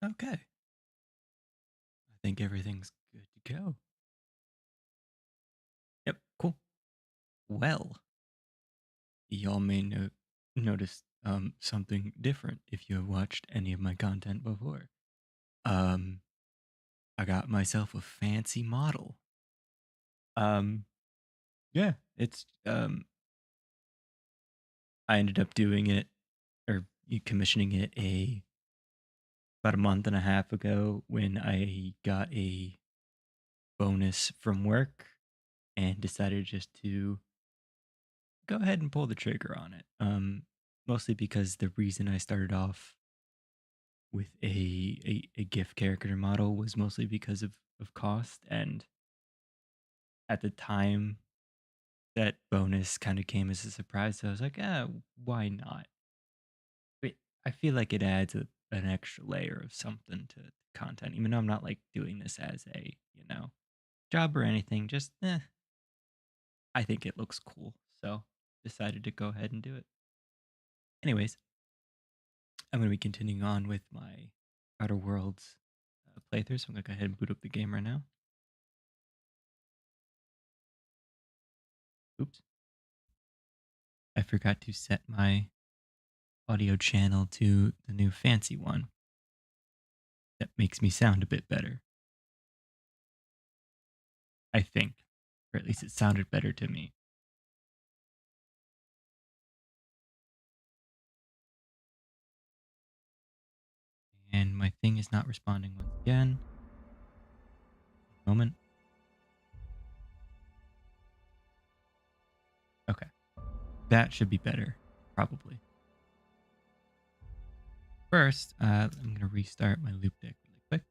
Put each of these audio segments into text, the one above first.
Okay. I think everything's good to go. Yep, cool. Well, y'all may notice something different if you have watched any of my content before. Um, I got myself a fancy model. Um, yeah, it's I ended up doing it or commissioning it about a month and a half ago when I got a bonus from work and decided just to go ahead and pull the trigger on it. Mostly because the reason I started off with a GIF character model was mostly because of cost. And at the time, that bonus kind of came as a surprise. So I was like, why not? But I feel like it adds an extra layer of something to content, even though I'm not like doing this as a, job or anything. Just, I think it looks cool. So decided to go ahead and do it. Anyways, I'm going to be continuing on with my Outer Worlds playthrough. So I'm going to go ahead and boot up the game right now. Oops. I forgot to set my audio channel to the new fancy one. That makes me sound a bit better. I think. Or at least it sounded better to me. And my thing is not responding once again. Moment. Okay. That should be better, probably. First, I'm going to restart my loop deck really quick.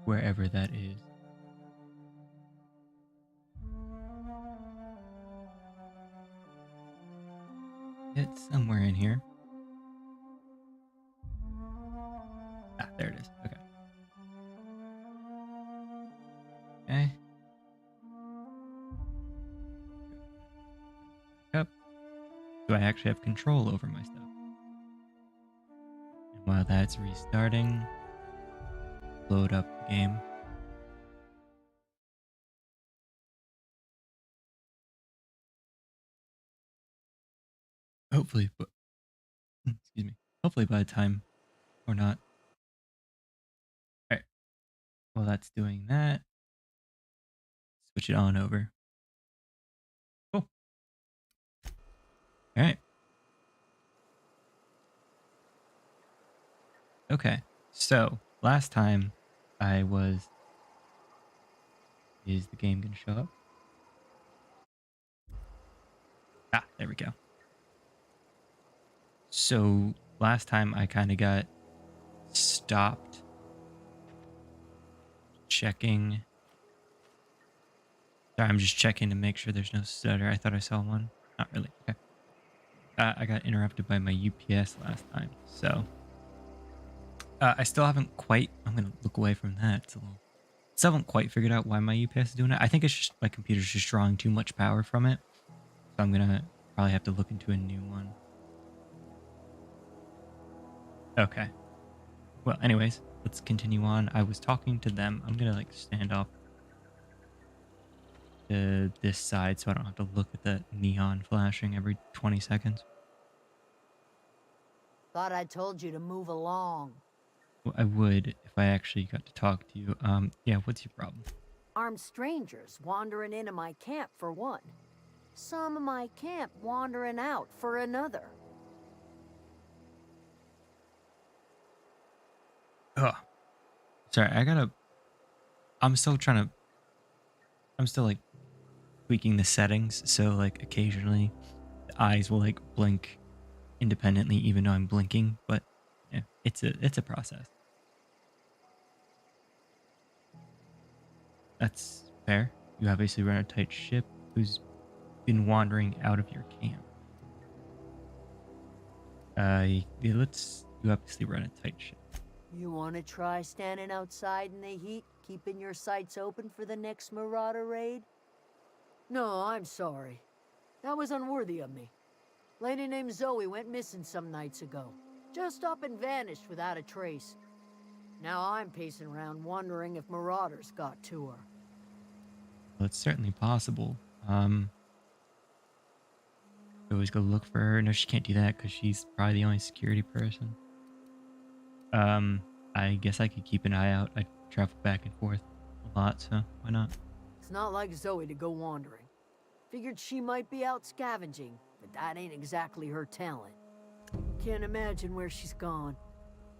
Wherever that is. It's somewhere in here. Ah, there it is. Okay. Okay. Up. So I actually have control over my stuff. And while that's restarting, load up the game. Hopefully, but excuse me. Hopefully by the time or not. All right. While that's doing that, switch it on over. Cool. All right. Okay. So last time I was, is the game going to show up? Ah, there we go. So last time I kind of got stopped checking. Sorry, I'm just checking to make sure there's no stutter. I thought I saw one. Not really. Okay. I got interrupted by my UPS last time. So I still haven't quite. I'm going to look away from that. It's a little. Still haven't quite figured out why my UPS is doing it. I think it's just my computer's just drawing too much power from it. So I'm going to probably have to look into a new one. Okay. Well, anyways, let's continue on. I was talking to them. I'm going to like stand off to this side so I don't have to look at the neon flashing every 20 seconds. Thought I told you to move along. Well, I would if I actually got to talk to you. Yeah, what's your problem? Armed strangers wandering into my camp for one. Some of my camp wandering out for another. Oh, sorry. I'm still trying to. I'm still like tweaking the settings. So like occasionally the eyes will like blink independently, even though I'm blinking. But yeah, it's a process. That's fair. You obviously run a tight ship. Who's been wandering out of your camp? Yeah, you obviously run a tight ship. You wanna try standing outside in the heat, keeping your sights open for the next marauder raid? No, I'm sorry. That was unworthy of me. Lady named Zoe went missing some nights ago. Just up and vanished without a trace. Now I'm pacing around wondering if marauders got to her. Well, it's certainly possible. Always go look for her. No, she can't do that because she's probably the only security person. Um, I guess I could keep an eye out. I travel back and forth a lot, so why not? It's not like Zoe to go wandering. Figured she might be out scavenging, but that ain't exactly her talent. Can't imagine where she's gone.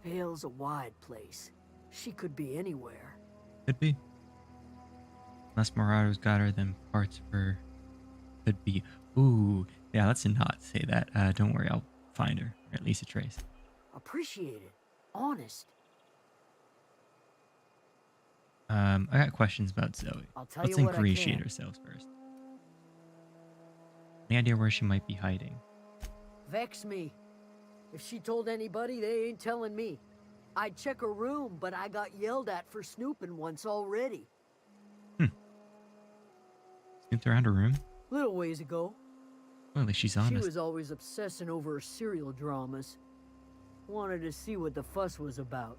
Vale's a wide place. She could be anywhere. Could be. Unless Marauders got her, then parts of her could be. Ooh, yeah, let's not say that. Don't worry, I'll find her, or at least a trace. Appreciate it. Honest. I got questions about Zoe. I'll tell Let's you what I ingratiate can. ourselves first. Any idea where she might be hiding? Vex me. If she told anybody, they ain't telling me. I'd check her room, but I got yelled at for snooping once already. Snooped around her room? Little ways ago. Well, at least she's She honest. was always obsessing over her serial dramas. Wanted to see what the fuss was about.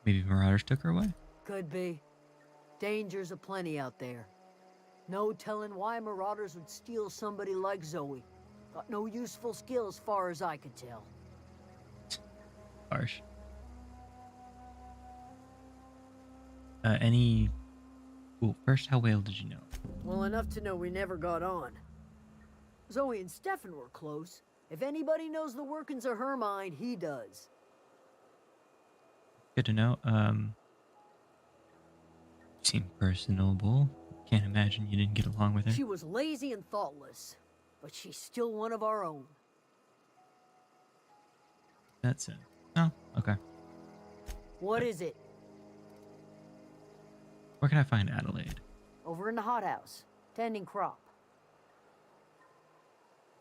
Maybe Marauders took her away? Could be. Dangers aplenty out there. No telling why marauders would steal somebody like Zoe. Got no useful skill as far as I could tell. Harsh. Well, first, how well did you know? Well, enough to know we never got on. Zoe and Stefan were close. If anybody knows the workings of her mind, he does. Good to know. Seem personable. Can't imagine you didn't get along with her. She was lazy and thoughtless, but she's still one of our own. That's it. Oh, okay. What is it? Where can I find Adelaide? Over in the hothouse, tending crop.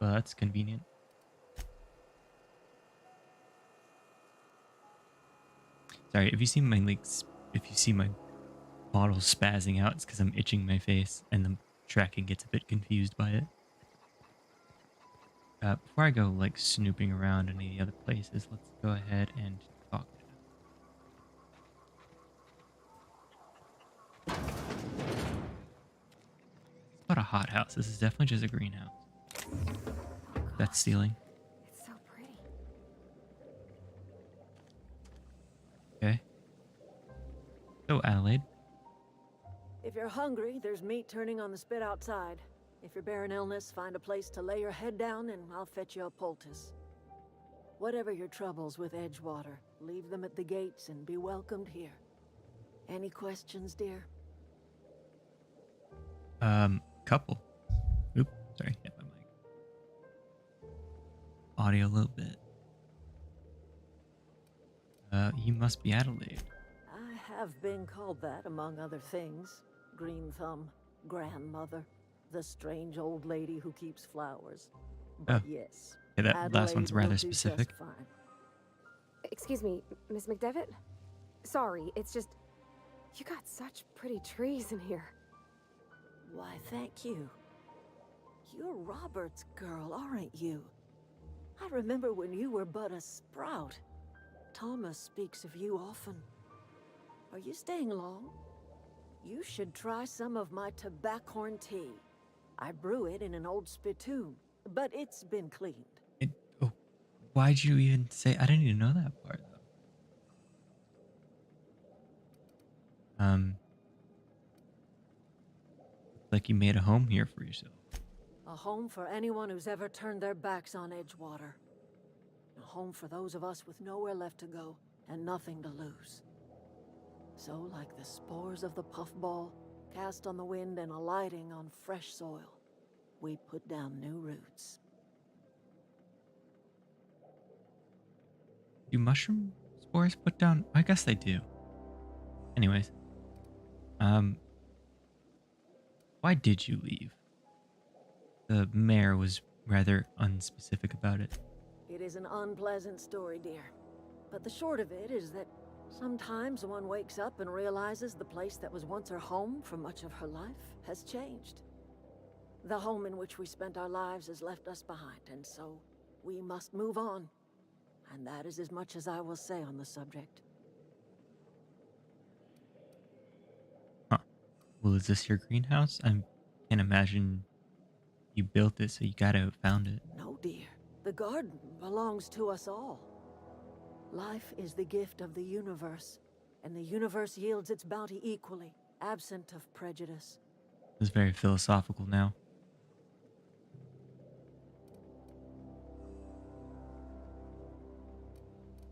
Well, that's convenient. Sorry, if you see my if you see my bottle spazzing out, it's because I'm itching my face, and the tracking gets a bit confused by it. Before I go snooping around any of the other places, let's go ahead and talk to them. It's not a hothouse. This is definitely just a greenhouse. That's stealing. It's so pretty. Okay. So, Adelaide. If you're hungry, there's meat turning on the spit outside. If you're bearing illness, find a place to lay your head down and I'll fetch you a poultice. Whatever your troubles with Edgewater, leave them at the gates and be welcomed here. Any questions, dear? Couple. Oop, sorry, hit my mic. Audio a little bit. You must be Adelaide. I have been called that, among other things. Green Thumb, grandmother, the strange old lady who keeps flowers. But yes, Yeah, that last Adelaide one's will rather do just specific. fine. Excuse me, Miss McDevitt? Sorry, it's just... You got such pretty trees in here. Why, thank you. You're Robert's girl, aren't you? I remember when you were but a sprout. Thomas speaks of you often. Are you staying long? You should try some of my tobaccorn tea. I brew it in an old spittoon, but it's been cleaned. Oh, why'd you even say? I didn't even know that part though. Like you made a home here for yourself. A home for anyone who's ever turned their backs on Edgewater. A home for those of us with nowhere left to go and nothing to lose. So, like the spores of the puffball, cast on the wind and alighting on fresh soil, we put down new roots. Do mushroom spores put down? I guess they do. Anyways, why did you leave? The mayor was rather unspecific about it. It is an unpleasant story, dear. But the short of it is that sometimes one wakes up and realizes the place that was once her home for much of her life has changed. The home in which we spent our lives has left us behind, and so we must move on. And that is as much as I will say on the subject. Huh. Well, is this your greenhouse? I can't imagine you built it, so you gotta have found it. No, dear. The garden belongs to us all. Life is the gift of the universe, and the universe yields its bounty equally, absent of prejudice. It's very philosophical now.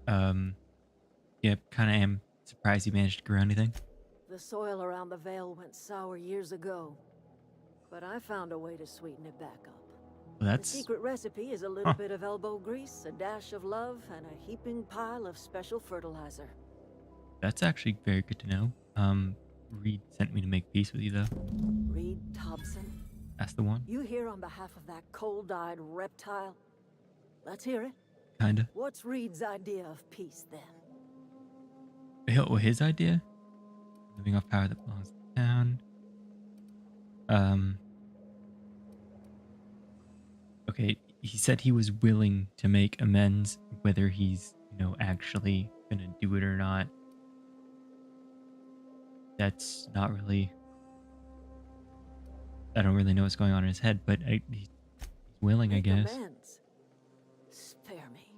Um, yep, kind of am surprised you managed to grow anything. The soil around the Vale went sour years ago, but I found a way to sweeten it back up. Well, The that's secret recipe is a little huh. bit of elbow grease, a dash of love, and a heaping pile of special fertilizer. That's actually very good to know. Reed sent me to make peace with you, though. Reed Thompson, That's the one. you here on behalf of that cold-eyed reptile? Let's hear it. Kinda. What's Reed's idea of peace, then? Well, his idea? Living off power that belongs to the town. Um. Okay, he said he was willing to make amends, whether he's, actually gonna do it or not. That's not really. I don't really know what's going on in his head, but he's willing, I Make guess. amends. Spare me.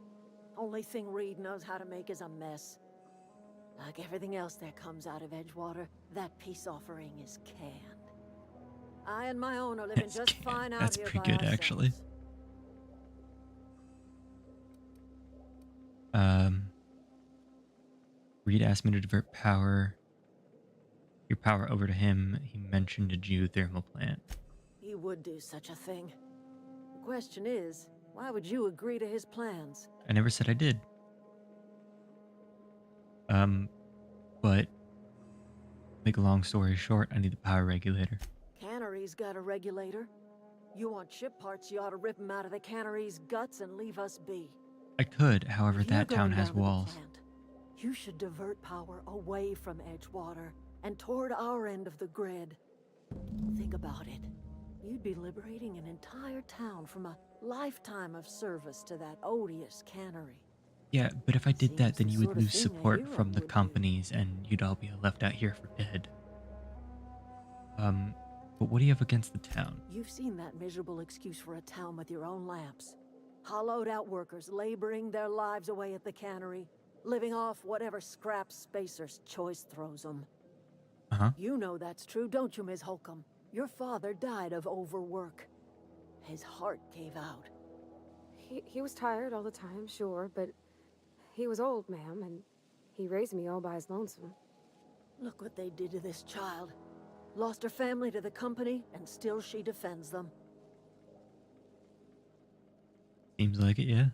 Only thing Reed knows how to make is a mess. Like everything else that comes out of Edgewater, that peace offering is canned. I and my own are living It's just canned. fine out That's here pretty by good, ourselves. actually. Um, Reed asked me to divert your power over to him. He mentioned a geothermal plant. He would do such a thing. The question is, why would you agree to his plans? I never said I did. But make a long story short, I need the power regulator. Cannery's got a regulator. You want chip parts, you ought to rip them out of the cannery's guts and leave us be. I could, however, If you're that town going has down to the walls. plant, you should divert power away from Edgewater and toward our end of the grid. Think about it. You'd be liberating an entire town from a lifetime of service to that odious cannery. Yeah, but if I did that, Seems then the you would sort of lose thing a support hero from the would do. companies and you'd all be left out here for dead. But what do you have against the town? You've seen that miserable excuse for a town with your own lamps. Hollowed out workers laboring their lives away at the cannery, living off whatever scraps Spacer's choice throws them. Uh-huh. You know that's true, don't you, Ms. Holcomb? Your father died of overwork. His heart gave out. He was tired all the time, sure, but he was old, ma'am, and he raised me all by his lonesome. Look what they did to this child. Lost her family to the company, and still she defends them. Seems like it, yeah.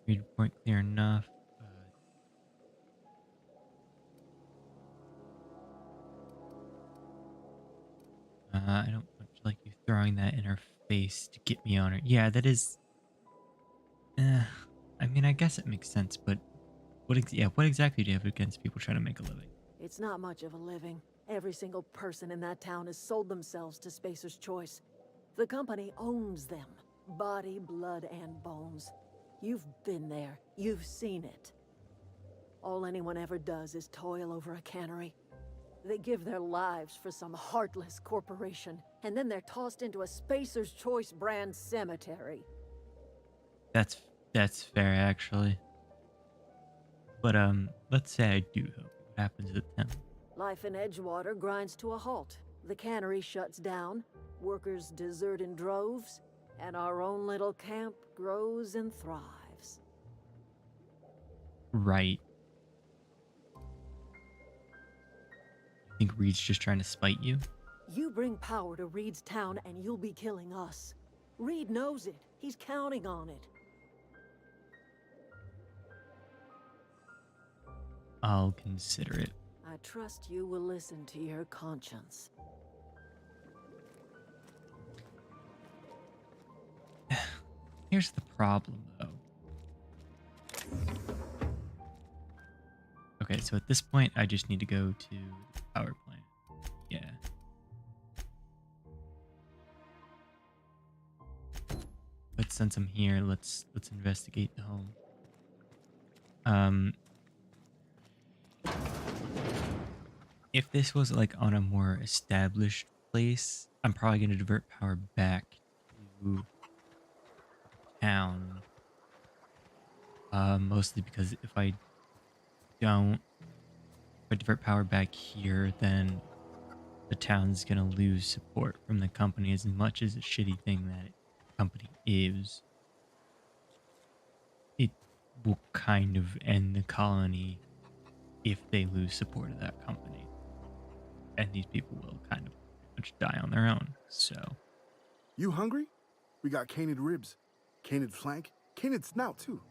Read point clear enough. I don't much like you throwing that in her face to get me on her. Yeah, that is. I mean, I guess it makes sense, but what exactly do you have against people trying to make a living? It's not much of a living. Every single person in that town has sold themselves to Spacer's Choice. The company owns them. Body, blood, and bones. You've been there. You've seen it. All anyone ever does is toil over a cannery. They give their lives for some heartless corporation, and then they're tossed into a Spacer's Choice brand cemetery. That's fair, actually. But let's say I do help you. What happens to the town? Life in Edgewater grinds to a halt. The cannery shuts down, workers desert in droves, and our own little camp grows and thrives. Right. I think Reed's just trying to spite you. You bring power to Reed's town and you'll be killing us. Reed knows it. He's counting on it. I'll consider it. I trust you will listen to your conscience. Here's the problem, though. Okay, so at this point, I just need to go to the power plant. Yeah. since I'm here, let's investigate the home. Um, if this was like on a more established place, I'm probably gonna divert power back to town. Mostly because don't, if I divert power back here, then the town's gonna lose support from the company as much as a shitty thing that company is. It will kind of end the colony if they lose support of that company. And these people will kind of pretty much die on their own. So, You hungry? We got canid ribs, canid flank, canid snout too.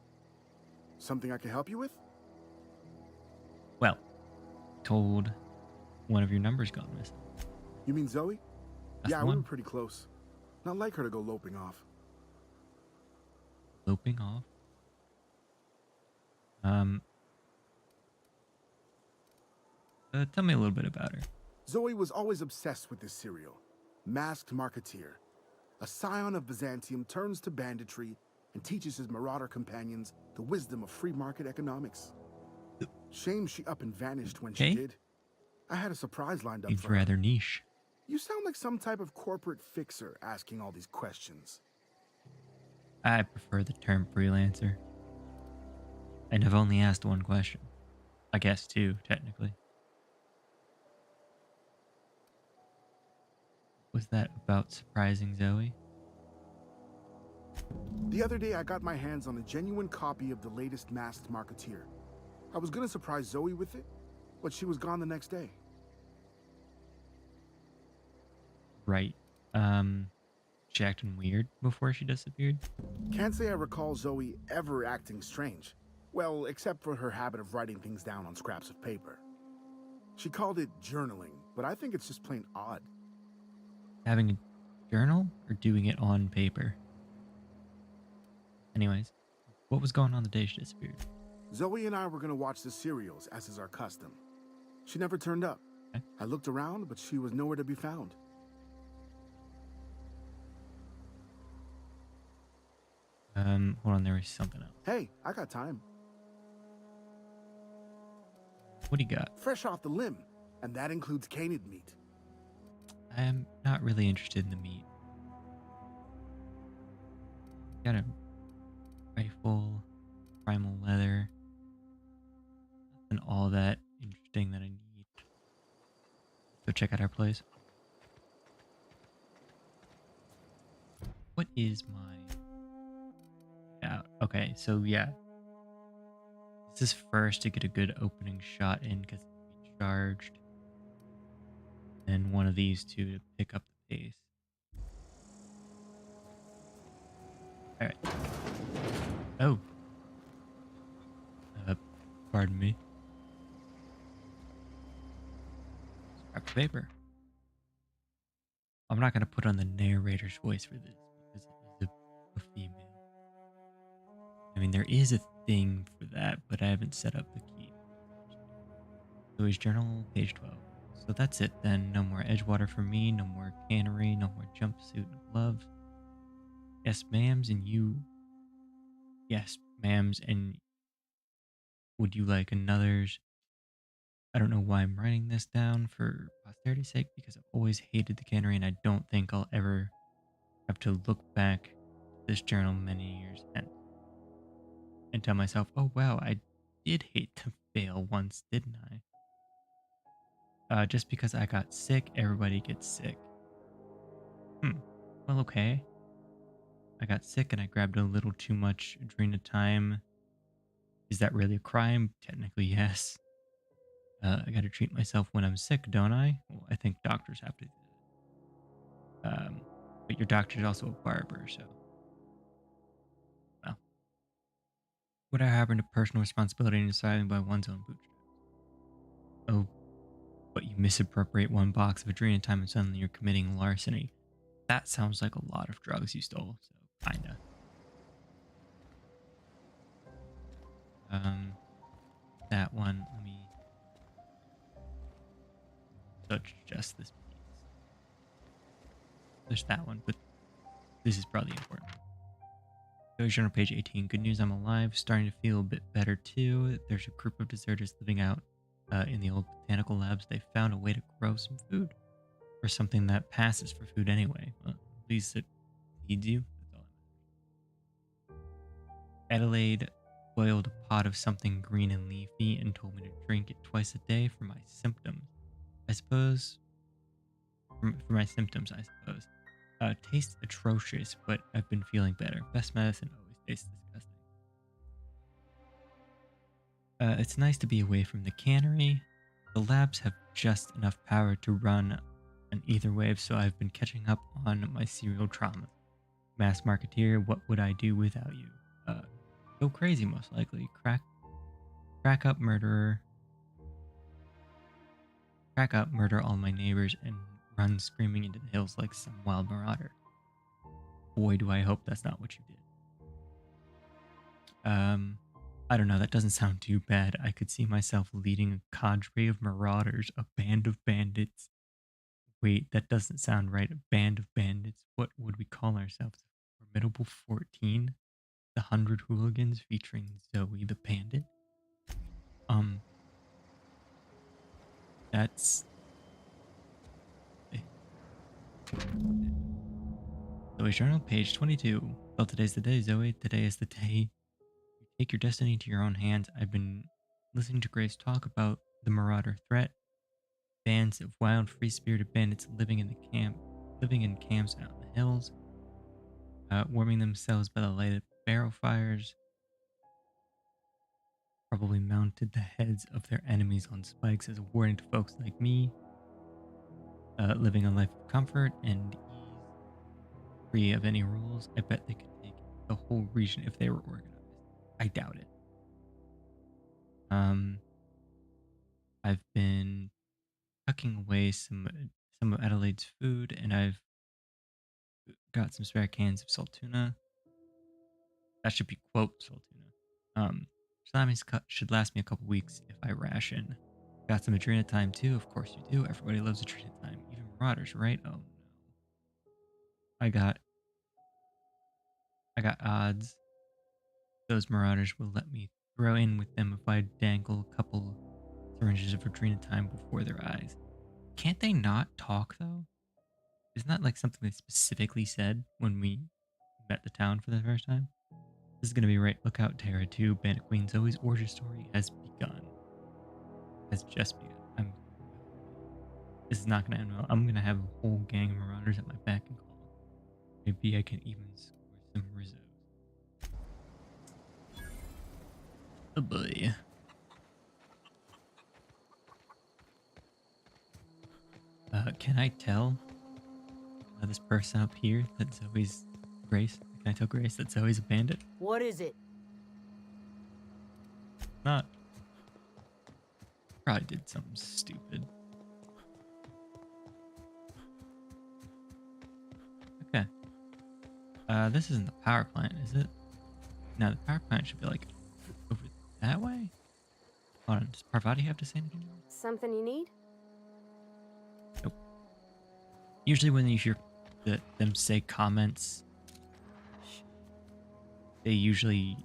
Something I can help you with? well, told one of your numbers gone missing. You mean Zoe? That's Yeah, the we were one. pretty close. Not like her to go loping off. Loping off. Um, Tell me a little bit about her. Zoe was always obsessed with this cereal. Masked Marketeer. A scion of Byzantium turns to banditry and teaches his marauder companions the wisdom of free market economics. Shame she up and vanished when she Okay. did. I had a surprise lined up Seems for her. rather niche. You sound like some type of corporate fixer asking all these questions. I prefer the term freelancer. And I've only asked one question. I guess two, technically. Was that about surprising Zoe? The other day, I got my hands on a genuine copy of the latest Masked Marketeer. I was gonna surprise Zoe with it, but she was gone the next day. Right. She acting weird before she disappeared? Can't say I recall Zoe ever acting strange. Well, except for her habit of writing things down on scraps of paper. She called it journaling, but I think it's just plain odd. Having a journal or doing it on paper? Anyways, what was going on the day she disappeared? Zoe and I were gonna watch the serials, as is our custom. She never turned up. Okay. I looked around, but she was nowhere to be found. Hold on, there was something else. Hey, I got time. What do you got? Fresh off the limb, and that includes canid meat. I am not really interested in the meat. Got a rifle, primal leather, and all that interesting that I need. Go check out our place. What is my... Yeah, okay, so yeah. This is first to get a good opening shot in because it's charged. And one of these two to pick up the pace. Alright. Oh. Pardon me. Scrap of paper. I'm not going to put on the narrator's voice for this because it is a female. I mean, there is a thing for that, but I haven't set up the key. Zoe's journal, page 12. So that's it then. No more Edgewater for me, no more cannery, no more jumpsuit and gloves. Yes, ma'ams, and you... Yes, ma'ams, and would you like another's? I don't know why I'm writing this down for posterity's sake, because I've always hated the cannery, and I don't think I'll ever have to look back at this journal many years and tell myself, oh wow, I did hate to fail once, didn't I? Just because I got sick, everybody gets sick. Well, okay. I got sick and I grabbed a little too much adrenatime. Is that really a crime? Technically, yes. I gotta treat myself when I'm sick, don't I? Well, I think doctors have to do that. But your doctor's also a barber, so... Well. Whatever happened to personal responsibility and deciding by one's own bootstraps? Oh, but you misappropriate one box of adrenatime and suddenly you're committing larceny. That sounds like a lot of drugs you stole, so kinda. That one, let me touch just this piece. There's that one, but this is probably important. So journal page 18. Good news, I'm alive. Starting to feel a bit better too. There's a group of deserters living out in the old botanical labs. They found a way to grow some food. Or something that passes for food anyway. Well, at least it feeds you. That's all that matters. Adelaide boiled a pot of something green and leafy and told me to drink it twice a day for my symptoms. I suppose. For my symptoms, I suppose. Tastes atrocious, but I've been feeling better. Best medicine always tastes disgusting. It's nice to be away from the cannery. The labs have just enough power to run an ether wave, so I've been catching up on my serial trauma. Mass marketeer, what would I do without you? Go crazy, most likely. Crack up, murderer. Crack up, murder all my neighbors, and run screaming into the hills like some wild marauder. Boy, do I hope that's not what you did. I don't know, that doesn't sound too bad. I could see myself leading a cadre of marauders, a band of bandits. Wait, that doesn't sound right. A band of bandits. What would we call ourselves? Formidable 14? The 100 Hooligans featuring Zoe the Bandit? Um, that's... Zoe Journal, page 22. Well, today's the day, Zoe. Today is the day you take your destiny into your own hands. I've been listening to Grace talk about the marauder threat. Bands of wild, free-spirited bandits living in camps out in the hills, warming themselves by the light of barrel fires, probably mounted the heads of their enemies on spikes as a warning to folks like me, living a life of comfort and ease, free of any rules. I bet they could take the whole region if they were organized. I doubt it. I've been tucking away some of Adelaide's food, and I've got some spare cans of salt tuna. That should be quote salt tuna. Should last me a couple weeks if I ration. Got some Adrena time too, of course you do. Everybody loves Adrena time, even Marauders, right? Oh no. I got odds. Those Marauders will let me throw in with them if I dangle a couple syringes of Adrena time before their eyes. Can't they not talk though? Isn't that like something they specifically said when we met the town for the first time? This is gonna be right. Look out, Terra 2. Bandit Queen Zoe's origin story has begun. Has just begun. This is not gonna end well. I'm gonna have a whole gang of marauders at my beck and call. Maybe I can even score some Rizzos. Oh boy. Can I tell this person up here that Zoe's Grace? Can I tell Grace that Zoe's a bandit? What is it? Not. Probably did something stupid. Okay. This isn't the power plant, is it? No, the power plant should be like over that way. Hold on, does Parvati have to say anything? Something you need? Nope. Usually when you hear them say comments, they usually...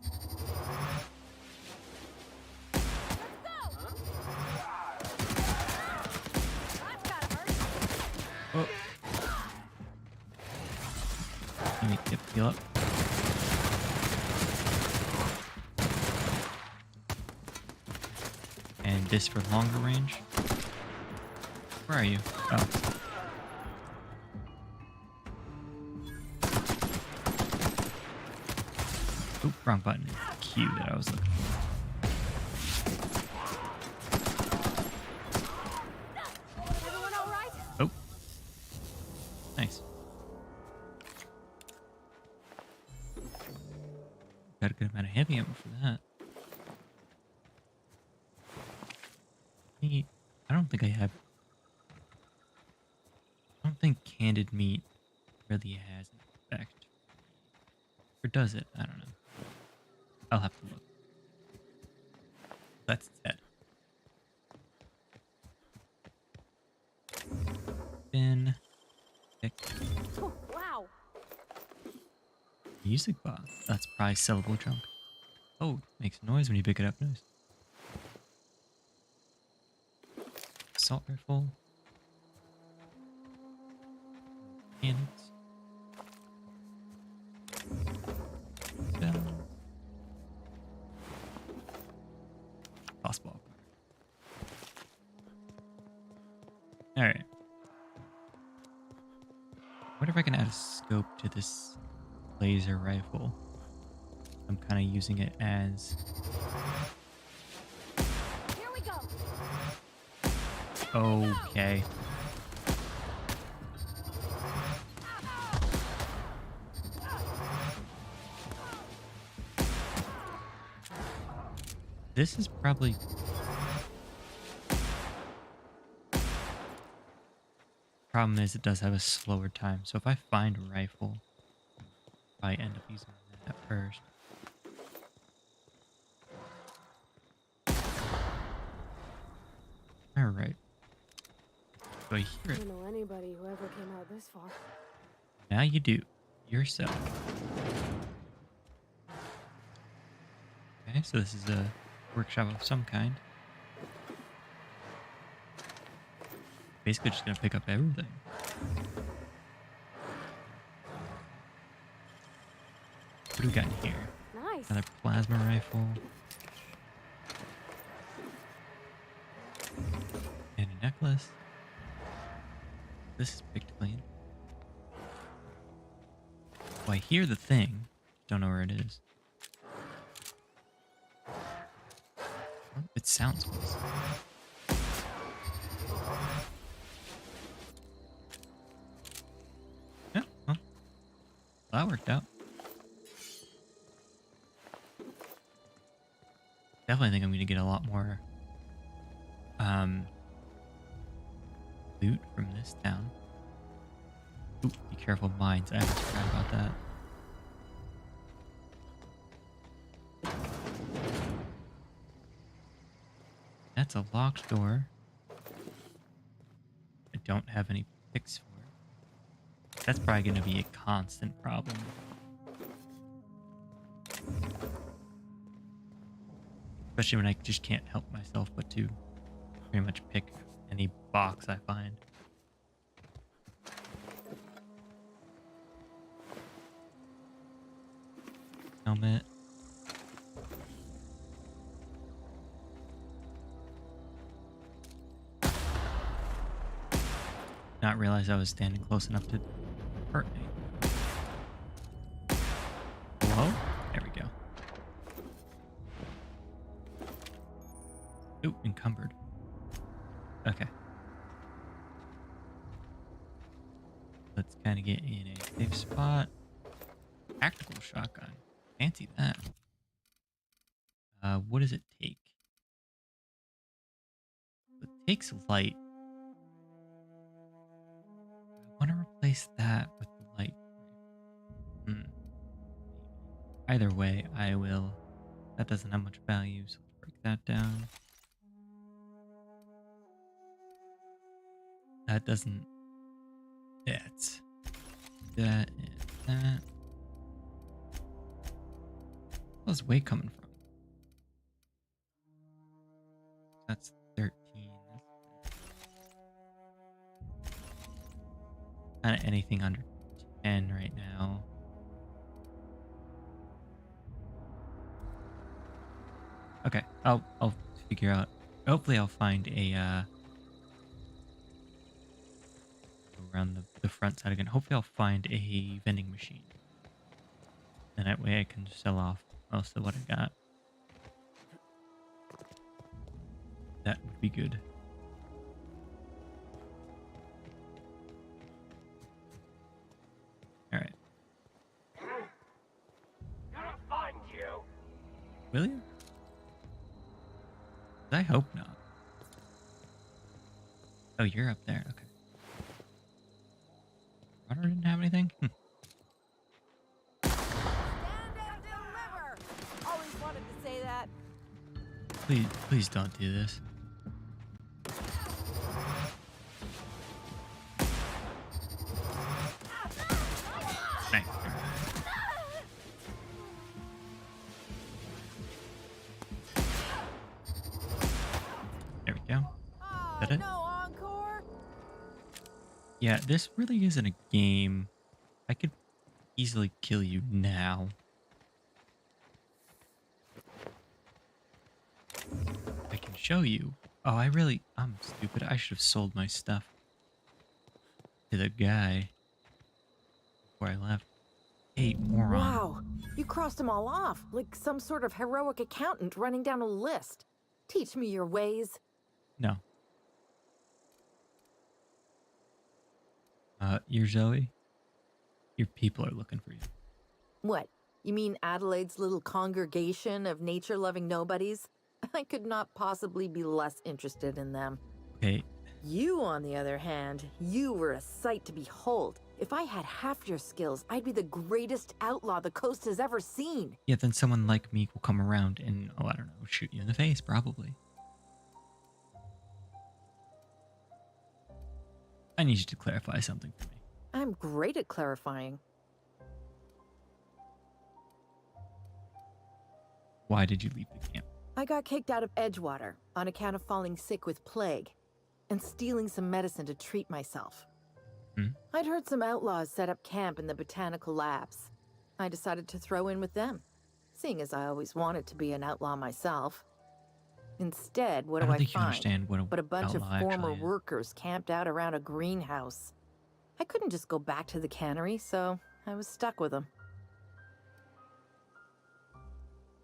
Oh. Let me heal up. And this for longer range. Where are you? Oh. Oop, wrong button. Q that I was looking for. Everyone all right? Oh. Nice. Got a good amount of heavy ammo for that. I don't think I have... I don't think candid meat really has an effect. Or does it? I don't know. I'll have to look. That's dead. Bin. Pick. Oh, wow. Music box. That's probably sellable junk. Oh, makes noise when you pick it up. Nice. Assault rifle. Cannons. Down. Tossball. Alright. What if I can add a scope to this laser rifle? I'm kind of using it as... Here we go. Okay. This is probably... Problem is it does have a slower time. So if I find a rifle, I end up using that first. Alright. So I hear I it. don't know anybody who ever came out this far. Now you do. Yourself. Okay, so this is a workshop of some kind. Basically just gonna pick up everything. What do we got in here? Nice. Another plasma rifle. And a necklace. This is picked clean. Well, I hear the thing. Don't know where it is. Oh, it sounds close. Yeah, well, that worked out. Definitely think I'm going to get a lot more loot from this town. Ooh, be careful, mines. I almost forgot about that. That's a locked door. I don't have any picks for it. That's probably going to be a constant problem. Especially when I just can't help myself but to pretty much pick any box I find. Helmet. Not realize I was standing close enough to hurt me. Hello? There we go. Ooh, encumbered. Okay. Let's kind of get in a safe spot. Tactical shotgun. Fancy that. What does it take? It takes light. I want to replace that with the light. Either way, I will. That doesn't have much value, so let's break that down. That doesn't. That's that and that. Where's weight coming from? That's 13. Kind of anything under 10 right now. Okay, I'll figure out. Hopefully, I'll find a around the front side again. Hopefully, I'll find a vending machine, and that way I can sell off most of what I got. That would be good. All right. Gonna find you. Will you? I hope not. Oh, you're up there. Okay. Runner didn't have anything? Stand and deliver! Always wanted to say that. Please don't do this. Nice. Yeah, this really isn't a game. I could easily kill you now. I can show you. Oh, I'm stupid. I should have sold my stuff to the guy before I left. Hey, moron. Wow, you crossed them all off, like some sort of heroic accountant running down a list. Teach me your ways. No. You're Zoe? Your people are looking for you. What? You mean Adelaide's little congregation of nature-loving nobodies? I could not possibly be less interested in them. Okay, You, on the other hand, you were a sight to behold. If I had half your skills, I'd be the greatest outlaw the coast has ever seen. yeah, then someone like me will come around and, oh, I don't know, shoot you in the face, probably. I need you to clarify something for me. I'm great at clarifying. Why did you leave the camp? I got kicked out of Edgewater on account of falling sick with plague and stealing some medicine to treat myself. Hmm? I'd heard some outlaws set up camp in the botanical labs. I decided to throw in with them, seeing as I always wanted to be an outlaw myself. Instead, what I do don't I think you find? understand what But a bunch of outlaw former actually is. workers camped out around a greenhouse. I couldn't just go back to the cannery, so I was stuck with them.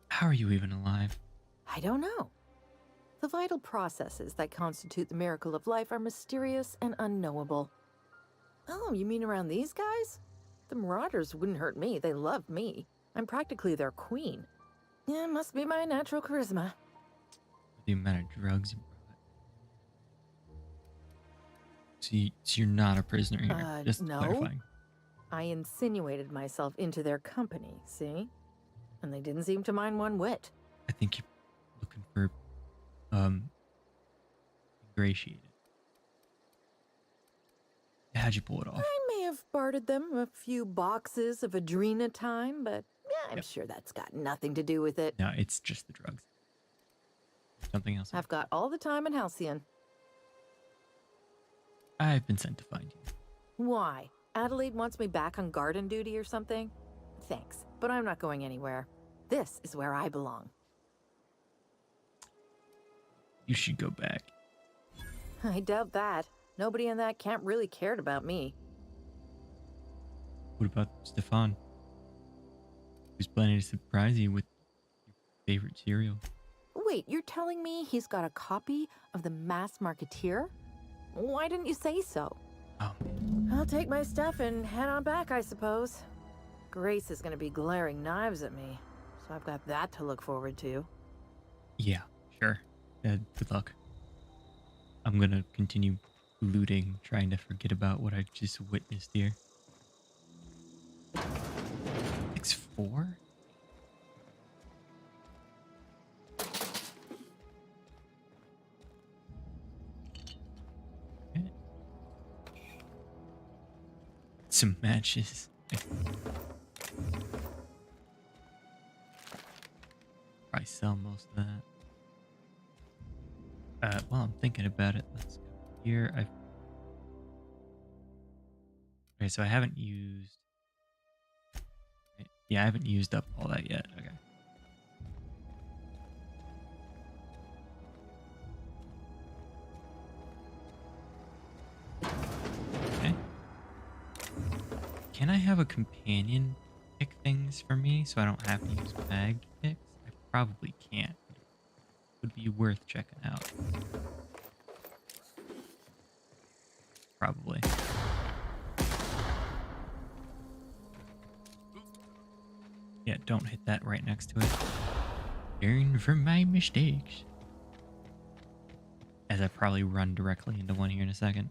How are you even alive? I don't know. The vital processes that constitute the miracle of life are mysterious and unknowable. Oh, you mean around these guys? The Marauders wouldn't hurt me. They love me. I'm practically their queen. Yeah, must be my natural charisma. The amount of drugs you brought. So you're not a prisoner here. Just No. clarifying. I insinuated myself into their company, see? And they didn't seem to mind one whit. I think you're looking for ingratiated. How'd you pull it off? I may have bartered them a few boxes of Adrena time, but yeah, I'm Yep. sure that's got nothing to do with it. No, it's just the drugs. Something else. I've got all the time in Halcyon. I've been sent to find you. Why? Adelaide wants me back on garden duty or something? Thanks, but I'm not going anywhere. This is where I belong. You should go back. I doubt that. Nobody in that camp really cared about me. What about Stefan? Who's planning to surprise you with your favorite cereal? Wait, you're telling me he's got a copy of the Mass Marketeer? Why didn't you say so? Oh, man. I'll take my stuff and head on back, I suppose. Grace is gonna be glaring knives at me, so I've got that to look forward to. Yeah, sure. Good luck. I'm gonna continue looting, trying to forget about what I just witnessed here. X4? Okay. Some matches. Probably sell most of that. While I'm thinking about it, let's go here. Okay, so I haven't used. Yeah, I haven't used up all that yet. Okay. Okay. Can I have a companion pick things for me so I don't have to use bag picks? I probably can't. Would be worth checking out. Probably. Yeah, don't hit that right next to it. Learn from my mistakes. As I probably run directly into one here in a second.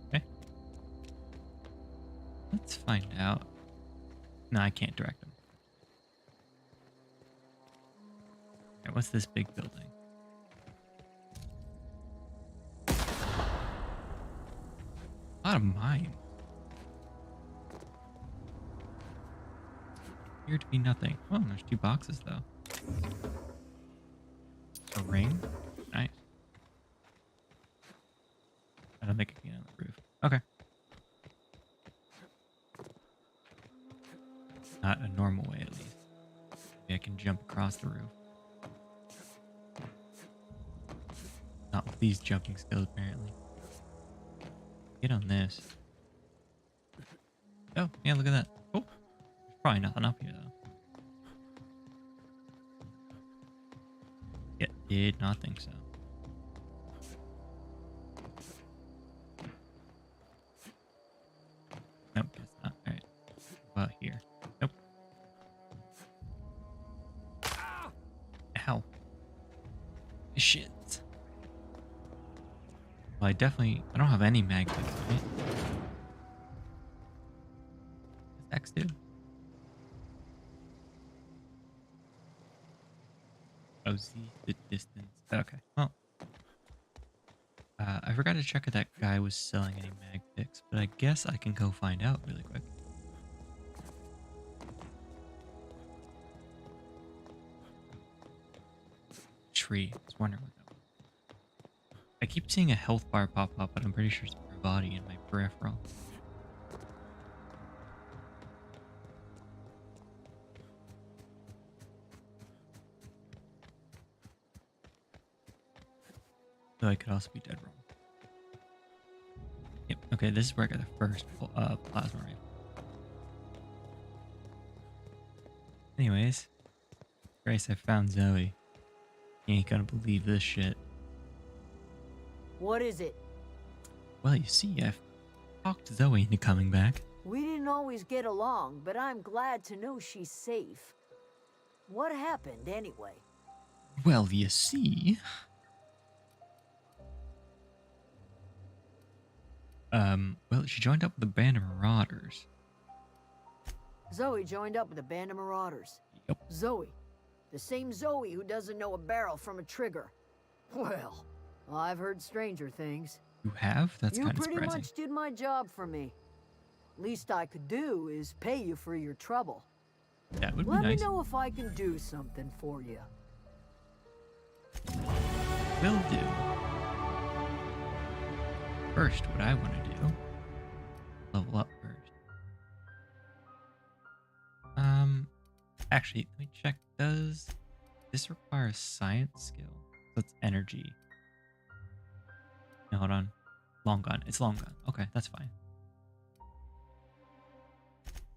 Okay. Let's find out. No, I can't direct them. Okay, what's this big building? A lot of mine. Appear to be nothing. Oh, there's 2 boxes though. A ring? Nice. I don't think I can get on the roof. Okay. Not a normal way, at least. Maybe I can jump across the roof. Not with these jumping skills, apparently. Get on this. Oh, yeah, look at that. Oh, there's probably nothing up here, though. Yeah, did not think so. Nope, guess not. All right. What about here? Nope. Ow. Shit. Well, I don't have any magnets, right? Does X do? Oh, Z, the distance. Okay. Well, I forgot to check if that guy was selling any mag picks, but I guess I can go find out really quick. Tree. I was wondering what that was. I keep seeing a health bar pop up, but I'm pretty sure it's my body and my peripheral. So I could also be dead wrong. Yep. Okay, this is where I got the first plasma rifle. Anyways, Grace, I found Zoe. You ain't gonna believe this shit. What is it? Well, you see, I've talked Zoe into coming back. We didn't always get along, but I'm glad to know she's safe. What happened, anyway? Well, you see... well, she joined up with a band of marauders. Zoe joined up with a band of marauders. Yep. Zoe. The same Zoe who doesn't know a barrel from a trigger. Well, I've heard stranger things. You have? That's You kind of pretty surprising. much did my job for me. Least I could do is pay you for your trouble. That would be Let nice. me know if I can do something for you. Will do. First, what I want to do, level up first. Actually, let me check. Does this require a science skill? That's energy. No, hold on. Long gun. It's long gun. Okay, that's fine.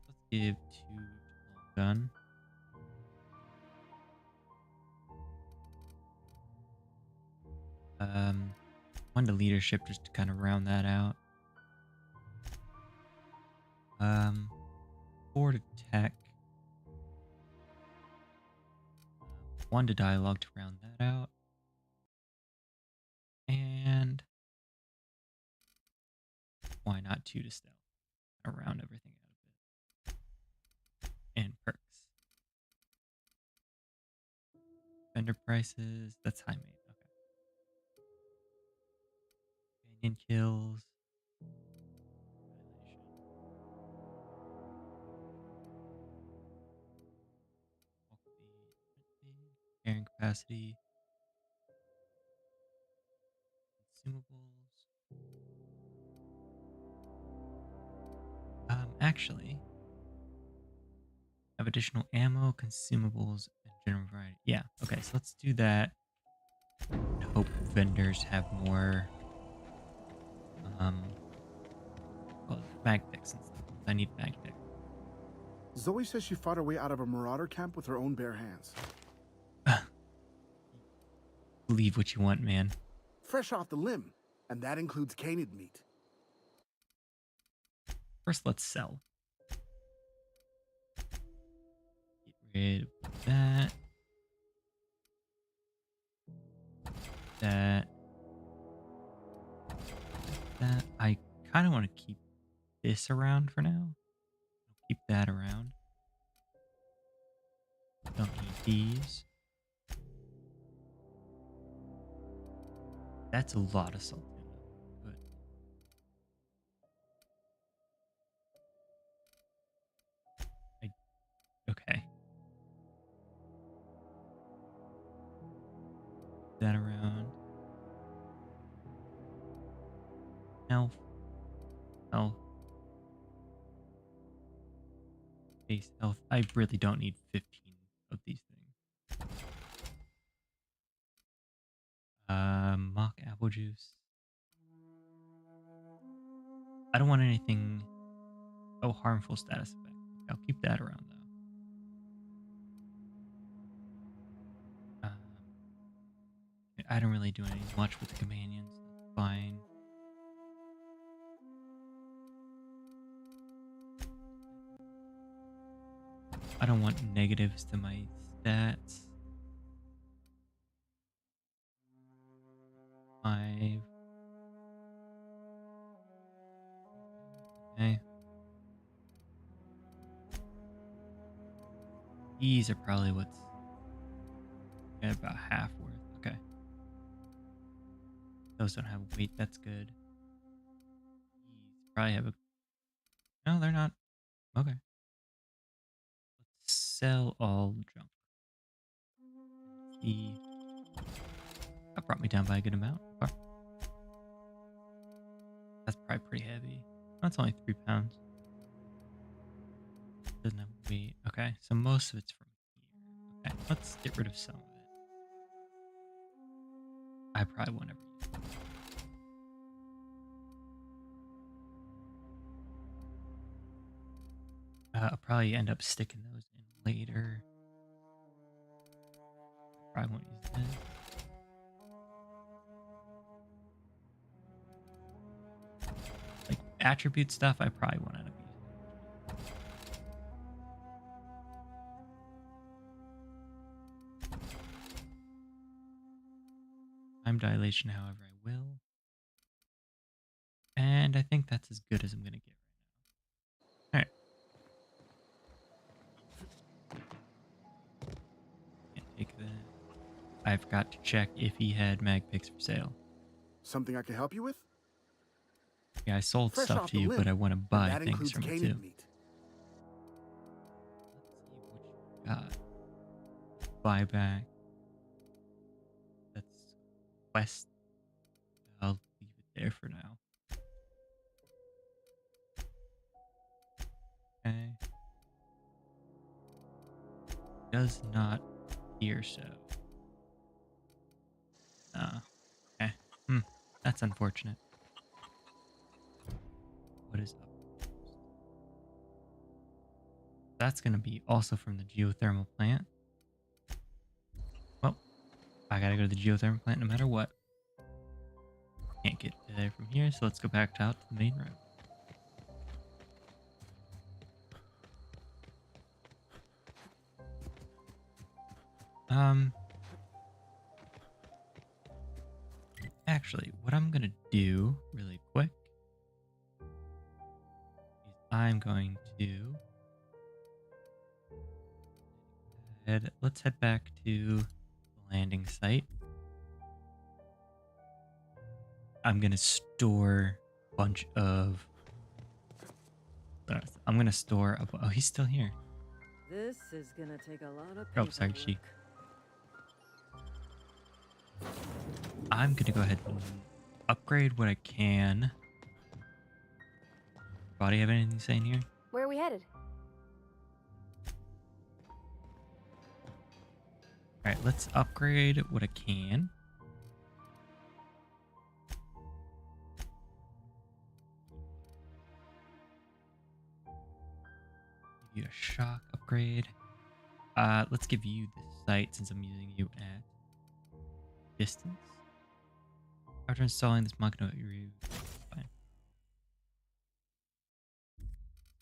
Let's give 2 to long gun. One to leadership just to kind of round that out. 4 to tech. 1 to dialogue to round that out. And why not 2 to stealth? I'll round everything out a bit. And perks. Vendor prices. That's high mate. Okay. Companion kills. Carrying capacity. Consumables. Actually, have additional ammo, consumables, and general variety. Yeah, okay, so let's do that. Hope vendors have more well, mag picks and stuff. I need mag picks. Zoe says she fought her way out of a marauder camp with her own bare hands. Believe what you want, man. Fresh off the limb, and that includes canid meat. First, let's sell. Get rid of that. That. That. I kind of want to keep this around for now. Keep that around. Don't need these. That's a lot of salt. Good. Okay. that around. Health, health, base health. I really don't need 15 of these things. Mock apple juice. I don't want anything. Oh, harmful status effect. I'll keep that around though. I don't really do any much with the companions. That's fine. I don't want negatives to my stats. 5. Okay. These are probably what's about half worth. Okay. Those don't have weight. That's good. These probably have a. No, they're not. Okay. Let's sell all junk. See. That brought me down by a good amount. Okay. That's probably pretty heavy. That's only 3 pounds. Doesn't have weight. Okay, so most of it's from here. Okay, let's get rid of some of it. I probably won't ever use it. I'll probably end up sticking those in later. Probably won't use this. Like attribute stuff, I probably won't end up using. Time dilation, however, I will. And I think that's as good as I'm gonna get right now. Alright. Can't take that. I forgot to check if he had mag picks for sale. Something I can help you with? Yeah, I sold Fresh stuff off to the you, limb, but I want to and buy that things includes from it canid too. meat. Let's see what you got. Buyback. That's quest. I'll leave it there for now. Okay. Does not appear so. Okay. That's unfortunate. What is up? That's going to be also from the geothermal plant. Well, I got to go to the geothermal plant no matter what. Can't get there from here, so let's go back out to the main road. Actually, what I'm gonna do really quick is I'm going to let's head back to the landing site. I'm gonna store a bunch of. I'm gonna store. Oh, he's still here. This is gonna take a lot of Oh, sorry, she. paperwork. I'm gonna go ahead and upgrade what I can. Body, have anything to say in here? Where are we headed? All right, let's upgrade what I can. Give you a shock upgrade. Let's give you the sight since I'm using you at distance. After installing this mock note, you fine.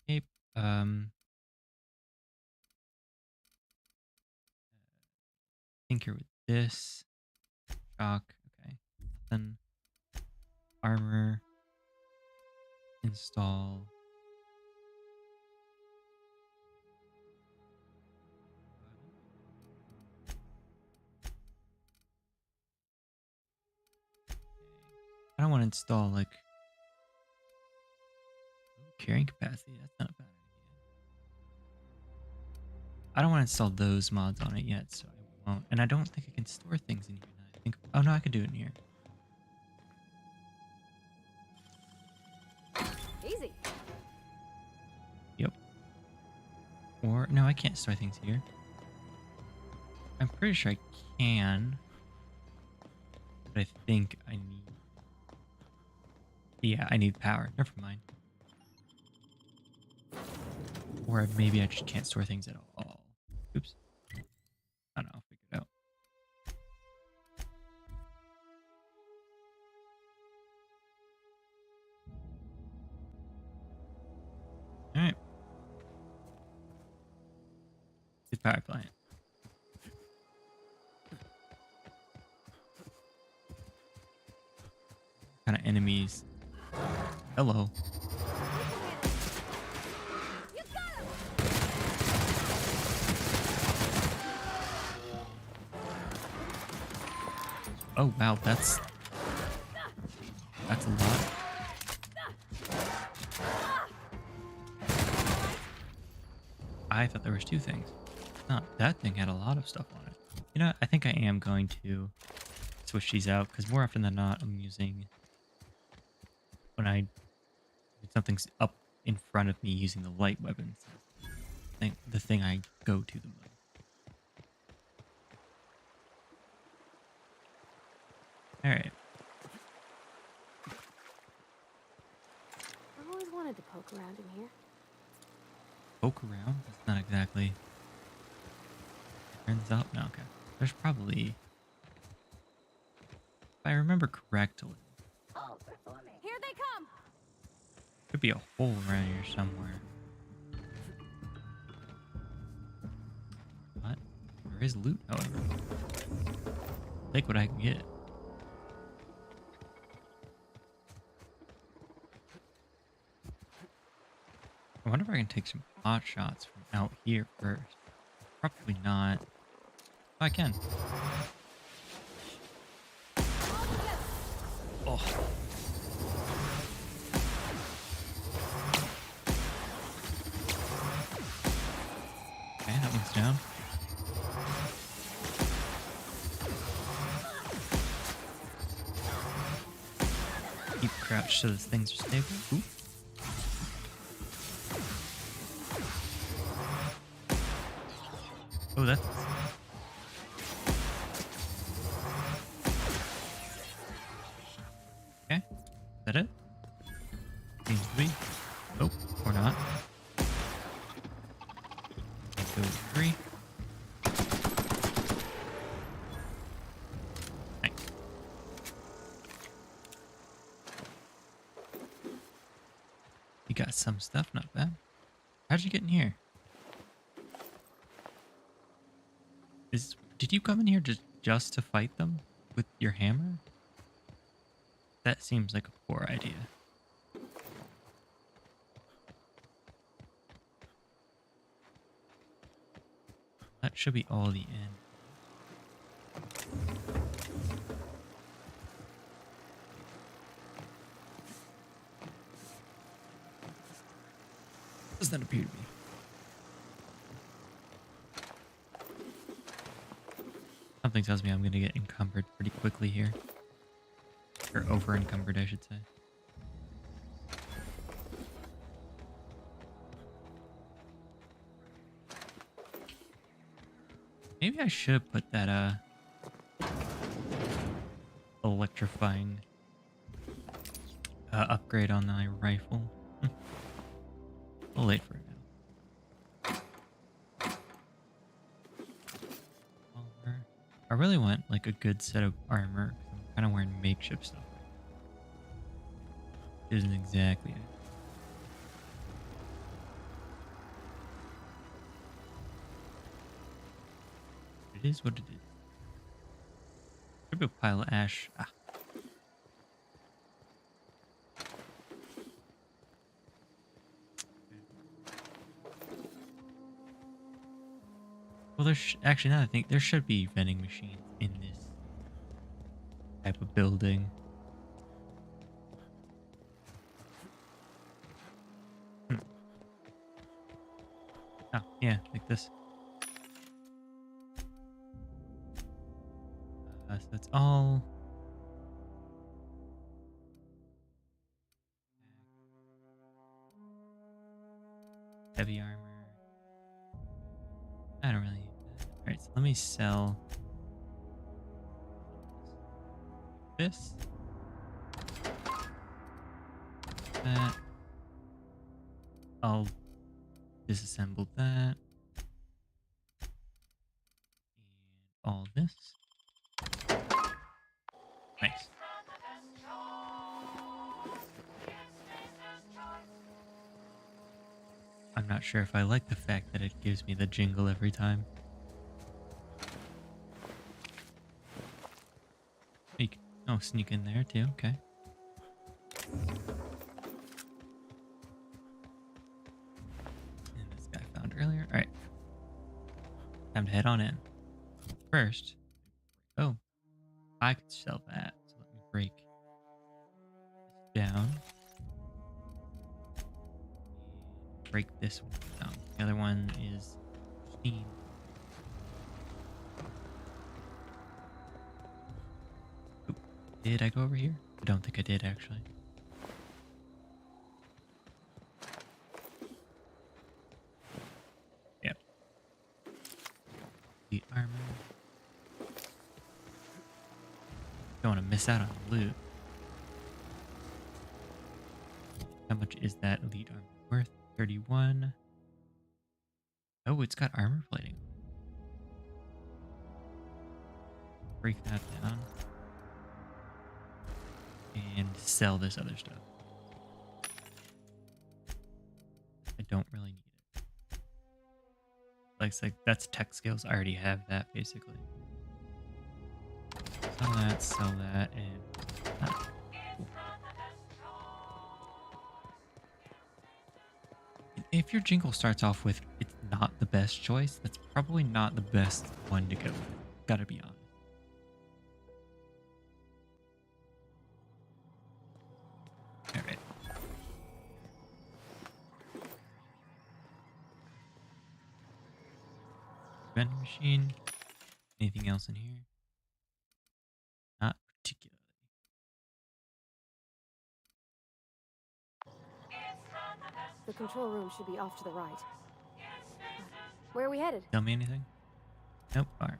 Okay. Tinker with this. Shock. Okay. Then armor. Install. I don't want to install like carrying capacity. That's not a bad idea. I don't want to install those mods on it yet, so I won't. And I don't think I can store things in here now that I think about Oh no, I could do it in here. Easy. Yep. Or no, I can't store things here. I'm pretty sure I can, but I think I need. Yeah, I need power. Never mind. Or maybe I just can't store things at all. Oops. I don't know. I'll figure it out. All right. Good power plant. Kind of enemies. Hello. Oh wow, that's a lot. I thought there was two things. No, that thing had a lot of stuff on it. You know, I think I am going to switch these out because more often than not, I'm using when something's up in front of me using the light weapons. The thing I go to the most. All right. I've always wanted to poke around in here. Poke around? That's not exactly. Turns out, no, okay. There's probably, if I remember correctly, Here they come! could be a hole around here somewhere. What? There is loot, however. Take what I can get. I wonder if I can take some pot shots from out here first. Probably not. Oh, I can. Oh. Okay, that one's down. Keep crouched so those things are stable. Ooh. Oh, that's... Okay. Is that it? Seems to be. Oh, or not. Go 3. Nice. You got some stuff, not bad. How'd you get in here? Did you come in here just to fight them with your hammer? That seems like a poor idea. That should be all the end. Does that appear to be? Something tells me I'm going to get encumbered pretty quickly here. Or over encumbered, I should say. Maybe I should put that electrifying upgrade on my rifle. I'll wait for it now. I really want like a good set of armor. I'm kind of wearing makeshift stuff. Isn't exactly it. It is what it is. Should be a pile of ash. Ah. Well, there's actually, now that I think, there should be vending machines in this type of building. Oh, yeah, like this. So it's all heavy armor. I don't really need that. All right, so let me sell this, that. I'll disassemble that, and all this. Nice. I'm not sure if I like the fact that it gives me the jingle every time. Oh, sneak in there too, okay. And this guy I found earlier. Alright. Time to head on in. First, oh, I could sell that. So let me break this down. Break this one down. The other one is steam. Oop. Did I go over here? I don't think I did actually. Yep. The armor. Don't want to miss out on the loot. How much is that elite armor worth? 31. Oh, it's got armor plating. Break that down. And sell this other stuff. I don't really need it. Like that's tech skills. I already have that basically. Sell that, and that. Cool. If your jingle starts off with it's not the best choice, that's probably not the best one to go with. Gotta be honest. Alright. Vending machine. Anything else in here? Not particularly. The control room should be off to the right. Where are we headed? Tell me anything? Nope. Alright.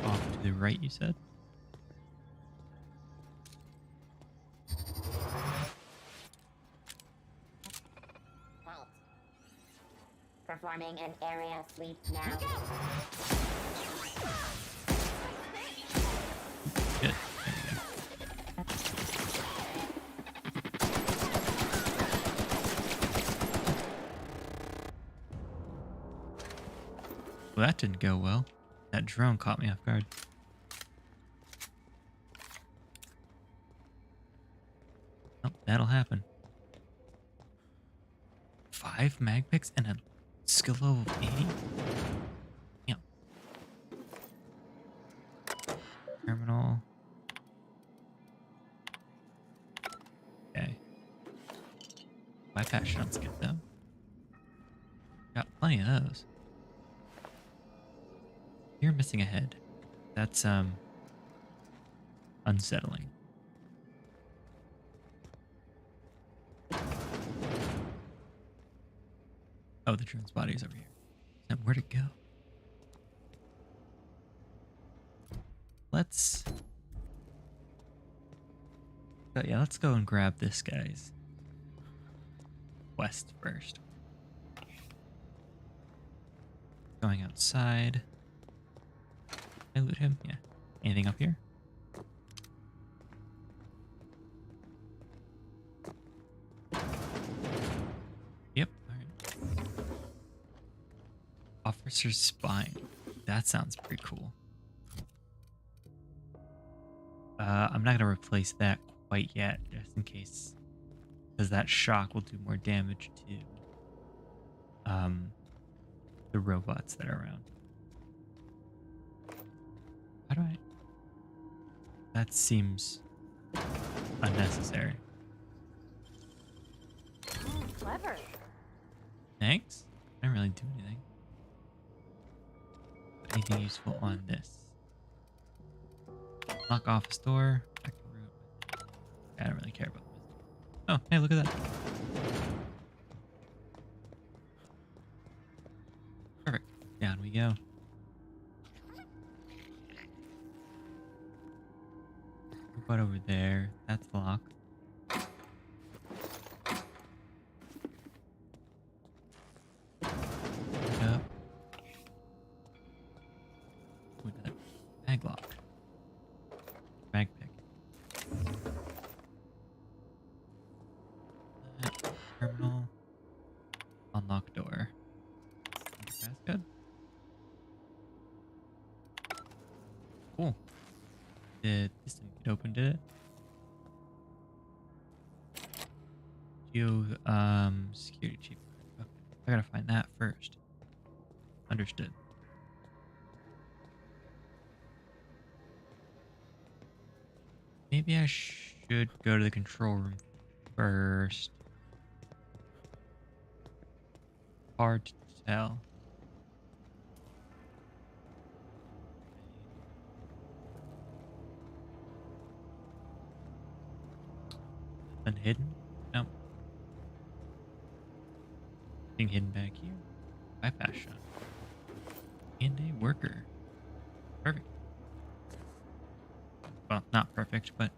Off to the right, you said? Halt. Performing an area sweep now. Good. There we go. Well, that didn't go well. That drone caught me off guard. Oh, that'll happen. 5 mag picks and a skill level of 80? Yeah. Terminal. Okay. Bypass shots get though. Got plenty of those. You're missing a head. That's unsettling. Oh, the drone's body is over here. And where'd it go? Let's go and grab this guy's quest first. Going outside. I loot him? Yeah. Anything up here? Yep. Alright. Officer's spine. That sounds pretty cool. I'm not gonna replace that quite yet, just in case, because that shock will do more damage to the robots that are around. How do I? That seems unnecessary. Oh, clever. Thanks. I didn't really do anything. anything useful on this? Lock office door. I can root. I don't really care about this. Oh, hey, look at that. Perfect. Down we go. What over there? That's locked. Up. Ooh, another bag lock. Bag pick. Terminal. Unlock door. That's good. Cool. Did this didn't get open, did it? Security chief. Okay. I gotta find that first. Understood. Maybe I should go to the control room first. Hard to tell. Nothing hidden? No. Nothing hidden back here. Bypass shot. And a worker. Perfect. Well, not perfect, but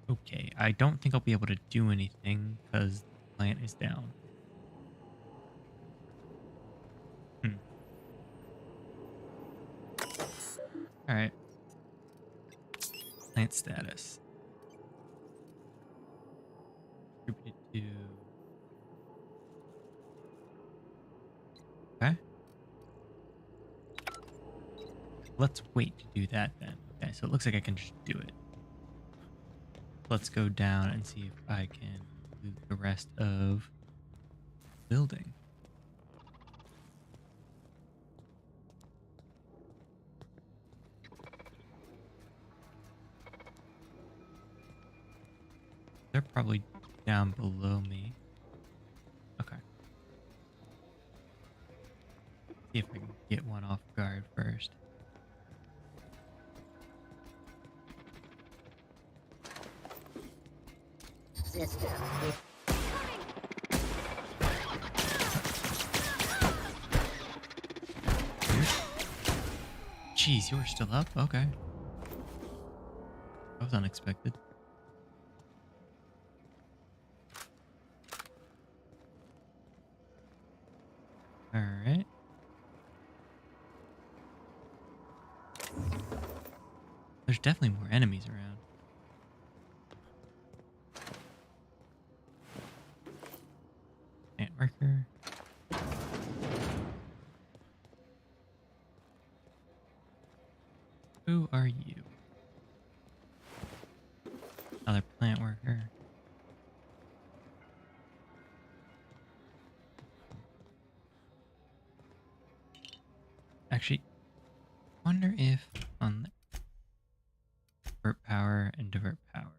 okay. I don't think I'll be able to do anything because the plant is down. Alright. Plant status. Attributed to. Okay. Let's wait to do that then. Okay, so it looks like I can just do it. Let's go down and see if I can do the rest of the building. They're probably down below me. Okay. See if I can get one off guard first. Sister. Jeez, you were still up? Okay. That was unexpected. Alright. There's definitely more enemies around. Ant worker. Who are you? Another plant worker. Actually, wonder if on the divert power and divert power.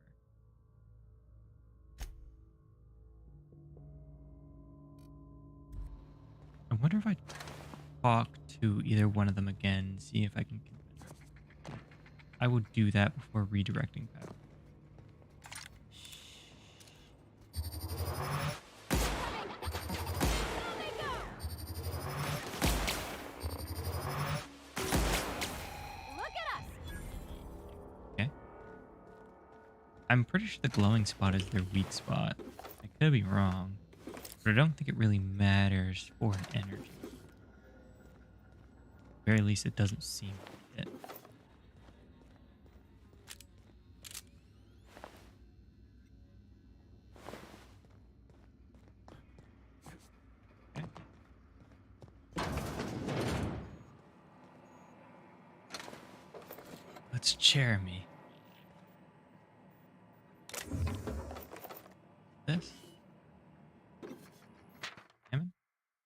I wonder if I talk to either one of them again, see if I can convince them. I would do that before redirecting power. Okay. I'm pretty sure the glowing spot is their weak spot. I could be wrong, but I don't think it really matters for an energy. At the very least, it doesn't seem like it. Okay. Let's Jeremy. This. Hammond.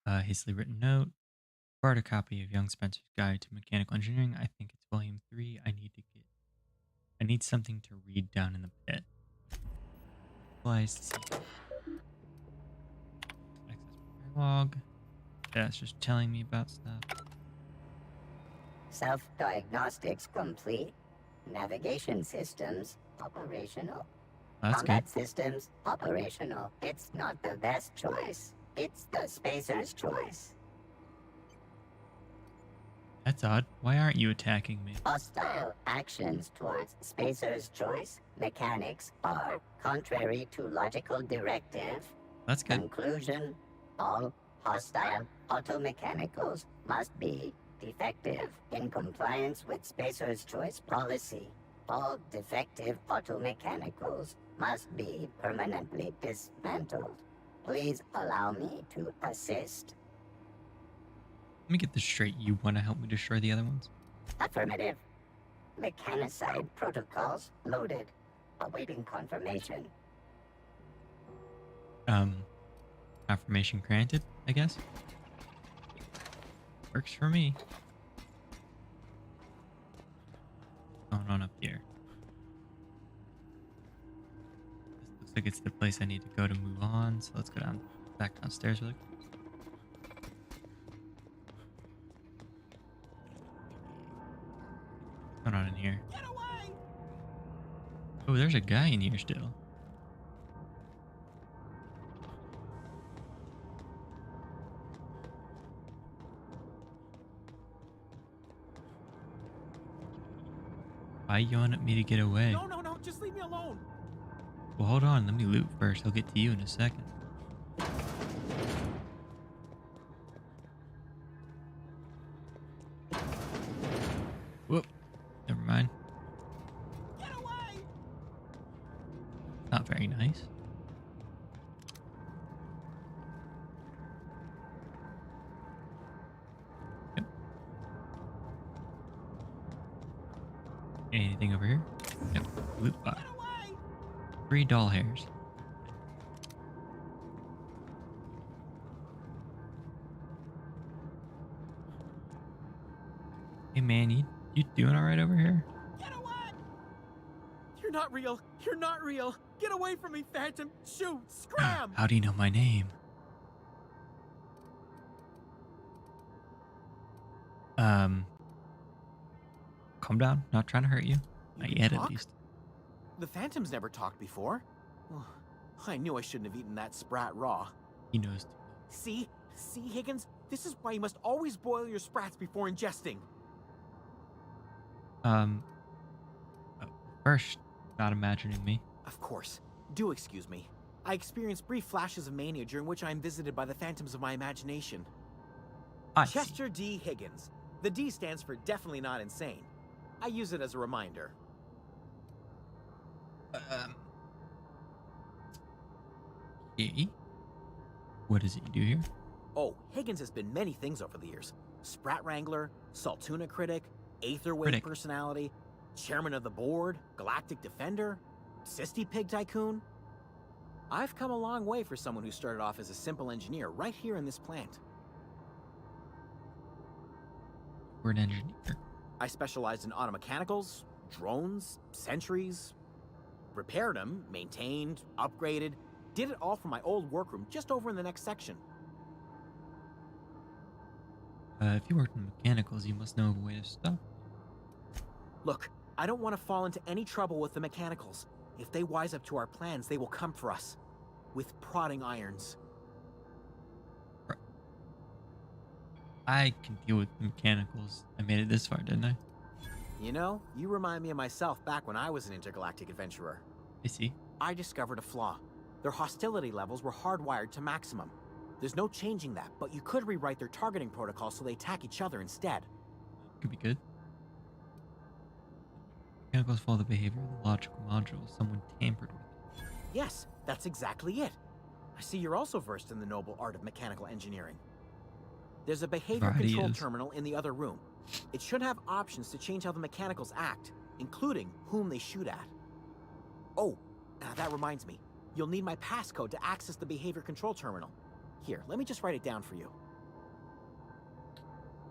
Hastily written note. Borrowed a copy of Young Spencer's Guide to Mechanical Engineering. I think it's volume 3. I need something to read down in the pit. Applies to see. Access log. Yeah, it's just telling me about stuff. Self-diagnostics complete. Navigation systems operational. That's good. Combat systems operational. It's not the best choice. It's the spacer's choice. That's odd. Why aren't you attacking me? Hostile actions towards spacer's choice mechanics are contrary to logical directive. That's good. Conclusion: all hostile automechanicals must be defective in compliance with spacer's choice policy. All defective automechanicals must be permanently dismantled. Please allow me to assist. Let me get this straight. You want to help me destroy the other ones? Affirmative. Mechanicide protocols loaded. Awaiting confirmation. Confirmation granted, I guess. Works for me. What's going on up here? This looks like it's the place I need to go to move on. So let's go back downstairs really quick. What's going on in here? Get away! Oh, there's a guy in here still. Why you want me to get away? No, just leave me alone. Well, hold on. Let me loot first. I'll get to you in a second. Whoop. Never mind. Get away! Not very nice. Yep. Anything over here? Yep. Loot box. 3 doll hairs. Hey man, you doing all right over here? Get away! You're not real. You're not real. Get away from me, Phantom. Shoot! Scram! How do you know my name? Calm down. Not trying to hurt you. Not can yet, talk? at least. The Phantom's never talked before. Well, I knew I shouldn't have eaten that sprat raw. He knows. See, Higgins? This is why you must always boil your sprats before ingesting. First, not imagining me. Of course. Do excuse me. I experience brief flashes of mania during which I am visited by the phantoms of my imagination. I see. Chester D. Higgins. The D stands for definitely not insane. I use it as a reminder. Okay. What is it you do here? Oh, Higgins has been many things over the years. Sprat Wrangler, Saltuna Critic, Aetherwave Critic. Personality, Chairman of the Board, Galactic Defender, Sisty Pig Tycoon. I've come a long way for someone who started off as a simple engineer right here in this plant. We're an engineer. I specialized in automechanicals, drones, sentries, repaired them, maintained, upgraded, did it all from my old workroom just over in the next section. If you worked in mechanicals, you must know of a way to stop. Look, I don't want to fall into any trouble with the mechanicals. If they wise up to our plans, they will come for us. With prodding irons. I can deal with mechanicals. I made it this far, didn't I? You know, you remind me of myself back when I was an intergalactic adventurer. I see. I discovered a flaw. Their hostility levels were hardwired to maximum. There's no changing that, but you could rewrite their targeting protocol so they attack each other instead. Could be good. Mechanicals follow the behavior of the logical module someone tampered with. Yes, that's exactly it. I see you're also versed in the noble art of mechanical engineering. There's a behavior Variety control is. terminal in the other room. It should have options to change how the mechanicals act, including whom they shoot at. Oh, that reminds me. You'll need my passcode to access the behavior control terminal. Here, let me just write it down for you.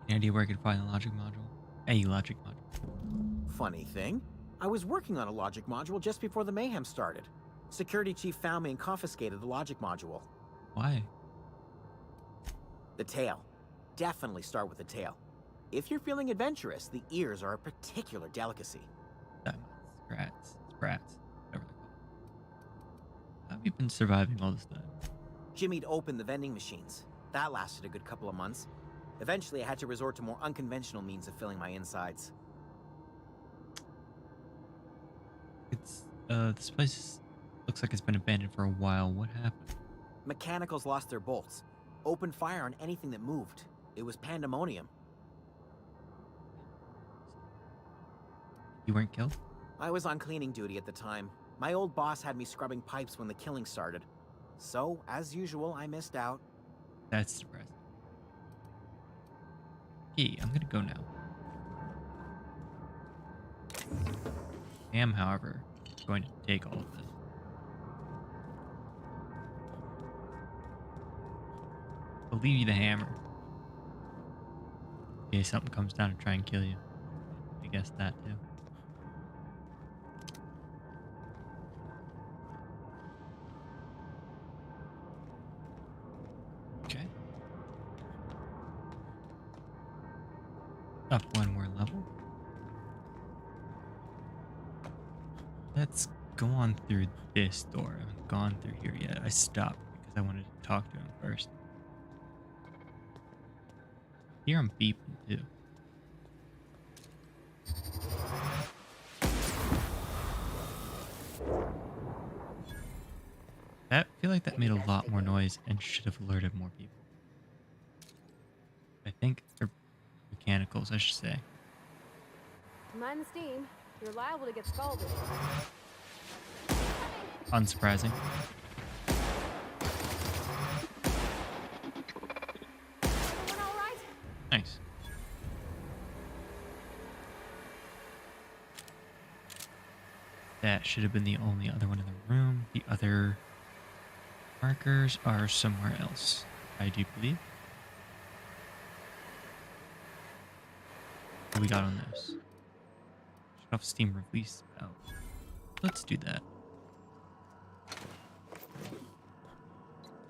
Any idea where I could find the logic module? A logic module. Funny thing, I was working on a logic module just before the mayhem started. Security chief found me and confiscated the logic module. Why? The tail. definitely start with the tail. If you're feeling adventurous, the ears are a particular delicacy. Sprats, whatever they're called. How have you been surviving all this time? Jimmy'd opened the vending machines. That lasted a good couple of months. Eventually, I had to resort to more unconventional means of filling my insides. This place looks like it's been abandoned for a while. What happened? Mechanicals lost their bolts. Opened fire on anything that moved. It was pandemonium. You weren't killed? I was on cleaning duty at the time. My old boss had me scrubbing pipes when the killing started. So, as usual, I missed out. That's depressing. Okay, I'm gonna go now. I am, however, going to take all of this. I'll leave you the hammer. In case something comes down and try and kill you. I guess that too. Okay. Up one more level. Let's go on through this door. I haven't gone through here yet. I stopped because I wanted to talk to him first. Here I'm beeping too. I feel like that made a lot more noise and should have alerted more people. I think they're mechanicals, I should say. Mind the steam. You're liable to get scalded. Unsurprising. Everyone all right? Nice. That should have been the only other one in the room. The other markers are somewhere else, I do believe. What we got on those? Shut off steam release valve. Let's do that.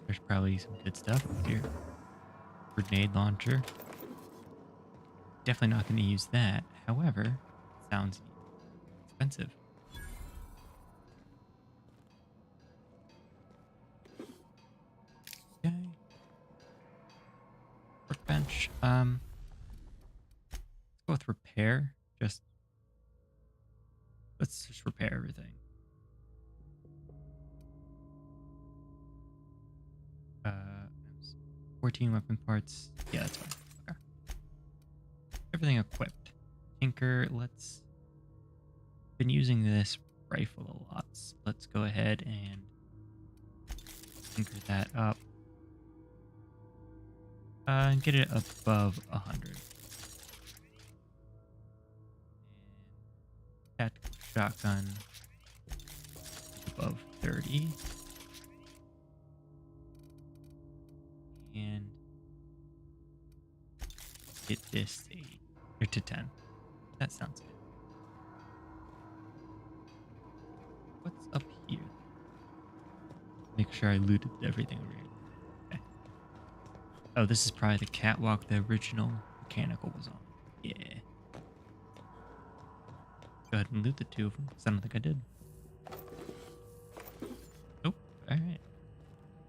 There's probably some good stuff here. Grenade launcher. Definitely not going to use that. However, it sounds expensive. Okay. Workbench. Let's go with repair. Let's just repair everything. 14 weapon parts. Yeah, that's fine. Okay. Everything equipped. Tinker, been using this rifle a lot. So let's go ahead and tinker that up. And get it above 100. And tactical shotgun above 30. And get this to 8 or to 10. That sounds good. What's up here? Make sure I looted everything over here. Okay. Oh, this is probably the catwalk the original mechanical was on. Yeah. Go ahead and loot the two of them, because I don't think I did. Nope. Alright.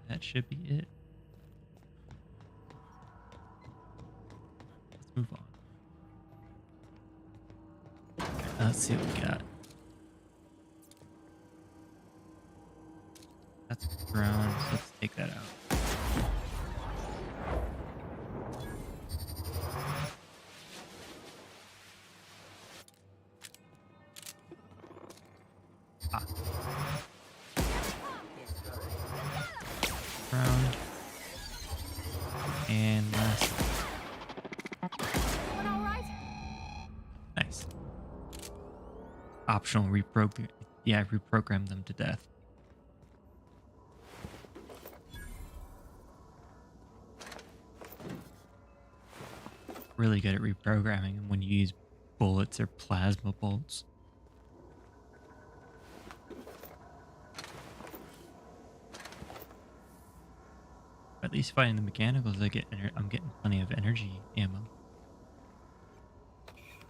That should be it. Let's move on. Let's see what we got. That's brown, so let's take that out. Ah. Brown. And last. Everyone all right? Nice. Optional reprogram. Yeah, reprogram them to death. Really good at reprogramming them when you use bullets or plasma bolts. At least fighting the mechanicals, I'm getting plenty of energy ammo.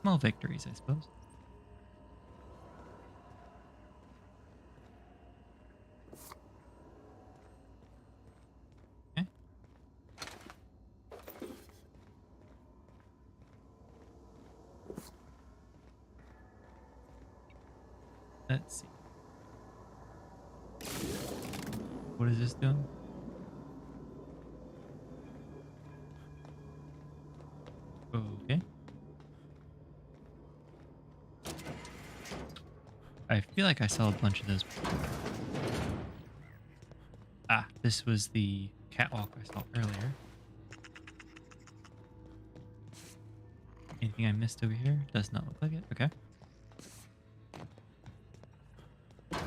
Small victories, I suppose. Okay. Let's see. What is this doing? Okay. I feel like I saw a bunch of those before. Ah, this was the catwalk I saw earlier. Anything I missed over here? Does not look like it. Okay. Go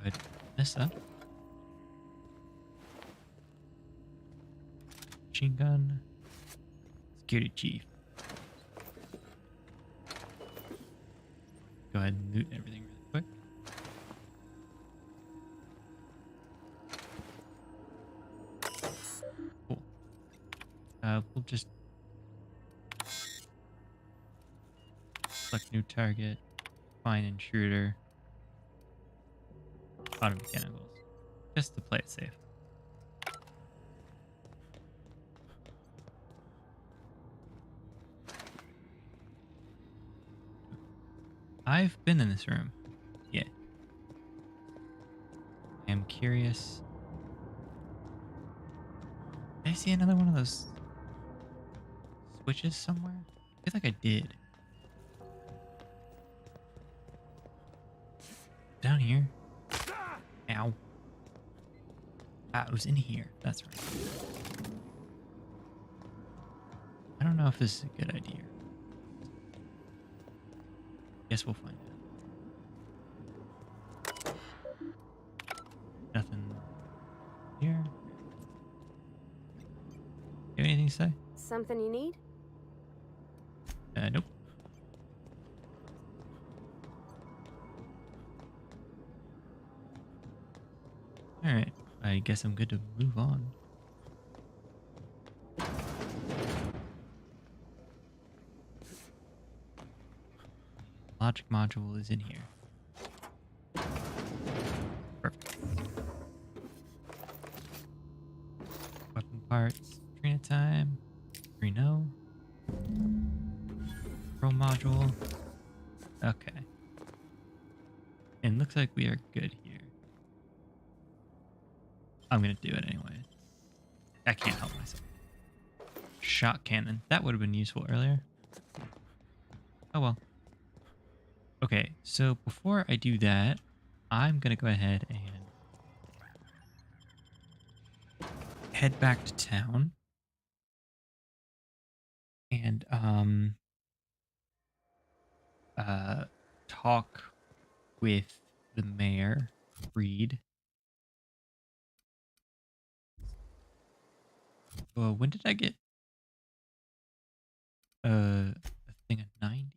ahead. This up. Machine gun. Security chief. Go ahead and loot everything really quick. Cool. We'll just select new target, find intruder, auto mechanicals, just to play it safe. I've been in this room. Yeah. I'm curious. Did I see another one of those switches somewhere? I feel like I did. Down here. Ow. Ah, it was in here. That's right. I don't know if this is a good idea. Guess we'll find out. Nothing here. You have anything to say? Something you need? Nope. Alright. I guess I'm good to move on. Logic module is in here. Perfect. Weapon parts. Trina time. Reno. Pro module. Okay. And looks like we are good here. I'm gonna do it anyway. I can't help myself. Shot cannon. That would have been useful earlier. Oh well. Okay, so before I do that, I'm gonna go ahead and head back to town and talk with the mayor, Reed. When did I get a thing of 90?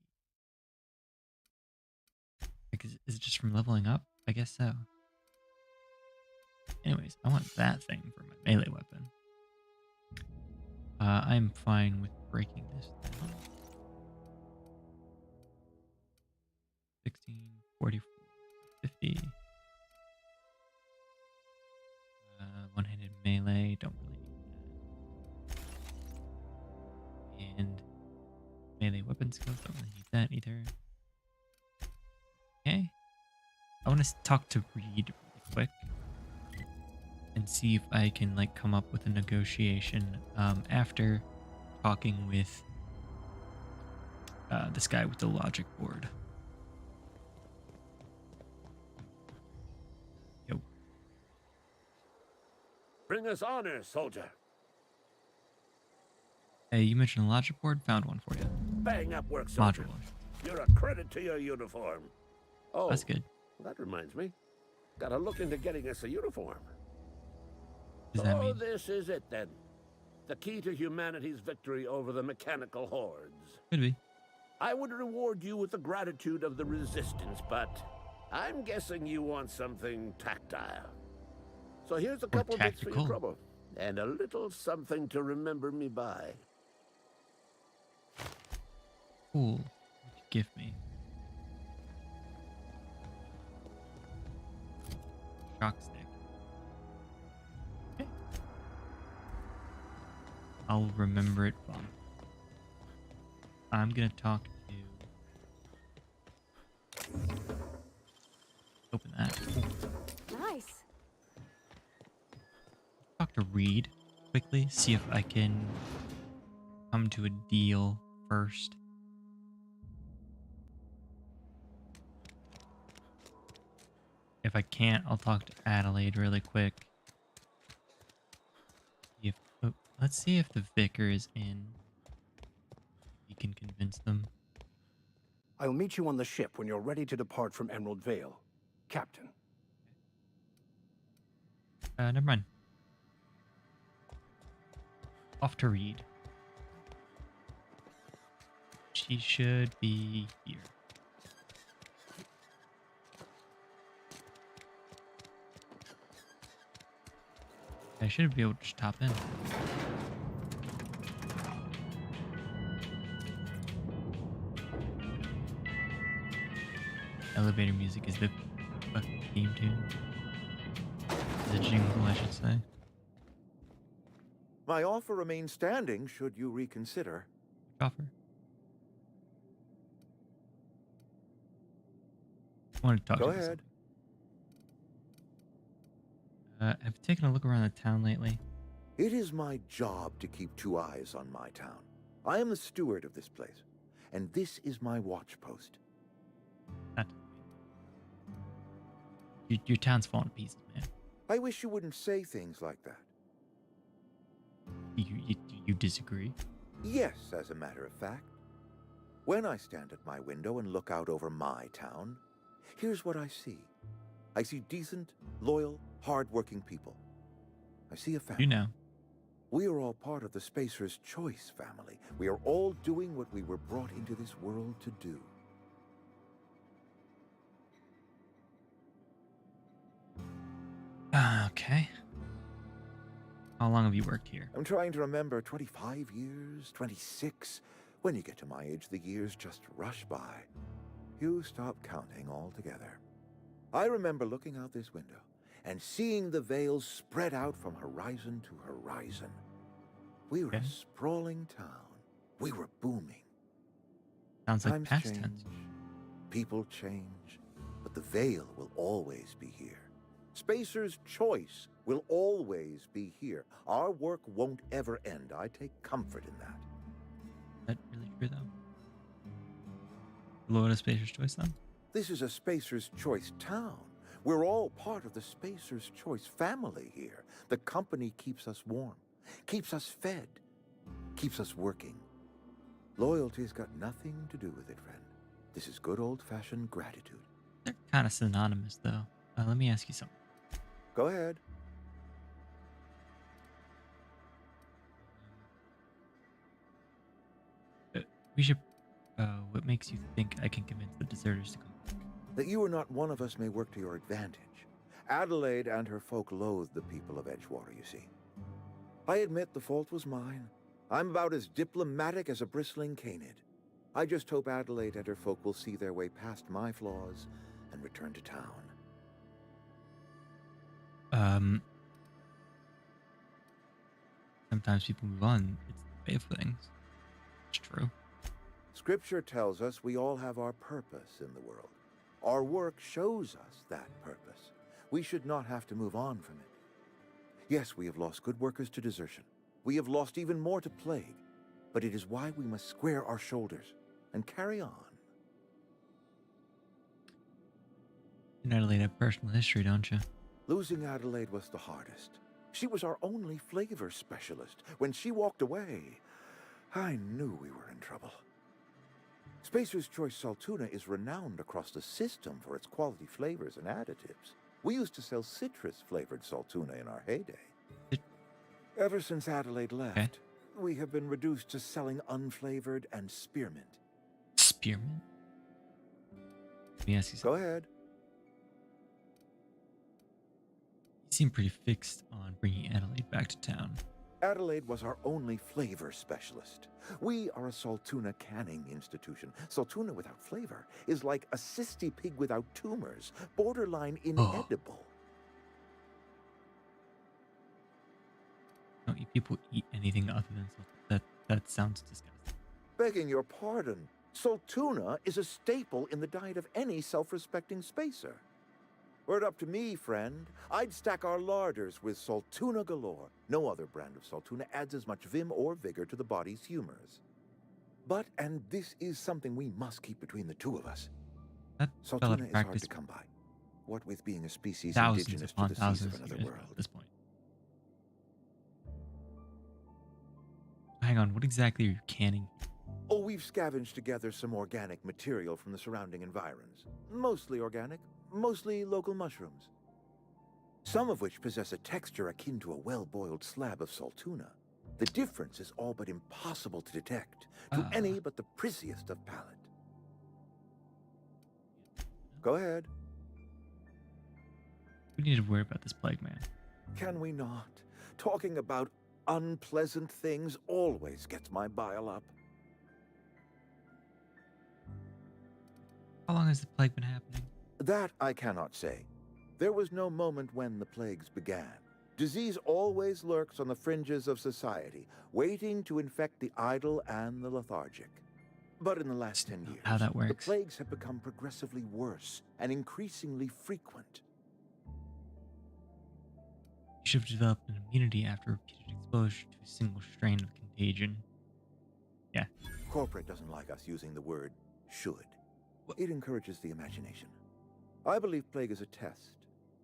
Like, is it just from leveling up? I guess so. Anyways, I want that thing for my melee weapon. I'm fine with breaking this down. 16, 44, 50. One-handed melee, don't really need that. And melee weapon skills, don't really need that either. Okay. I want to talk to Reed really quick and see if I can like come up with a negotiation after talking with this guy with the logic board. Yo. Bring us honor, soldier. Hey, you mentioned a logic board? Found one for you. Bang up work, soldier. Module. You're a credit to your uniform. Oh, That's good. that reminds me. Gotta look into getting us a uniform. What does that mean? This is it then. The key to humanity's victory over the mechanical hordes. Could be. I would reward you with the gratitude of the resistance, but I'm guessing you want something tactile. So here's a Or couple bits for your tactical. trouble. And a little something to remember me by. Cool. What you give me? Shock stick. Okay. I'll remember it well. I'm gonna talk to. Open that. Cool. Nice. Talk to Reed quickly. See if I can come to a deal first. If I can't, I'll talk to Adelaide really quick. Let's see if the vicar is in. We can convince them. I'll meet you on the ship when you're ready to depart from Emerald Vale, Captain. Never mind. Off to Reed. She should be here. I should be able to just hop in. Elevator music is the fucking theme tune. The jingle, I should say. My offer remains standing should you reconsider. Offer. I want to talk Go to you. ahead. Have you taken a look around the town lately? It is my job to keep 2 eyes on my town. I am the steward of this place, and this is my watch post. Your town's falling to pieces, man. I wish you wouldn't say things like that. You disagree? Yes, as a matter of fact. When I stand at my window and look out over my town, here's what I see. I see decent, loyal, hard-working people. I see a family. You know. We are all part of the Spacer's Choice family. We are all doing what we were brought into this world to do. Okay. How long have you worked here? I'm trying to remember 25 years, 26. When you get to my age, the years just rush by. You stop counting altogether. I remember looking out this window and seeing the veils spread out from horizon to horizon. We were a sprawling town. We were booming. Sounds like Times past change, tense. people change, but the veil will always be here. Spacer's Choice will always be here. Our work won't ever end. I take comfort in that. Is that really true, though? Loyal to Spacer's Choice, then? This is a Spacer's Choice town. We're all part of the Spacer's Choice family here. The company keeps us warm, keeps us fed, keeps us working. Loyalty's got nothing to do with it, friend. This is good old-fashioned gratitude. They're kind of synonymous, though. Let me ask you something. Go ahead. We should. What makes you think I can convince the deserters to come back? That you are not one of us may work to your advantage. Adelaide and her folk loathe the people of Edgewater, you see. I admit the fault was mine. I'm about as diplomatic as a bristling canid. I just hope Adelaide and her folk will see their way past my flaws and return to town. Sometimes people move on. It's the way of things. It's true. Scripture tells us we all have our purpose in the world. Our work shows us that purpose. We should not have to move on from it. Yes, we have lost good workers to desertion. We have lost even more to plague. But it is why we must square our shoulders and carry on. You and Adelaide have personal history, don't you? Losing Adelaide was the hardest. She was our only flavor specialist. When she walked away, I knew we were in trouble. Spacer's Choice Saltuna is renowned across the system for its quality flavors and additives. We used to sell citrus-flavored Saltuna in our heyday. Ever since Adelaide left, we have been reduced to selling unflavored and spearmint. Spearmint? Let me ask you Go something. ahead. seem pretty fixed on bringing Adelaide back to town. Adelaide was our only flavor specialist. We are a Saltuna canning institution. Saltuna without flavor is like a cysty pig without tumors, borderline Oh, inedible. don't you people eat anything other than salt? That sounds disgusting. Begging your pardon, Saltuna is a staple in the diet of any self-respecting spacer. Were it up to me, friend, I'd stack our larders with Saltuna galore. No other brand of Saltuna adds as much vim or vigor to the body's humors. But, and this is something we must keep between the two of us, That fell out Saltuna of is hard practice to come by. What with being a species thousands indigenous to upon the seas thousands of of another years ago world. at this point. Hang on, what exactly are you canning? Oh, we've scavenged together some organic material from the surrounding environs. Mostly organic, mostly local mushrooms. Some of which possess a texture akin to a well-boiled slab of Saltuna. The difference is all but impossible to detect to any but the prissiest of palate. Go ahead. We need to worry about this plague man. Can we not? Talking about unpleasant things always gets my bile up. How long has the plague been happening? That I cannot say. There was no moment when the plagues began. Disease always lurks on the fringes of society, waiting to infect the idle and the lethargic. But in the last 10 years, how that the works. plagues have become progressively worse and increasingly frequent. You should have developed an immunity after repeated exposure to a single strain of contagion. Yeah. Corporate doesn't like us using the word should. It encourages the imagination. I believe plague is a test.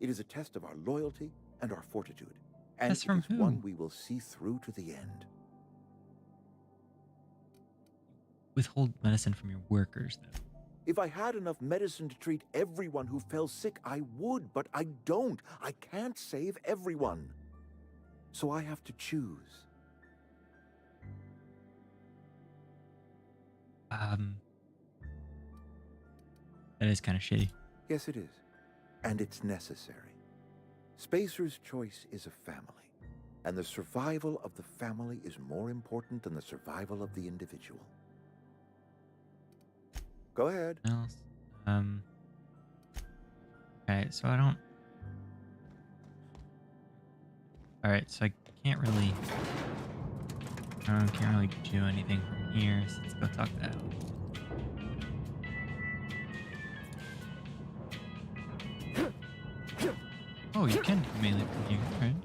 It is a test of our loyalty and our fortitude. And Test from it is who? one we will see through to the end. Withhold medicine from your workers, though. If I had enough medicine to treat everyone who fell sick, I would, but I don't. I can't save everyone. So I have to choose. That is kind of shitty. Yes, it is. And it's necessary. Spacer's choice is a family. And the survival of the family is more important than the survival of the individual. Go ahead. Else? Okay, so I don't... Alright, so I can't really... can't really do anything from here, so let's go talk to Al. Oh, you can do melee from here, right?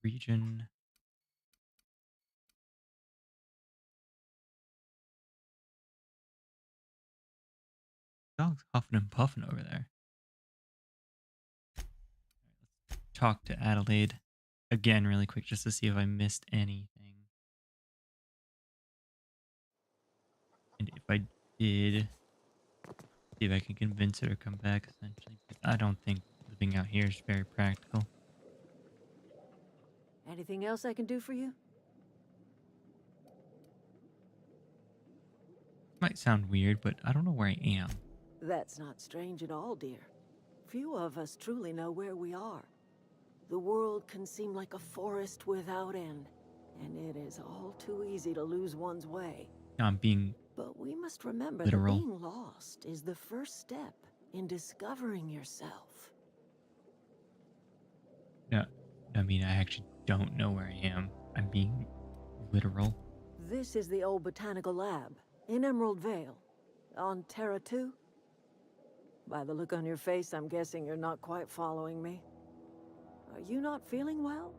Region. Dog's huffing and puffing over there. Let's talk to Adelaide again really quick just to see if I missed anything. And if I did, see if I can convince her to come back essentially. I don't think living out here is very practical. Anything else I can do for you? Might sound weird, but I don't know where I am. That's not strange at all, dear. Few of us truly know where we are. The world can seem like a forest without end, and it is all too easy to lose one's way. I'm being But we must remember literal. that being lost is the first step in discovering yourself. No, I mean, I actually don't know where I am. I'm being literal. This is the old botanical lab in Emerald Vale, on Terra 2. By the look on your face, I'm guessing you're not quite following me. Are you not feeling well?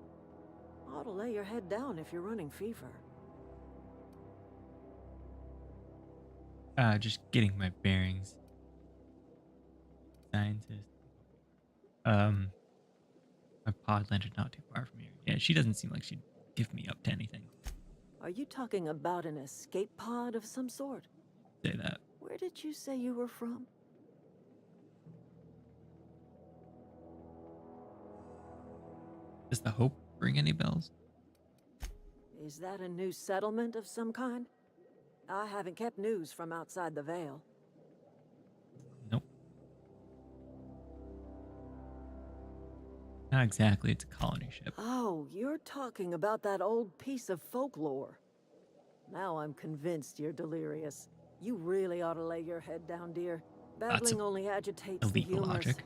Ought to lay your head down if you're running fever. Just getting my bearings. Scientist. My pod landed not too far from here. Yeah, she doesn't seem like she'd give me up to anything. Are you talking about an escape pod of some sort? Say that. Where did you say you were from? Does the hope ring any bells? Is that a new settlement of some kind? I haven't kept news from outside the Veil. Nope. Not exactly. It's a colony ship. Oh, you're talking about that old piece of folklore. Now I'm convinced you're delirious. You really ought to lay your head down, dear. That's Babbling only agitates the elite humors. logic.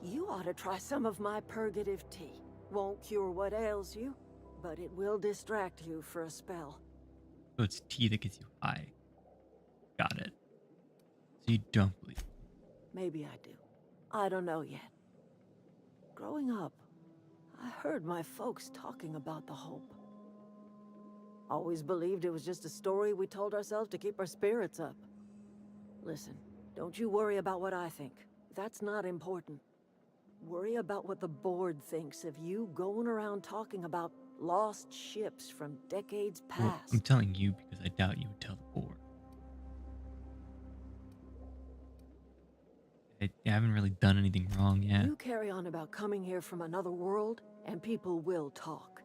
You ought to try some of my purgative tea. Won't cure what ails you, but it will distract you for a spell. So it's tea that gets you high. Got it. So you don't believe. Maybe I do. I don't know yet. Growing up, I heard my folks talking about the Hope. Always believed it was just a story we told ourselves to keep our spirits up. Listen, don't you worry about what I think. That's not important. Worry about what the board thinks of you going around talking about lost ships from decades past. Well, I'm telling you because I doubt you would tell the board. I haven't really done anything wrong yet. You carry on about coming here from another world, and people will talk.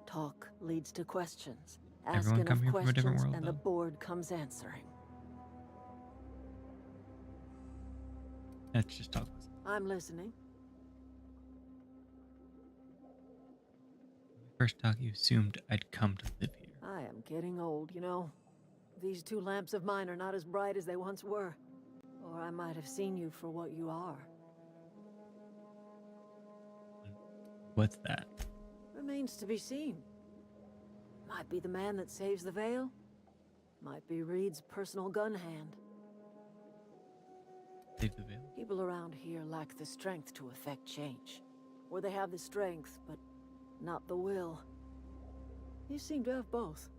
Talk leads to questions. Everyone Asking come of here from a questions, different world, and though. the board comes answering. Let's just talk. I'm listening. When we first talked, you assumed I'd come to live here. I am getting old, you know. These two lamps of mine are not as bright as they once were. Or I might have seen you for what you are. What's that? Remains to be seen. Might be the man that saves the Veil. Might be Reed's personal gun hand. Save the veil. People around here lack the strength to effect change. Or they have the strength, but not the will. You seem to have both.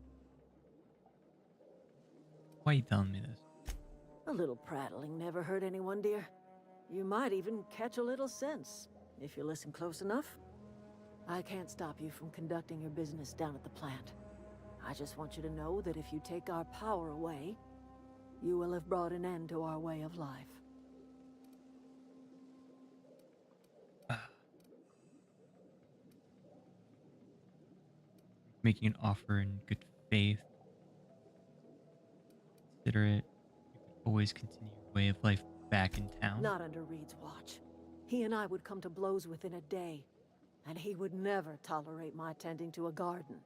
Why are you telling me this? A little prattling never hurt anyone, dear. You might even catch a little sense, if you listen close enough. I can't stop you from conducting your business down at the plant. I just want you to know that if you take our power away, you will have brought an end to our way of life. Making an offer in good faith. Consider it. You could always continue your way of life back in town. Not under Reed's watch. He and I would come to blows within a day, and he would never tolerate my tending to a garden.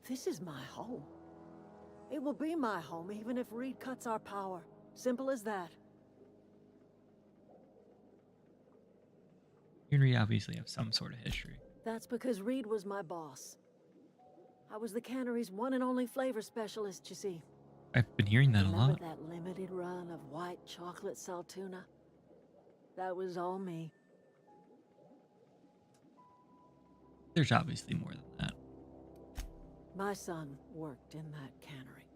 This is my home. It will be my home even if Reed cuts our power. Simple as that. You and Reed obviously have some sort of history. That's because Reed was my boss. I was the cannery's one and only flavor specialist, you see. I've been hearing that a Remember lot. that limited run of white chocolate saltuna? That was all me. There's obviously more than that. My son worked in that cannery.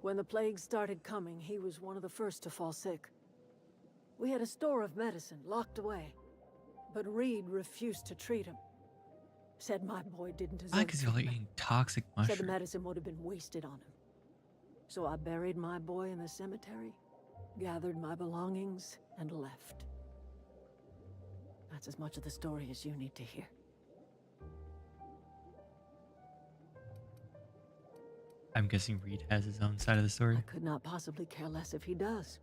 When the plague started coming, he was one of the first to fall sick. We had a store of medicine locked away, but Reed refused to treat him. Said my boy didn't deserve Why? Because you're like eating toxic Said the mushrooms. medicine would have been wasted on him. So I buried my boy in the cemetery, gathered my belongings, and left. That's as much of the story as you need to hear. I'm guessing Reed has his own side of the story. I could not possibly care less if he does.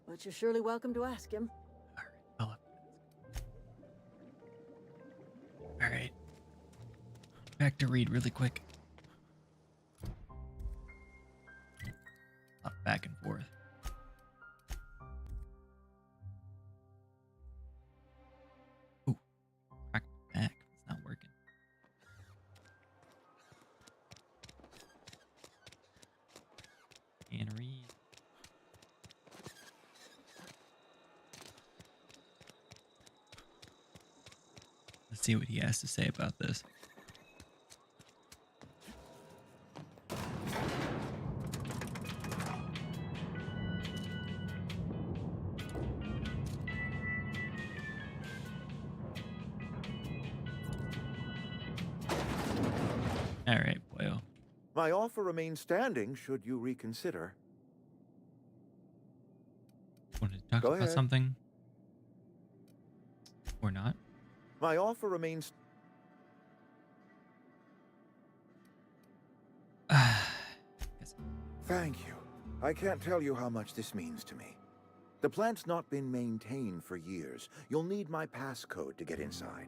But you're surely welcome to ask him. Alright. Back to Reed really quick. Up, back and forth. Ooh. Crack my back. It's not working. And Reed. Let's see what he has to say about this. All right, boyo. My offer remains standing should you reconsider. Want to talk Go about ahead. something? Or not? My offer remains... Thank you. I can't tell you how much this means to me. The plant's not been maintained for years. You'll need my passcode to get inside.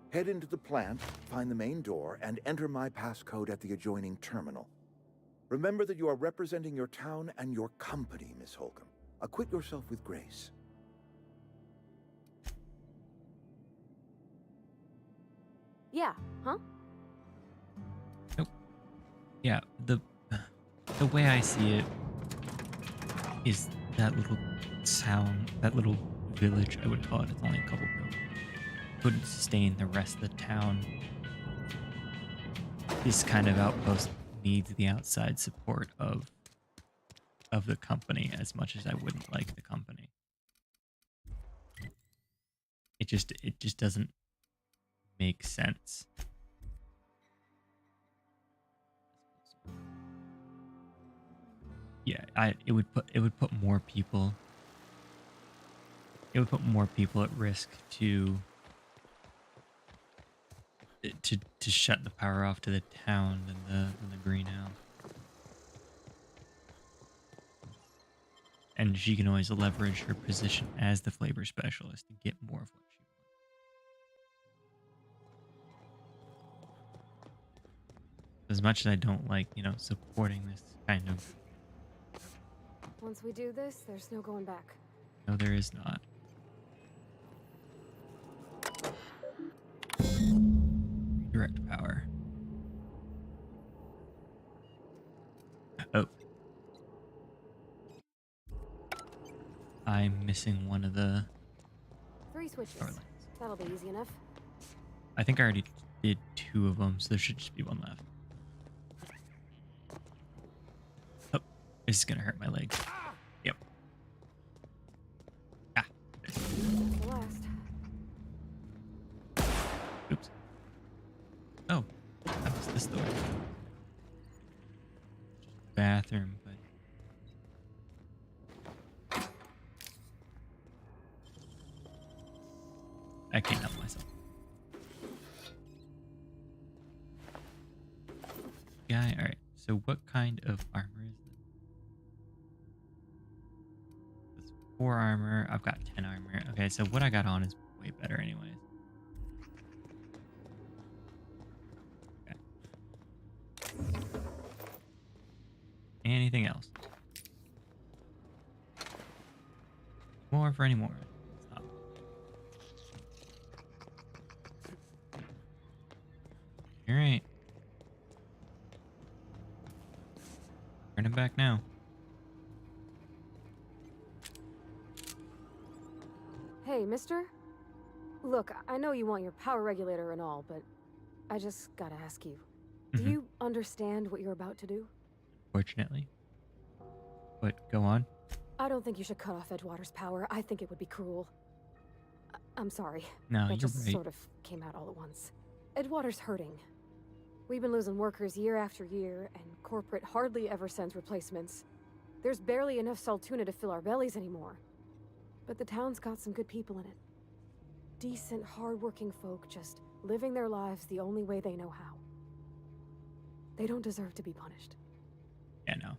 Head into the plant, find the main door, and enter my passcode at the adjoining terminal. Remember that you are representing your town and your company, Miss Holcomb. Acquit yourself with grace. Yeah, huh? Nope. Yeah, the way I see it is that little town, that little village, I would call it. It's only a couple buildings. Couldn't sustain the rest of the town. This kind of outpost needs the outside support of the company as much as I wouldn't like the company. It just doesn't make sense. Yeah, it would put more people. It would put more people at risk to shut the power off to the town than the greenhouse. And she can always leverage her position as the flavor specialist to get more of what she wants. As much as I don't like, supporting this kind of... Once we do this, there's no going back. No, there is not. Direct power. Oh. I'm missing one of the 3 switches. power lines. That'll be easy enough. I think I already did 2 of them, so there should just be 1 left. Oh, this is gonna hurt my legs. Yep. Ah. The last. Oops. Oh, that was this door. Bathroom, but... I can't help myself. Guy, alright. So what kind of armor is this? That's 4 armor. I've got 10 armor. Okay, so what I got on is way better anyways. Okay. Anything else? More for any more. Stop. Alright. Turning back now. Hey, mister? Look, I know you want your power regulator and all, but I just gotta ask you. Do you understand what you're about to do? Fortunately. But go on. I don't think you should cut off Edgewater's power. I think it would be cruel. I'm sorry. No, that you're just right. sort of came out all at once. Edgewater's hurting. We've been losing workers year after year, and corporate hardly ever sends replacements. There's barely enough Saltuna to fill our bellies anymore. But the town's got some good people in it. Decent, hard-working folk just living their lives the only way they know how. They don't deserve to be punished. Yeah, no.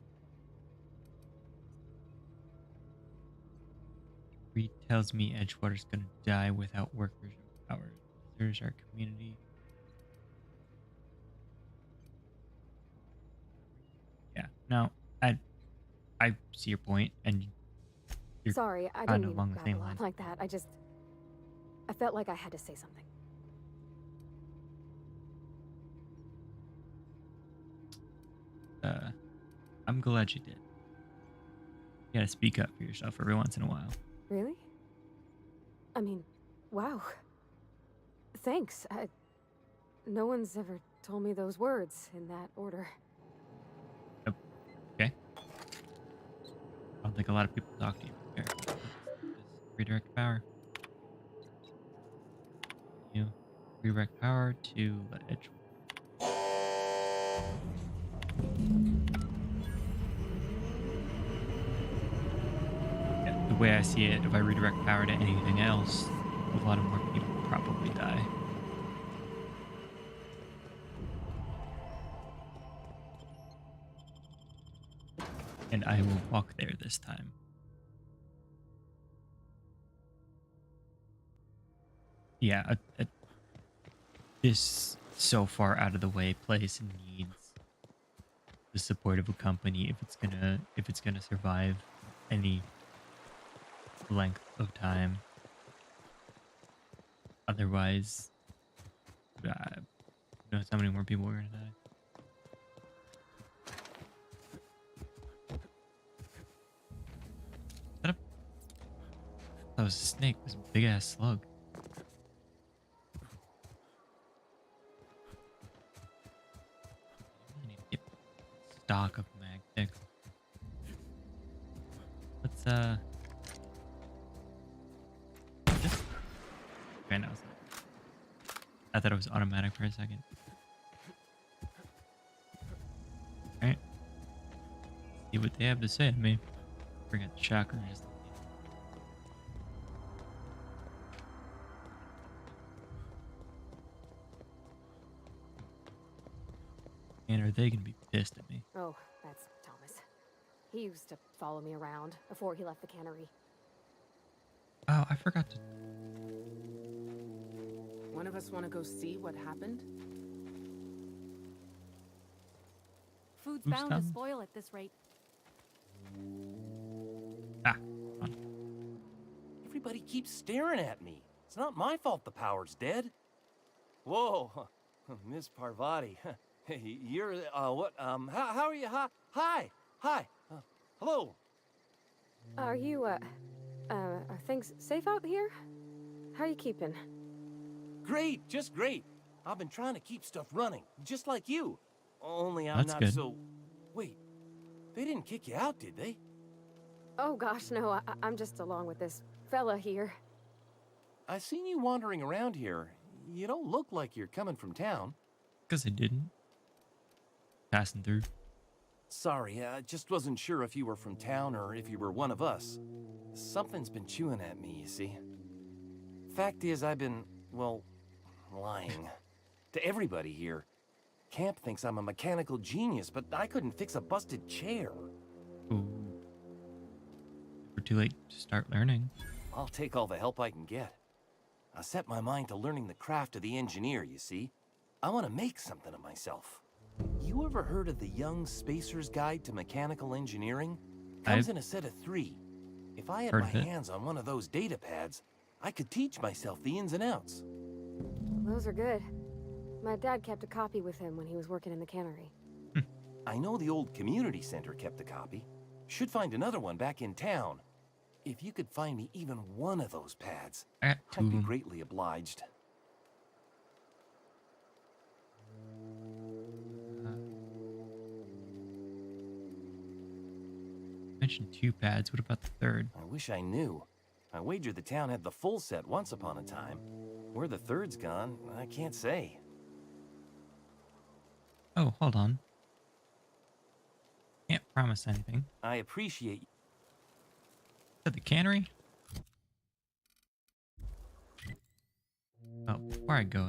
Reed tells me Edgewater's gonna die without workers and power. There's our community. Yeah, no, I see your point, and you're Sorry, I kind didn't of mean along to the same babble on lines. like that. I felt like I had to say something. I'm glad you did. You gotta speak up for yourself every once in a while. Really? I mean, wow. Thanks. No one's ever told me those words in that order. Okay. I don't think a lot of people talk to you. Here, just redirect power. You redirect power to the edge. Yeah, the way I see it, if I redirect power to anything else, a lot of more people will probably die. and I will walk there this time. Yeah, this so far out of the way place needs the support of a company if it's gonna survive any length of time. Otherwise, who knows how many more people are gonna die. That was a snake. It was a big ass slug. I need to get stock of mag ticks. Let's this. Okay, no, it's not. I thought it was automatic for a second. Alright. See what they have to say to me. Bring out the chakra. And are they gonna be pissed at me? Oh, that's Thomas. He used to follow me around before he left the cannery. Oh, I forgot to. One of us want to go see what happened? Food's Who's bound to done? spoil at this rate. Ah, on. Everybody keeps staring at me. It's not my fault the power's dead. Whoa, Miss Parvati. Hey, you're, what, how are you? Hi, hello. Are you, are things safe out here? How you keeping? Great, just great. I've been trying to keep stuff running, just like you. Only I'm That's not good. so... Wait, they didn't kick you out, did they? Oh gosh, no, I'm just along with this fella here. I seen you wandering around here. You don't look like you're coming from town. Because I didn't. Passing through. Sorry, I just wasn't sure if you were from town or if you were one of us. Something's been chewing at me, you see. Fact is, I've been, well, lying. To everybody here. Camp thinks I'm a mechanical genius, but I couldn't fix a busted chair. Ooh. We're too late to start learning. I'll take all the help I can get. I set my mind to learning the craft of the engineer, you see. I want to make something of myself. You ever heard of the Young Spacer's Guide to Mechanical Engineering? Comes in a set of 3. If I had my hands on one of those data pads, I could teach myself the ins and outs. Those are good. My dad kept a copy with him when he was working in the cannery. I know the old community center kept a copy. Should find another one back in town. If you could find me even one of those pads, I'd be greatly obliged. Mentioned 2 pads. What about the 3rd? I wish I knew. I wager the town had the full set once upon a time. Where the 3rd's gone, I can't say. Oh, hold on. Can't promise anything. I appreciate you. At the cannery? Oh, before I go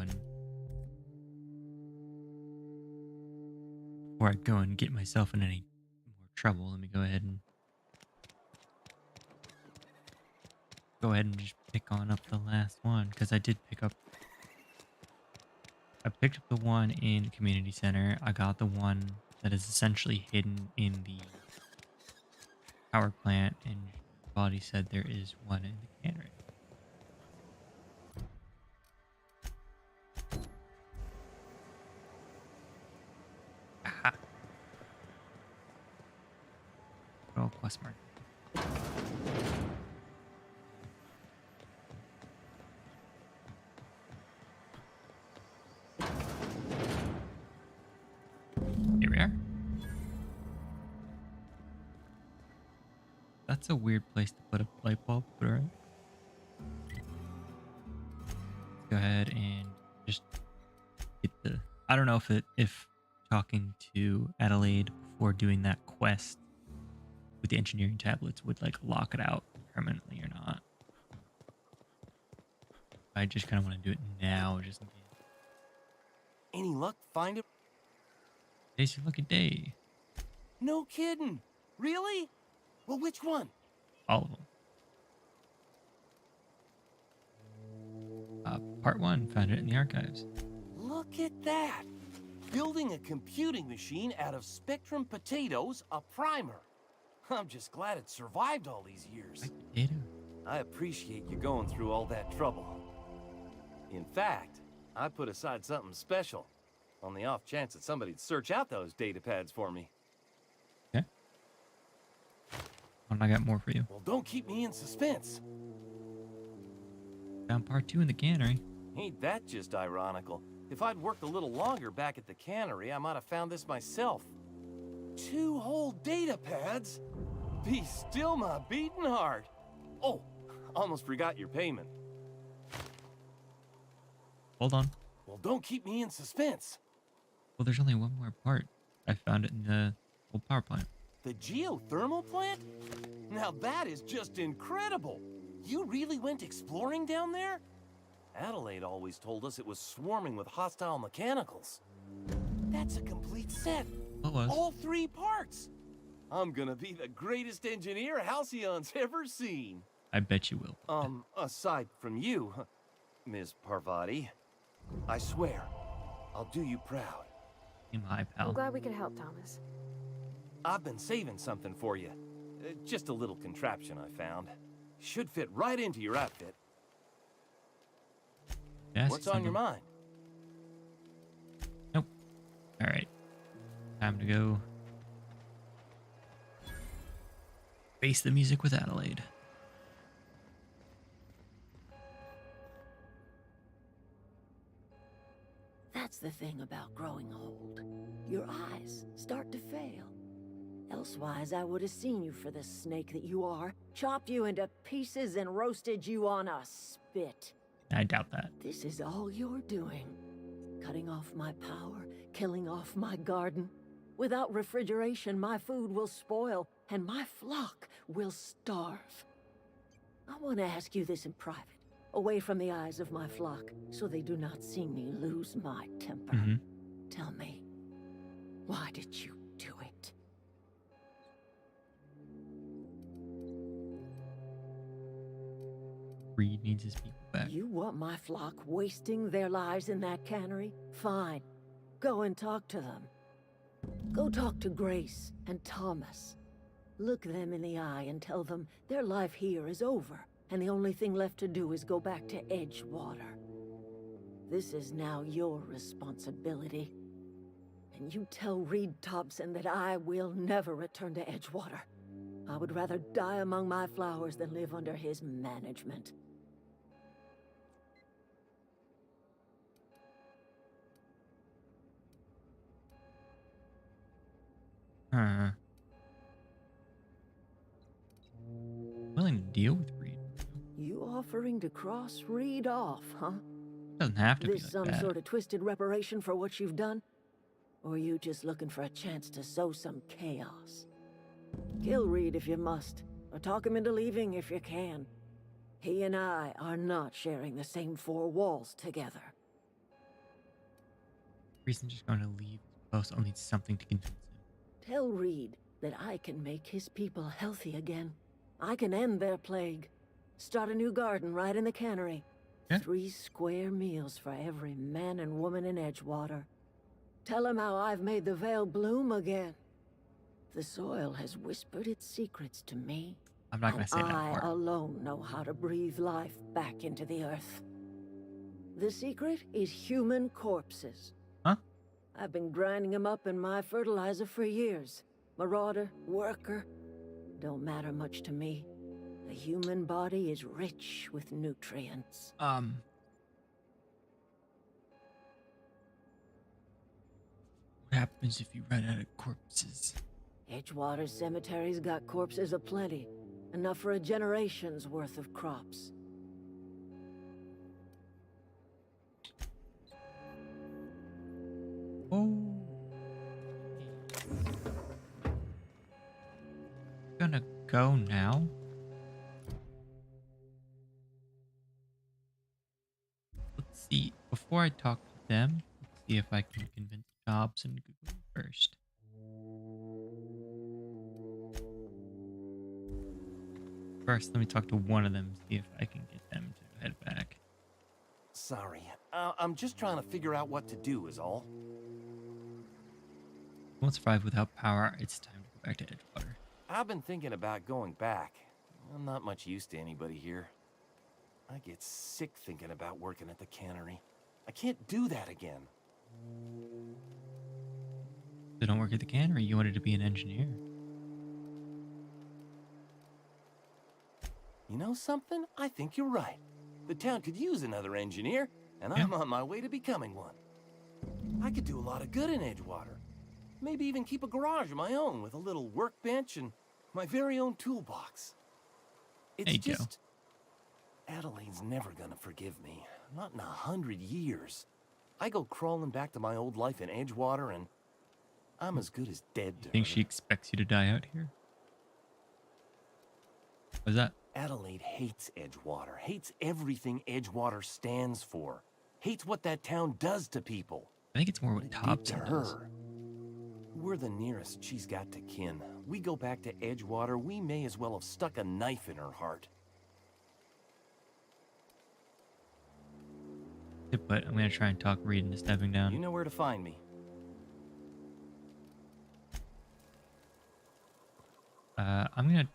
and get myself in any more trouble, let me go ahead and just pick on up the last one, because I picked up the one in community center. I got the one that is essentially hidden in the power plant, and Body said there is one in the cannery. Aha. Oh, quest mark. Here we are. That's a weird place to put a light bulb, but alright. Let's go ahead and just get the... I don't know if talking to Adelaide before doing that quest with the engineering tablets would like lock it out permanently or not. I just kind of want to do it now, just in case. Any luck? Find it? Today's your lucky day. No kidding. Really? Well, which one? All of them. Part 1, found it in the archives. Look at that! Building a computing machine out of Spectrum potatoes, a primer. I'm just glad it survived all these years. Potato. I appreciate you going through all that trouble. In fact, I put aside something special, on the off chance that somebody'd search out those data pads for me. Okay. I got more for you. Well, don't keep me in suspense. Found part 2 in the cannery. Ain't that just ironical? If I'd worked a little longer back at the cannery, I might have found this myself. 2 whole data pads? Be still my beating heart. Oh, almost forgot your payment. Hold on. Well, don't keep me in suspense. Well, there's only one more part. I found it in the old power plant. The geothermal plant? Now that is just incredible. You really went exploring down there? Adelaide always told us it was swarming with hostile mechanicals. That's a complete set. What was? All 3 parts. I'm gonna be the greatest engineer Halcyon's ever seen. I bet you will. Aside from you, Ms. Parvati, I swear, I'll do you proud. In my pal. I'm glad we could help, Thomas. I've been saving something for you. Just a little contraption I found. Should fit right into your outfit. What's on your mind? Nope. Alright. Time to go face the music with Adelaide. That's the thing about growing old. Your eyes start to fail. Elsewise, I would have seen you for the snake that you are, chopped you into pieces and roasted you on a spit. I doubt that. This is all you're doing. Cutting off my power, killing off my garden. Without refrigeration, my food will spoil, and my flock will starve. I want to ask you this in private, away from the eyes of my flock, so they do not see me lose my temper. Tell me, why did you do it? Reed needs his people back. You want my flock wasting their lives in that cannery? Fine. Go and talk to them. Go talk to Grace and Thomas. Look them in the eye and tell them their life here is over, and the only thing left to do is go back to Edgewater. This is now your responsibility. And you tell Reed Thompson that I will never return to Edgewater. I would rather die among my flowers than live under his management. Willing to deal with Reed. You offering to cross Reed off, huh? Doesn't have to be This like some that. sort of twisted reparation for what you've done? Or are you just looking for a chance to sow some chaos? Kill Reed if you must, or talk him into leaving if you can. He and I are not sharing the same 4 walls together. Reason's just going to leave. Post only needs something to convince him. Tell Reed that I can make his people healthy again. I can end their plague. Start a new garden right in the cannery. Yeah. 3 square meals for every man and woman in Edgewater. Tell him how I've made the Vale bloom again. The soil has whispered its secrets to me. I'm not going to say that I part. alone know how to breathe life back into the earth. The secret is human corpses. Huh? I've been grinding them up in my fertilizer for years. Marauder, worker, don't matter much to me. The human body is rich with nutrients. What happens if you run out of corpses? Edgewater Cemetery's got corpses aplenty. Enough for a generation's worth of crops. Oh. Gonna go now? Let's see. Before I talk to them, let's see if I can convince Jobs and Google first. First, let me talk to one of them, see if I can get them to head back. Sorry. I'm just trying to figure out what to do is all. Won't survive without power. It's time to go back to Edgewater. I've been thinking about going back. I'm not much use to anybody here. I get sick thinking about working at the cannery. I can't do that again. So don't work at the cannery. You wanted to be an engineer. You know something? I think you're right. The town could use another engineer, and I'm on my way to becoming one. I could do a lot of good in Edgewater. Maybe even keep a garage of my own with a little workbench and my very own toolbox. It's just... Adelaide's never gonna forgive me. Not in 100 years. I go crawling back to my old life in Edgewater, and I'm as good as dead to her. Think she expects you to die out here? What's that? Adelaide hates Edgewater, hates everything Edgewater stands for, hates what that town does to people. I think it's more what Thompson does. We're the nearest she's got to kin. We go back to Edgewater, we may as well have stuck a knife in her heart. But I'm going to try and talk Reed into stepping down. You know where to find me. I'm going to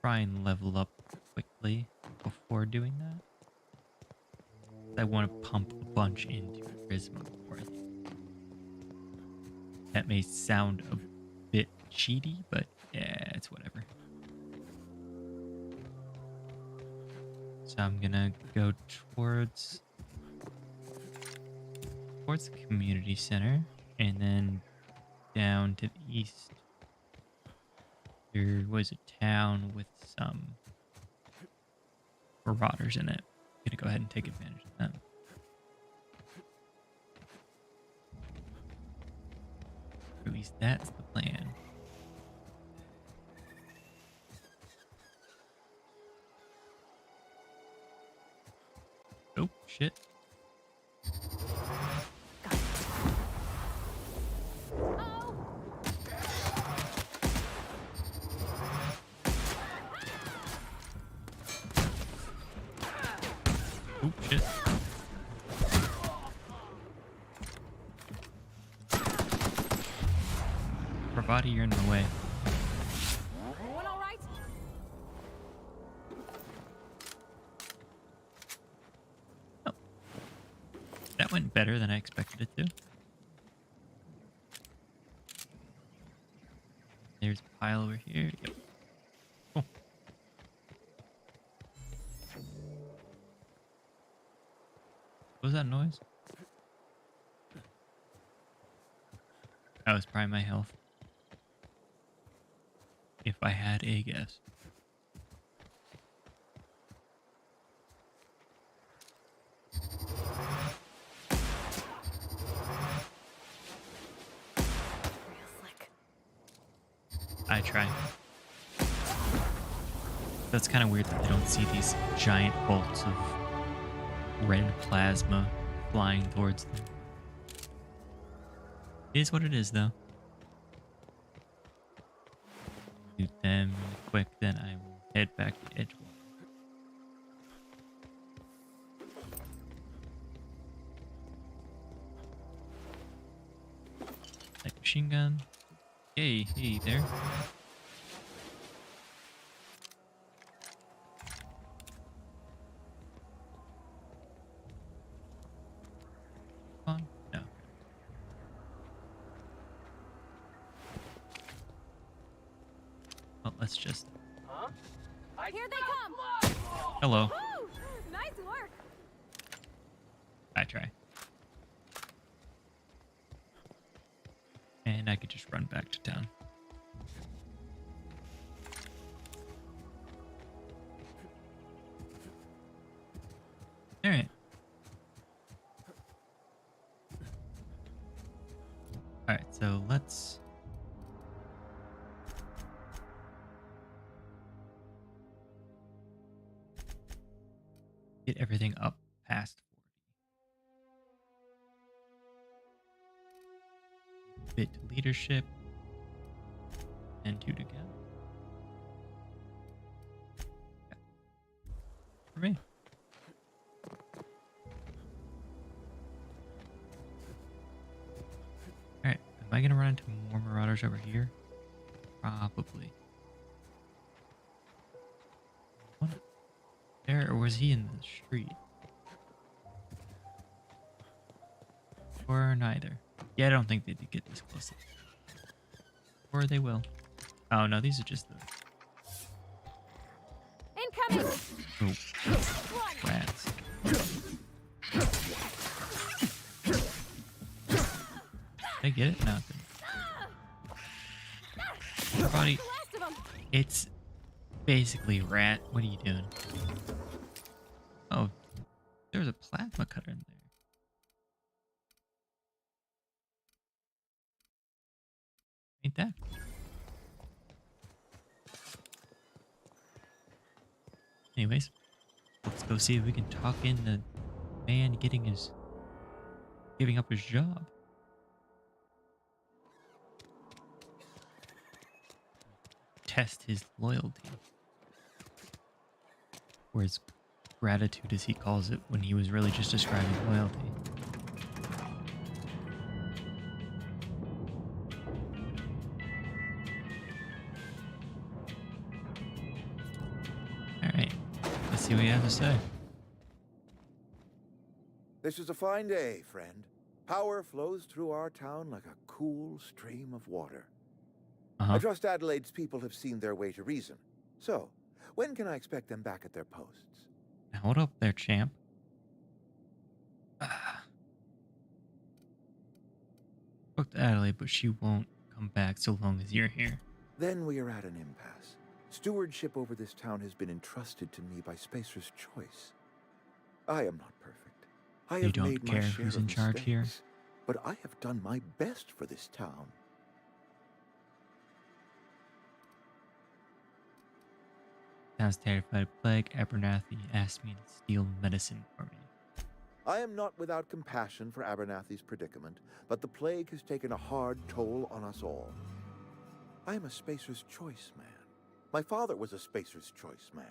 try and level up quickly before doing that. I want to pump a bunch into charisma before I leave. That may sound a bit cheaty, but yeah, it's whatever. So I'm going to go towards the community center, and then down to the east there was a town with some marauders in it. I'm gonna go ahead and take advantage of that. Or at least that's the plan. Oh shit. Oh, shit. Bravati, you're in the way. Everyone all right? Oh. That went better than I expected it to. There's a pile over here. Yep. Cool. What was that noise? That was probably my health. If I had a guess. I try. That's kind of weird that they don't see these giant bolts of red plasma flying towards them. It is what it is, though. Shoot them quick, then I will head back to Edgewater. Light machine gun. Hey, hey there. On? No. Well, let's just. Huh? Here they come! Hello. Woo! Nice work! I try. And I could just run back to town. All right. All right, so let's get everything up past 40. Bit leadership and 2 to go. for me. Alright, am I gonna run into more marauders over here? Probably. What? There, or was he in the street? Or neither. Yeah, I don't think they did get this close. Or they will. Oh no, these are just the... Incoming! Oh, rats. Did I get it? No. Buddy, it's basically rat. What are you doing? Oh, there's a plasma cutter in there. Ain't that cool? Anyways, let's go see if we can talk in the man giving up his job. Test his loyalty. Or his gratitude, as he calls it, when he was really just describing loyalty. Alright, let's see what you have to say. This is a fine day, friend. Power flows through our town like a cool stream of water. I trust Adelaide's people have seen their way to reason. So, when can I expect them back at their posts? Now, hold up there, champ. Spoke to Adelaide, but she won't come back so long as you're here. Then we are at an impasse. Stewardship over this town has been entrusted to me by Spacer's Choice. I am not perfect. I You have don't made my care share who's of in charge here? mistakes, but I have done my best for this town. Sounds terrified of plague. Abernathy asked me to steal medicine for me. I am not without compassion for Abernathy's predicament, but the plague has taken a hard toll on us all. I am a Spacer's Choice man. My father was a Spacer's Choice man.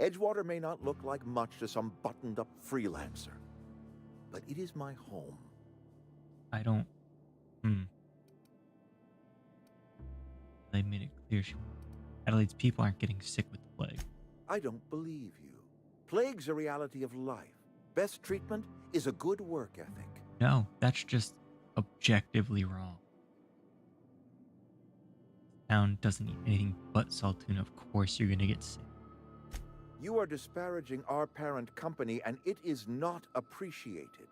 Edgewater may not look like much to some buttoned-up freelancer, but it is my home. I don't... They made it clear Adelaide's people aren't getting sick with the plague. I don't believe you. Plague's a reality of life. Best treatment is a good work ethic. No, that's just objectively wrong. Town doesn't eat anything but salt tuna. Of course you're gonna get sick. You are disparaging our parent company, and it is not appreciated.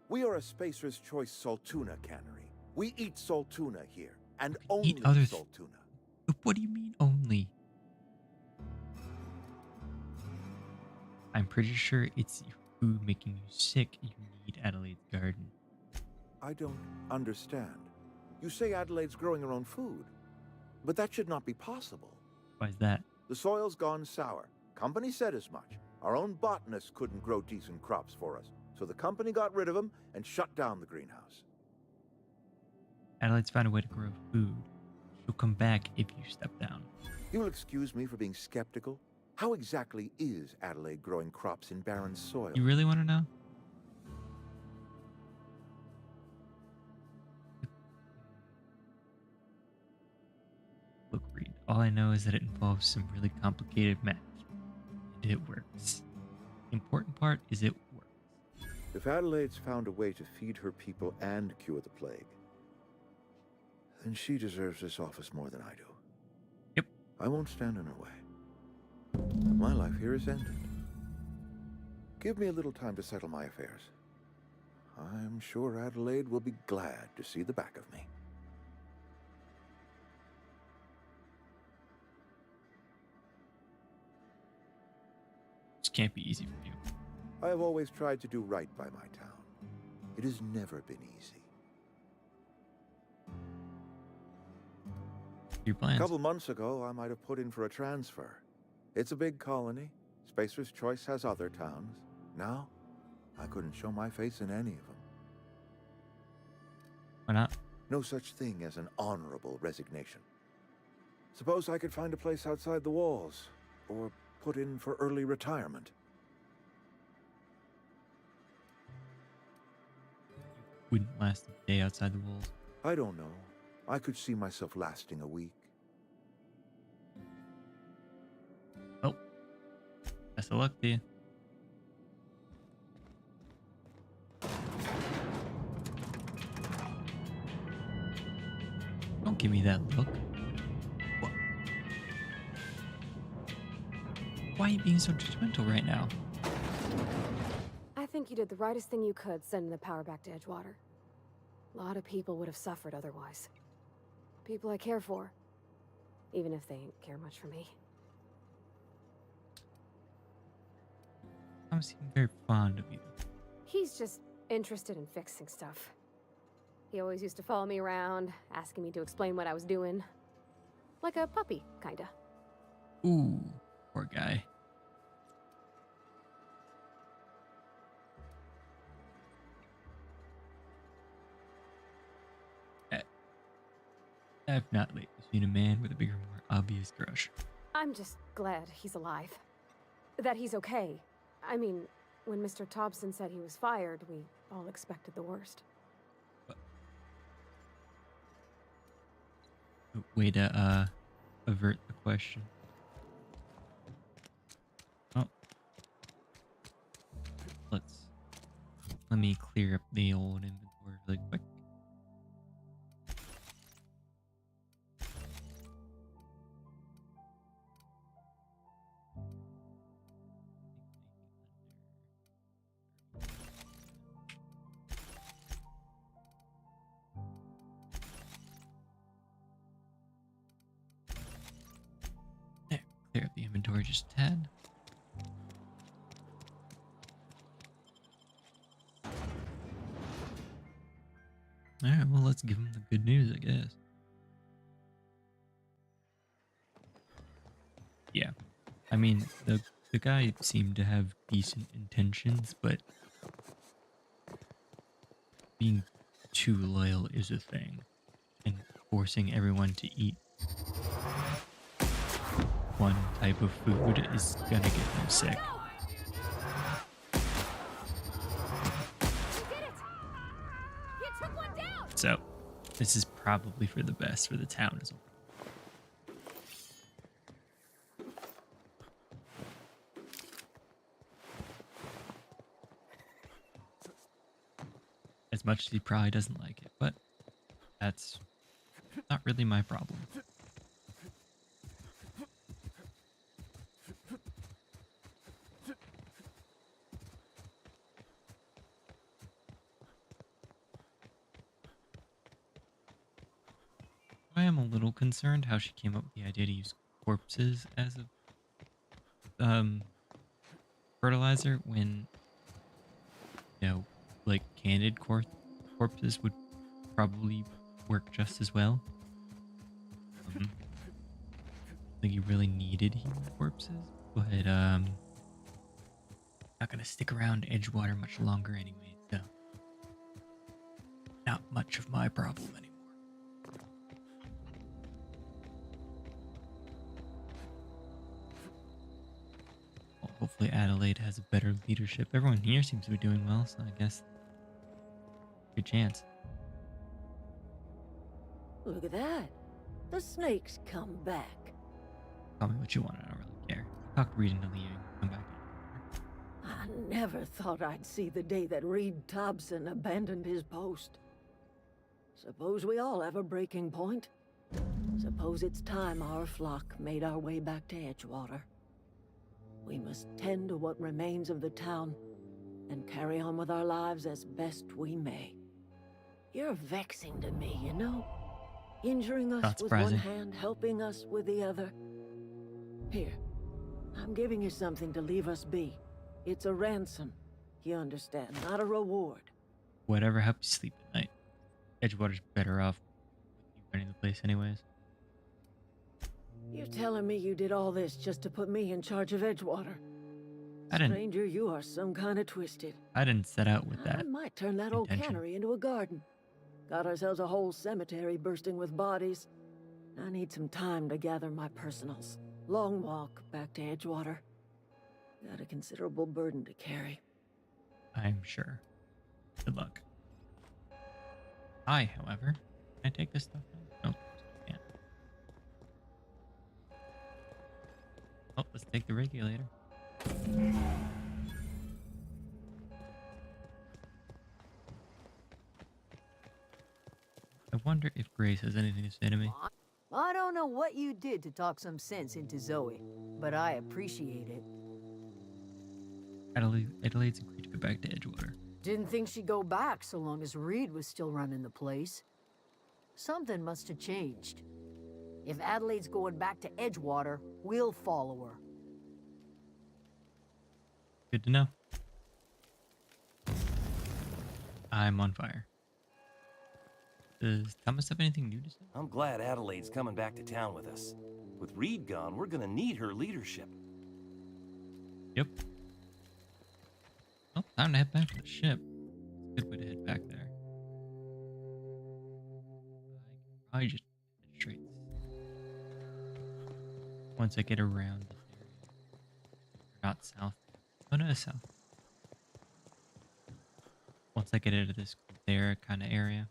We are a Spacer's Choice Saltuna cannery. We eat saltuna here, and only saltuna. What do you mean only? I'm pretty sure it's your food making you sick. You need Adelaide's garden. I don't understand. You say Adelaide's growing her own food, but that should not be possible. Why is that? The soil's gone sour. Company said as much. Our own botanists couldn't grow decent crops for us, so the company got rid of them and shut down the greenhouse. Adelaide's found a way to grow food. She'll come back if you step down. You will excuse me for being skeptical. How exactly is Adelaide growing crops in barren soil? You really want to know? Look, Reed, all I know is that it involves some really complicated math. And it works. The important part is it works. If Adelaide's found a way to feed her people and cure the plague, then she deserves this office more than I do. Yep. I won't stand in her way. My life here is ended. Give me a little time to settle my affairs. I'm sure Adelaide will be glad to see the back of me. This can't be easy for you. I have always tried to do right by my town. It has never been easy. Your plans? A couple months ago, I might have put in for a transfer. It's a big colony. Spacer's Choice has other towns. Now, I couldn't show my face in any of them. Why not? No such thing as an honorable resignation. Suppose I could find a place outside the walls, or put in for early retirement. wouldn't last a day outside the walls? I don't know. I could see myself lasting a week. Oh, best of luck to you. Don't give me that look. What? Why are you being so judgmental right now? I think you did the rightest thing you could sending the power back to Edgewater. A lot of people would have suffered otherwise. People I care for. Even if they ain't care much for me. I'm seem very fond of you. He's just interested in fixing stuff. He always used to follow me around, asking me to explain what I was doing. Like a puppy, kinda. Ooh, poor guy. I've not lately seen a man with a bigger, more obvious crush. I'm just glad he's alive. That he's okay. I mean, when Mr. Thompson said he was fired, we all expected the worst. Way to avert the question. Oh, let me clear up the old inventory really quick. Clear up the inventory just a tad. Alright, well, let's give him the good news, I guess. Yeah. I mean, the guy seemed to have decent intentions, but being too loyal is a thing. And forcing everyone to eat one type of food is gonna get them sick. So, this is probably for the best for the town as well. As much as he probably doesn't like it, but that's not really my problem. I am a little concerned how she came up with the idea to use corpses as a fertilizer when, you know, like candid corpses would probably work just as well. I think you really needed human corpses, but not gonna stick around Edgewater much longer anyway, so not much of my problem anymore. Well, hopefully Adelaide has a better leadership. Everyone here seems to be doing well, so I guess good chance. Look at that. The snake's come back. Tell me what you want, I don't really care. Talk to Reed until you come back. I never thought I'd see the day that Reed Thompson abandoned his post. Suppose we all have a breaking point. Suppose it's time our flock made our way back to Edgewater. We must tend to what remains of the town and carry on with our lives as best we may. You're vexing to me, you know? Injuring us with one hand, helping us with the other. Here, I'm giving you something to leave us be. It's a ransom, you understand, not a reward. Whatever helps you sleep at night. Edgewater's better off with you running the place anyways. You're telling me you did all this just to put me in charge of Edgewater? Stranger, you are some kind of twisted. I didn't set out with that. I might turn that old cannery into a garden. Got ourselves a whole cemetery bursting with bodies. I need some time to gather my personals. Long walk back to Edgewater. Got a considerable burden to carry. I'm sure. Good luck. high, however. Can I take this stuff now? Nope, I can't. Oh, let's take the regulator. I wonder if Grace has anything to say to me. I don't know what you did to talk some sense into Zoe, but I appreciate it. Adelaide's agreed to go back to Edgewater. Didn't think she'd go back so long as Reed was still running the place. Something must have changed. If Adelaide's going back to Edgewater, we'll follow her. Good to know. I'm on fire. Does Thomas have anything new to say? I'm glad Adelaide's coming back to town with us. With Reed gone, we're gonna need her leadership. Yep. Well, time to head back to the ship. It's a good way to head back there. I could probably just head straight. Once I get around this area. Not south. Oh no, south. Once I get into this there kind of area.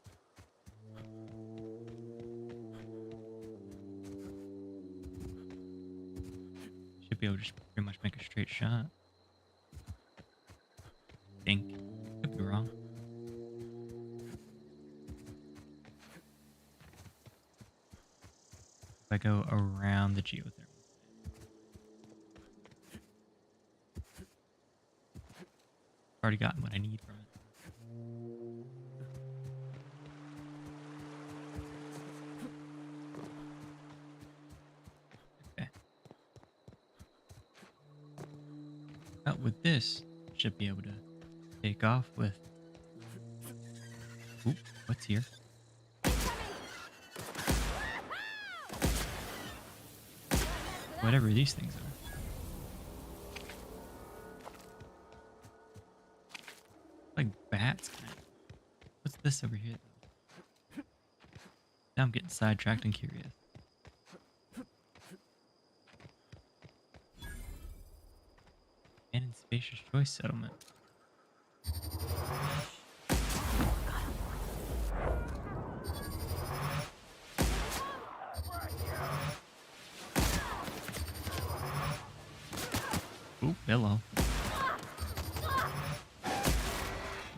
Should be able to just pretty much make a straight shot. Think. Could be wrong. If I go around the geothermal. Already gotten what I need from it. Okay. Out with this, should be able to take off with. Oop, what's here? Whatever these things are. Like bats, kind of. What's this over here, though? Now I'm getting sidetracked and curious. And in Spacious Choice Settlement. Ooh, hello.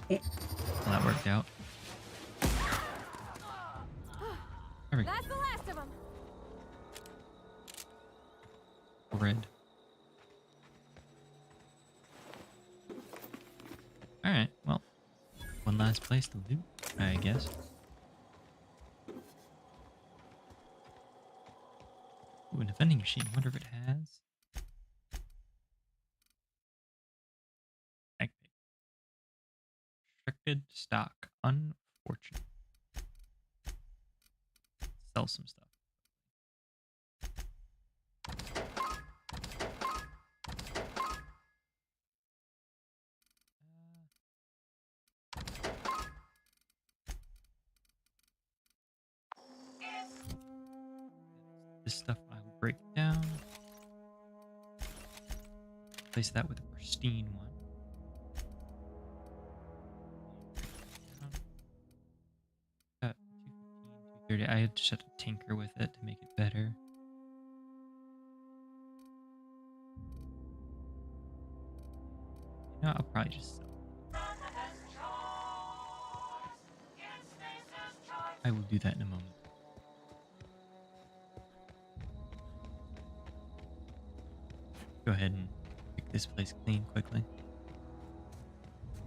Well, that worked out. There we go. That's the last of them. Red. Alright, well. One last place to loot, I guess. Ooh, an vending machine. Wonder if it has. Activate. Restricted stock. Unfortunate. Sell some stuff. This stuff I will break down. Replace that with a pristine one. Got 215, 230. I just have to tinker with it to make it better. You know, I'll probably just sell. I will do that in a moment. Go ahead and pick this place clean quickly.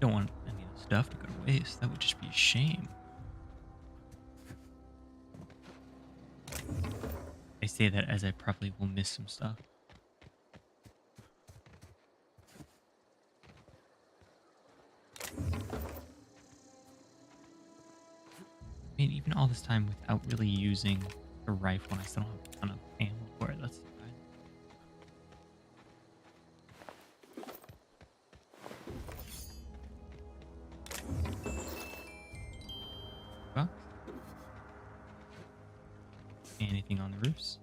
Don't want any of the stuff to go to waste. That would just be a shame. I say that as I probably will miss some stuff. I mean, even all this time without really using a rifle, I still don't have a ton of ammo for it. That's fine. Box. Anything on the roofs?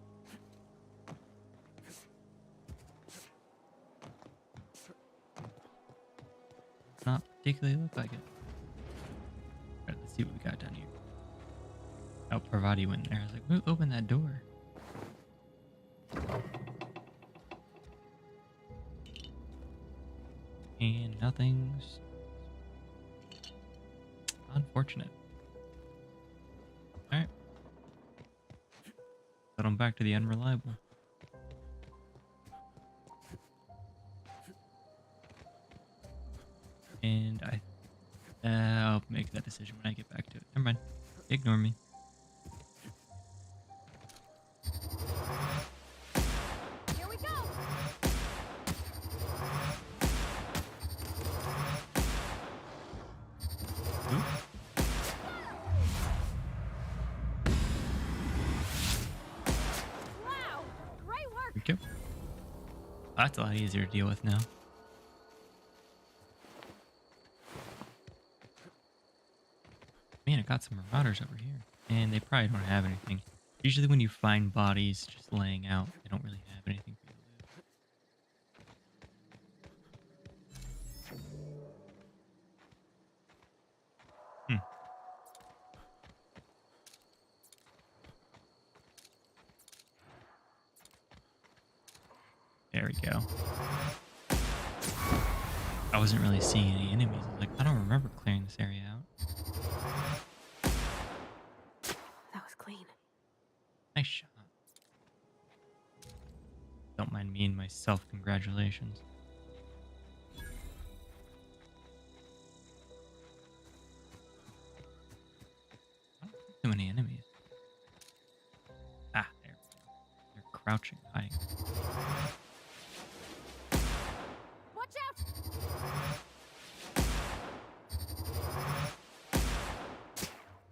Not particularly look like it. Alright, let's see what we got down here. Oh, Parvati went there. I was like, who opened that door? And nothing's unfortunate. Alright. But I'm back to the unreliable. And I'll make that decision when I get back to it. Never mind. Ignore me. Here we go. Ooh. Wow, great work. Here we go. That's a lot easier to deal with now. Man, I got some marauders over here. And they probably don't have anything. Usually when you find bodies just laying out, they don't really have anything for you to loot. There we go. I wasn't really seeing any enemies. I was like, I don't remember clearing this area out. That was clean. Nice shot. Don't mind me and my self-congratulations. I don't see too many enemies. Ah, there we go. They're crouching, hiding. Watch out!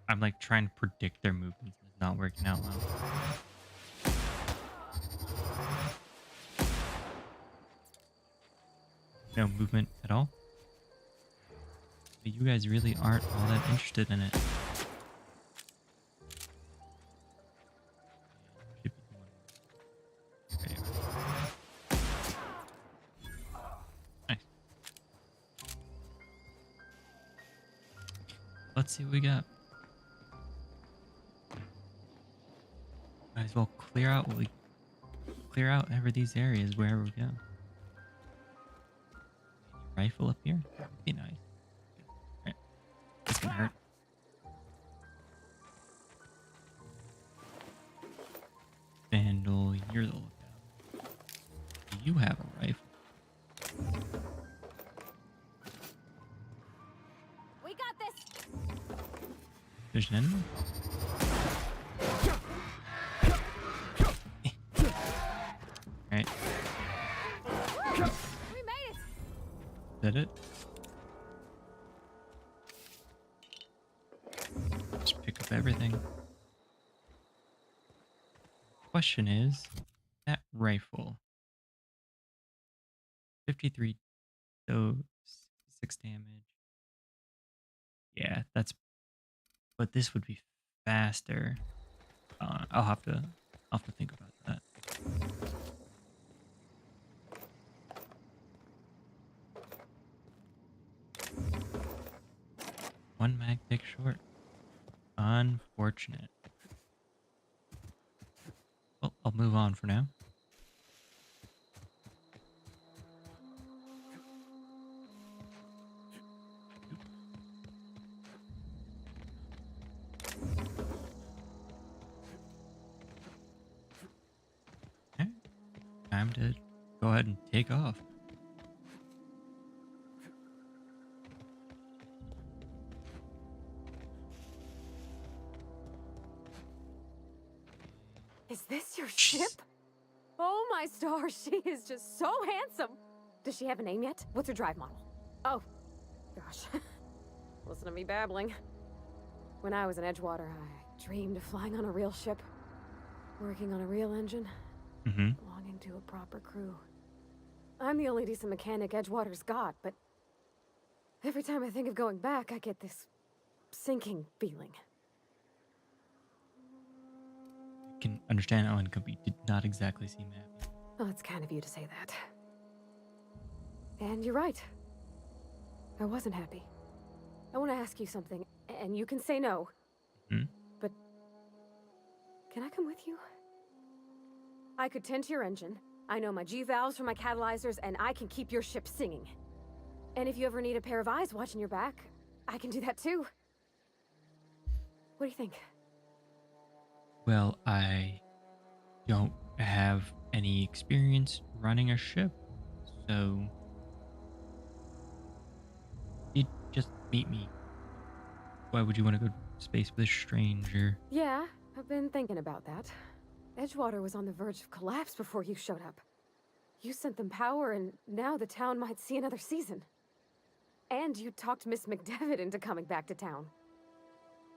I'm like trying to predict their movements and it's not working out well. No movement at all. But you guys really aren't all that interested in it. Should be the one. There you are. Nice. Let's see what we got. Might as well clear out what we clear out ever these areas wherever we go. Rifle up here? That'd be nice. Alright. This can hurt. Vandal, you're the lookout. You have a rifle. We got this. There's an enemy? Alright. We made it. Is that it? Just pick up everything. Question is, that rifle. 53 so 6 damage. Yeah, that's but this would be faster. I'll have to think about that. One mag pick short. Unfortunate. Well, I'll move on for now. Okay. Time to go ahead and take off. Is this your ship? Oh my stars, she is just so handsome. Does she have a name yet? What's her drive model? Oh, gosh. Listen to me babbling. When I was in Edgewater, I dreamed of flying on a real ship, working on a real engine, belonging to a proper crew. I'm the only decent mechanic Edgewater's got, but every time I think of going back, I get this sinking feeling. Can understand how Uncumpy did not exactly seem happy. Well, it's kind of you to say that. And you're right. I wasn't happy. I want to ask you something, and you can say no. Hmm? But Can I come with you? I could tend to your engine. I know my G-valves from my catalyzers, and I can keep your ship singing. And if you ever need a pair of eyes watching your back, I can do that too. What do you think? Well, I don't have any experience running a ship, so you'd just meet me. Why would you want to go to space with a stranger? Yeah, I've been thinking about that. Edgewater was on the verge of collapse before you showed up. You sent them power, and now the town might see another season. And you talked Miss McDevitt into coming back to town.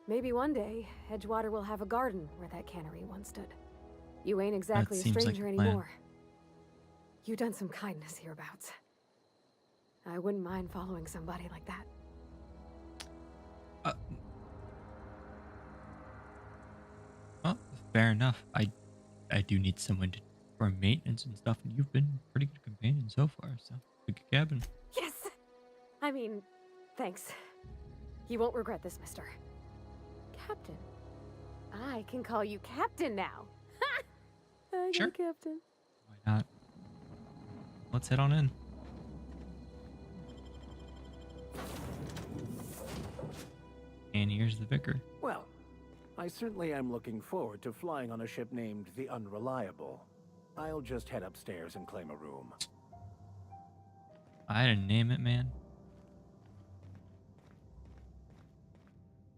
Maybe one day, Edgewater will have a garden where that cannery once stood. You ain't exactly a seems like stranger a plan. anymore. You've done some kindness hereabouts. I wouldn't mind following somebody like that. Well, fair enough. I do need someone for maintenance and stuff, and you've been a pretty good companion so far, so good cabin. Yes! I mean, thanks. You won't regret this, mister. Captain. I can call you Captain now. Ha! I Sure. got a Captain. Why not? Let's head on in. And here's the vicar. Well, I certainly am looking forward to flying on a ship named the Unreliable. I'll just head upstairs and claim a room. I didn't name it, man.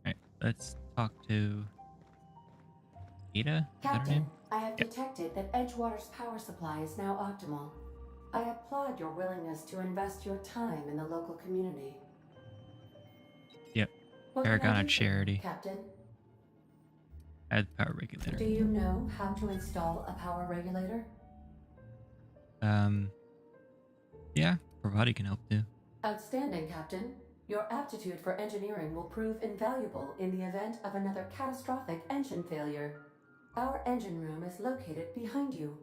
Alright, let's talk to Ada. Is that her Captain, name? I have detected that Edgewater's power supply is now optimal. I applaud your willingness to invest your time in the local community. Yep. What can I Paragon do of for you, Charity. Captain? Add power regulator. Do you know how to install a power regulator? Yeah, Pravati can help too. Outstanding, Captain. Your aptitude for engineering will prove invaluable in the event of another catastrophic engine failure. Our engine room is located behind you.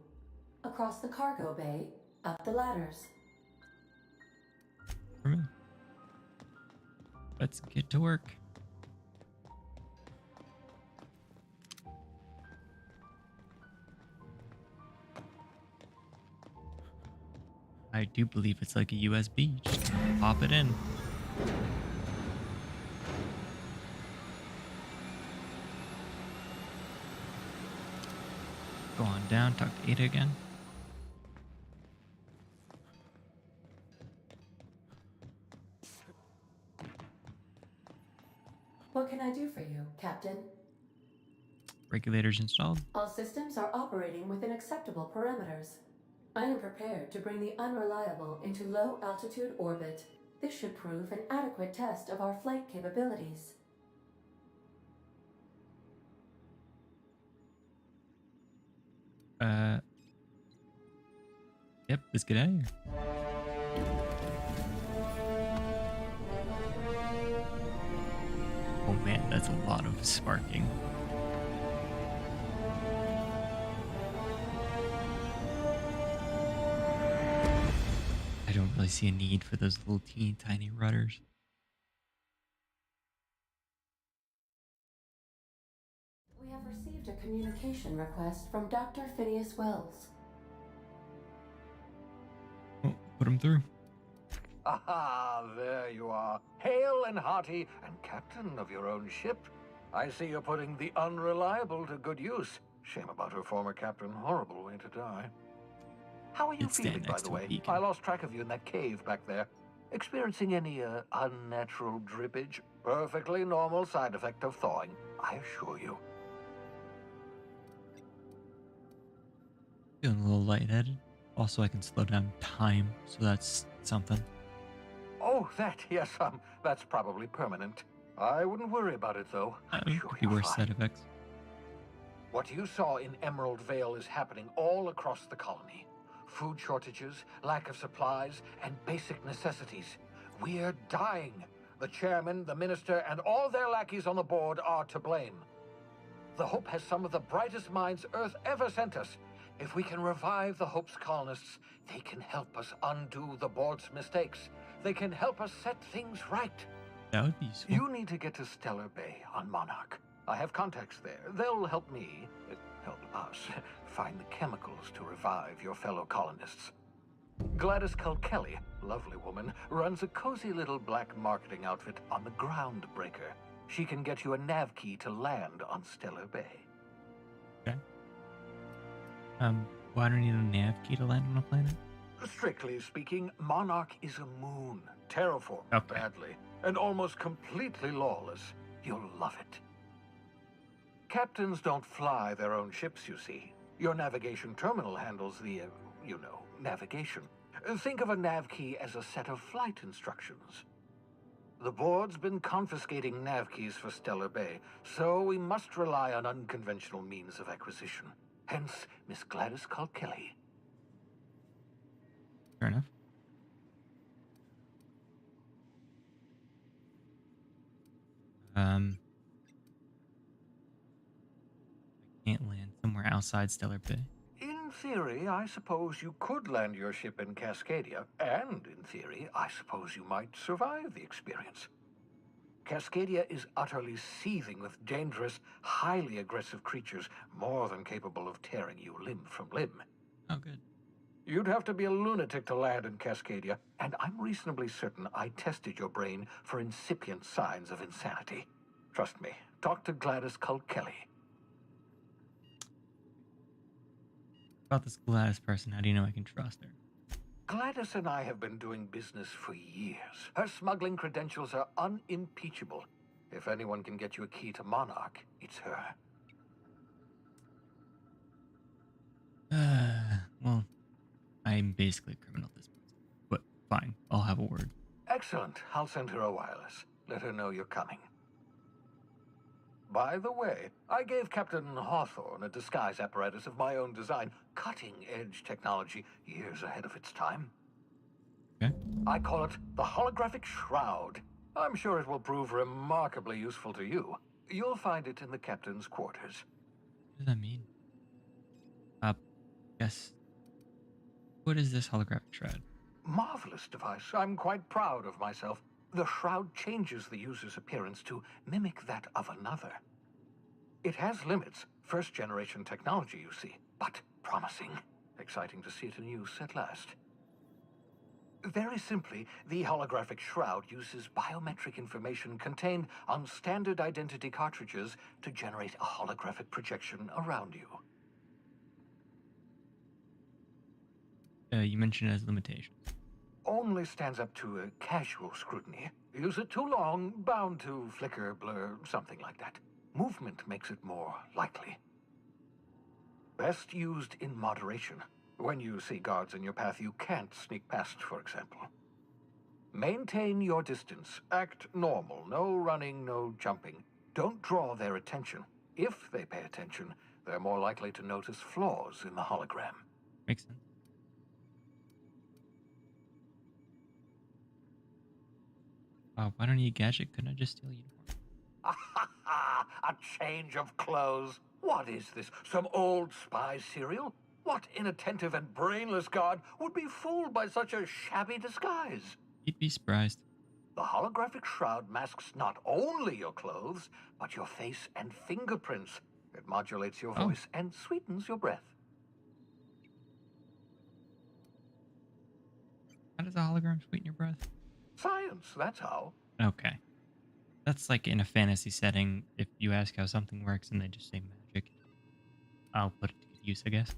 Across the cargo bay, up the ladders. For me. Let's get to work. I do believe it's like a USB. Just pop it in. Go on down, talk to Ada again. What can I do for you, Captain? Regulators installed. All systems are operating within acceptable parameters. I am prepared to bring the Unreliable into low-altitude orbit. This should prove an adequate test of our flight capabilities. Yep, let's get out of here. Oh man, that's a lot of sparking. I don't really see a need for those little teeny tiny rudders. We have received a communication request from Dr. Phineas Wells. Oh, put him through. Aha, there you are. Hale and hearty, and captain of your own ship. I see you're putting the Unreliable to good use. Shame about her former captain. Horrible way to die. How are you You'd stand feeling, by next the to a way? beacon. I lost track of you in that cave back there. Experiencing any, unnatural drippage? Perfectly normal side effect of thawing, I assure you. Feeling a little lightheaded. Also, I can slow down time, so that's something. Oh, yes, that's probably permanent. I wouldn't worry about it, though. I'm sure Could be you're worse fine. side effects. What you saw in Emerald Vale is happening all across the colony. Food shortages, lack of supplies, and basic necessities. We're dying. The chairman, the minister, and all their lackeys on the board are to blame. The Hope has some of the brightest minds Earth ever sent us. If we can revive the Hope's colonists, they can help us undo the board's mistakes. They can help us set things right. That would be useful. You need to get to Stellar Bay on Monarch. I have contacts there. They'll help me. help us find the chemicals to revive your fellow colonists. Gladys Kelly, lovely woman, runs a cozy little black marketing outfit on the Groundbreaker. She can get you a nav key to land on Stellar Bay. Okay. Why do I need a nav key to land on a planet? Strictly speaking, Monarch is a moon, terraformed badly, and almost completely lawless. You'll love it. Captains don't fly their own ships, you see. Your navigation terminal handles the, navigation. Think of a nav key as a set of flight instructions. The board's been confiscating nav keys for Stellar Bay, so we must rely on unconventional means of acquisition. Hence, Miss Gladys Kelly. Fair enough. I can't land somewhere outside Stellar Bay. In theory, I suppose you could land your ship in Cascadia, and in theory, I suppose you might survive the experience. Cascadia is utterly seething with dangerous, highly aggressive creatures, more than capable of tearing you limb from limb. Oh, good. You'd have to be a lunatic to land in Cascadia, and I'm reasonably certain I tested your brain for incipient signs of insanity. Trust me, talk to Gladys Kelly. About this Gladys person, how do you know I can trust her? Gladys and I have been doing business for years. Her smuggling credentials are unimpeachable. If anyone can get you a key to Monarch, it's her. Well, I'm basically a criminal at this point. But fine, I'll have a word. Excellent. I'll send her a wireless. Let her know you're coming. By the way, I gave Captain Hawthorne a disguise apparatus of my own design, cutting-edge technology, years ahead of its time. Okay. I call it the holographic shroud. I'm sure it will prove remarkably useful to you. You'll find it in the captain's quarters. What does that mean? Yes. What is this holographic shroud? Marvelous device. I'm quite proud of myself. The shroud changes the user's appearance to mimic that of another. It has limits, first-generation technology, you see, but promising. Exciting to see it in use at last. Very simply, the holographic shroud uses biometric information contained on standard identity cartridges to generate a holographic projection around you. You mentioned it as limitations. Only stands up to a casual scrutiny. Use it too long, bound to flicker, blur, something like that. Movement makes it more likely. Best used in moderation. When you see guards in your path you can't sneak past, for example. Maintain your distance. Act normal. No running, no jumping. Don't draw their attention. If they pay attention, they're more likely to notice flaws in the hologram. Makes sense. Why don't you need a gadget? Couldn't I just steal a uniform? A change of clothes. What is this? Some old spy serial? What inattentive and brainless guard would be fooled by such a shabby disguise? You'd be surprised. The holographic shroud masks not only your clothes, but your face and fingerprints. It modulates your voice and sweetens your breath. How does a hologram sweeten your breath? Science, that's how. Okay. That's like in a fantasy setting. If you ask how something works and they just say magic, I'll put it to good use, I guess.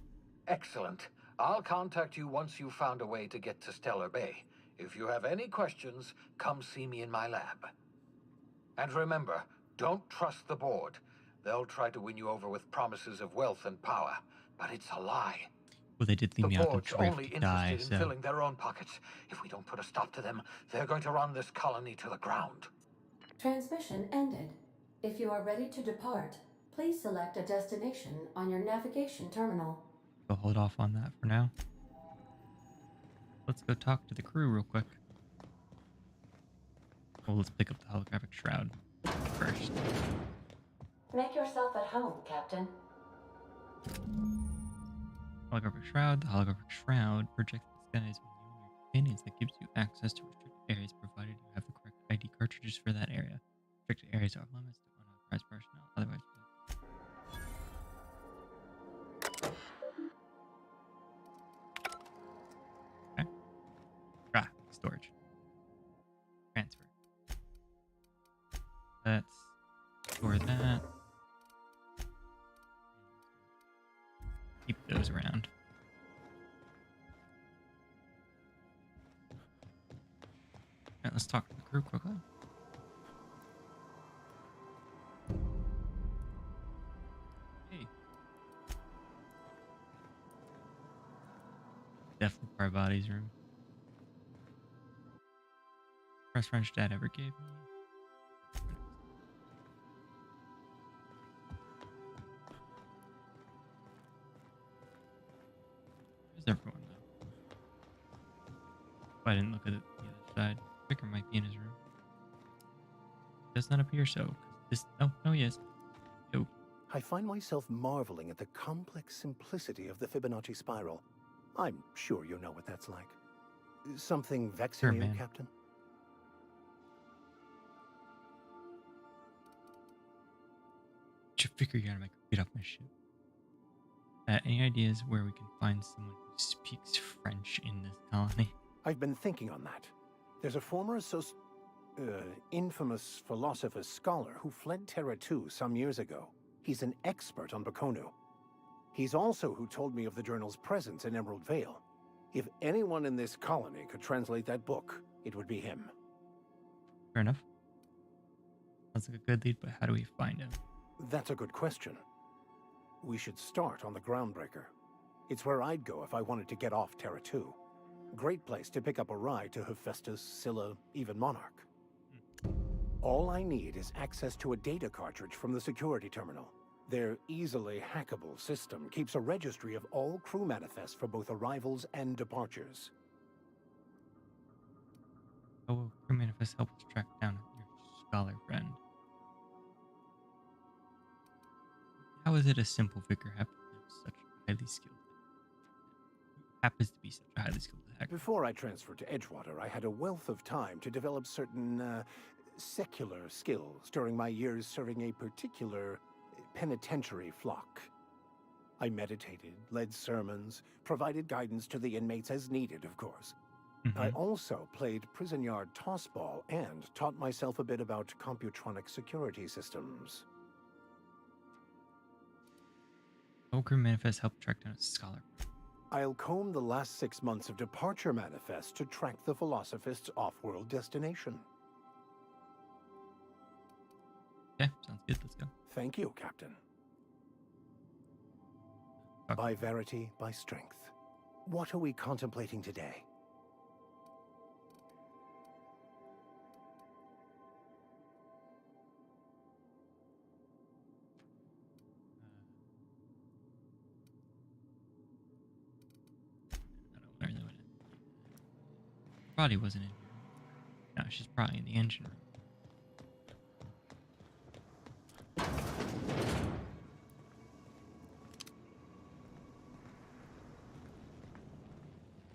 Excellent. I'll contact you once you've found a way to get to Stellar Bay. If you have any questions, come see me in my lab. And remember, don't trust the board. They'll try to win you over with promises of wealth and power, but it's a lie. Well, they did leave me out The the board's only drift to die, interested in so... filling their own pockets. If we don't put a stop to them, they're going to run this colony to the ground. Transmission ended. If you are ready to depart, please select a destination on your navigation terminal. We'll hold off on that for now. Let's go talk to the crew real quick. Well, let's pick up the holographic shroud first. Make yourself at home, Captain. Holographic shroud. The holographic shroud projects the skies when you and your companions that gives you access to restricted areas provided you have the correct ID cartridges for that area. Restricted areas are limits to unauthorized personnel. Otherwise, storage. Transfer. Let's store that. Keep those around. Alright, let's talk to the crew quickly. Hey. Definitely our body's room. Best wrench Dad ever gave me. Where's everyone though? I didn't look at the other side. Vicar might be in his room. Does not appear so. This no he is. Yo. I find myself marveling at the complex simplicity of the Fibonacci spiral. I'm sure you know what that's like. Something vexing Sure, you, man. Captain? Should figure you out to get off my ship. Any ideas where we can find someone who speaks French in this colony? I've been thinking on that. There's a former infamous philosopher scholar who fled Terra 2 some years ago. He's an expert on Bakonu. He's also who told me of the journal's presence in Emerald Vale. If anyone in this colony could translate that book, it would be him. Fair enough. Sounds like a good lead, but how do we find him? That's a good question. We should start on the Groundbreaker. It's where I'd go if I wanted to get off Terra 2. Great place to pick up a ride to Hephaestus, Scylla, even Monarch. All I need is access to a data cartridge from the security terminal. Their easily hackable system keeps a registry of all crew manifests for both arrivals and departures. How will crew manifest help us track down your scholar friend? How is it a simple vicar happens such highly skilled? Happens to be such a highly skilled hacker. Before I transferred to Edgewater, I had a wealth of time to develop certain secular skills during my years serving a particular penitentiary flock. I meditated, led sermons, provided guidance to the inmates as needed, of course. I also played prison yard tossball and taught myself a bit about computronic security systems. How will crew manifest help track down a scholar? I'll comb the last 6 months of departure manifests to track the Philosophist's off-world destination. Okay, sounds good. Let's go. Thank you, Captain. By verity, by strength. What are we contemplating today? I don't know where they went. Body wasn't in here. No, she's probably in the engine room.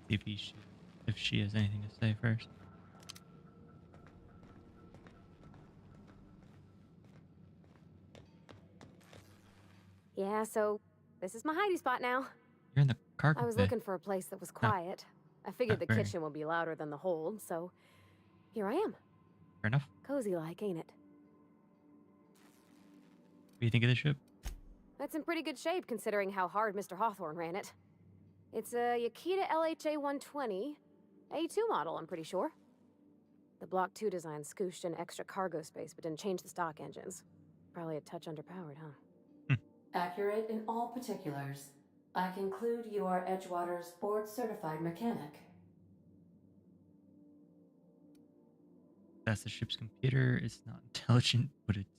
See if she has anything to say first. Yeah, so this is my hidey spot now. You're in the cargo I was bay. looking for a place that was quiet. I figured the very. kitchen would be louder than the hold, so here I am. Fair enough. Cozy like, ain't it? What do you think of the ship? That's in pretty good shape considering how hard Mr. Hawthorne ran it. It's a Yakita LHA 120, A2 model, I'm pretty sure. The Block 2 design scooshed in extra cargo space but didn't change the stock engines. Probably a touch underpowered, huh? Accurate in all particulars. I conclude you are Edgewater's board-certified mechanic. That's the ship's computer. It's not intelligent, but it's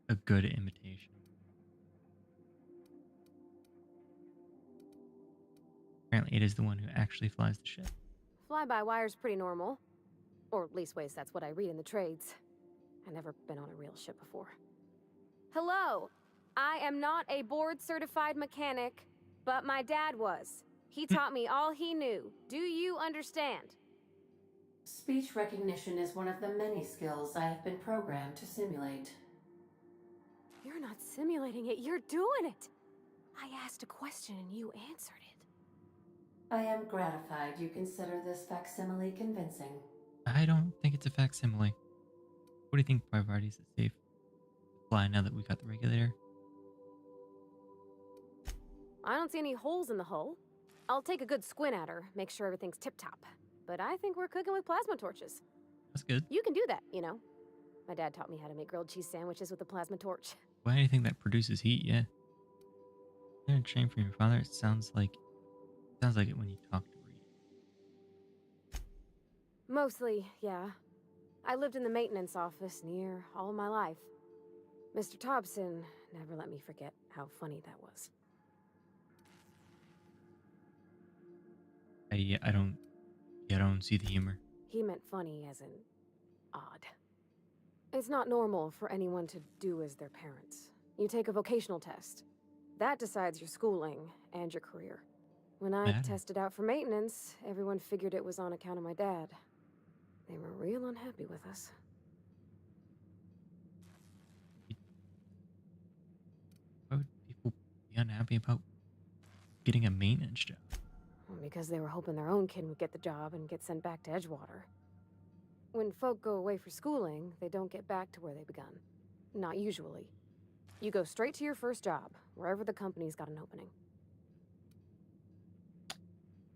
a good imitation. Apparently, it is the one who actually flies the ship. Fly-by-wire's pretty normal. Or leastways, that's what I read in the trades. I've never been on a real ship before. Hello! I am not a board-certified mechanic, but my dad was. He taught me all he knew. Do you understand? Speech recognition is one of the many skills I have been programmed to simulate. You're not simulating it, you're doing it! I asked a question and you answered it. I am gratified you consider this facsimile convincing. I don't think it's a facsimile. What do you think priorities is safe to fly now that we got the regulator? I don't see any holes in the hull. I'll take a good squint at her, make sure everything's tip-top. But I think we're cooking with plasma torches. That's good. You can do that, you know. My dad taught me how to make grilled cheese sandwiches with a plasma torch. Well, anything that produces heat, yeah. You're trained from your father. It sounds like it when you talk to Reed. Mostly, yeah. I lived in the maintenance office near all my life. Mr. Thompson never let me forget how funny that was. I don't see the humor. He meant funny as in odd. It's not normal for anyone to do as their parents. You take a vocational test. That decides your schooling and your career. When I tested out for maintenance, everyone figured it was on account of my dad. They were real unhappy with us. Why would people be unhappy about getting a maintenance job? Because they were hoping their own kid would get the job and get sent back to Edgewater. When folk go away for schooling, they don't get back to where they begun. Not usually. You go straight to your first job, wherever the company's got an opening.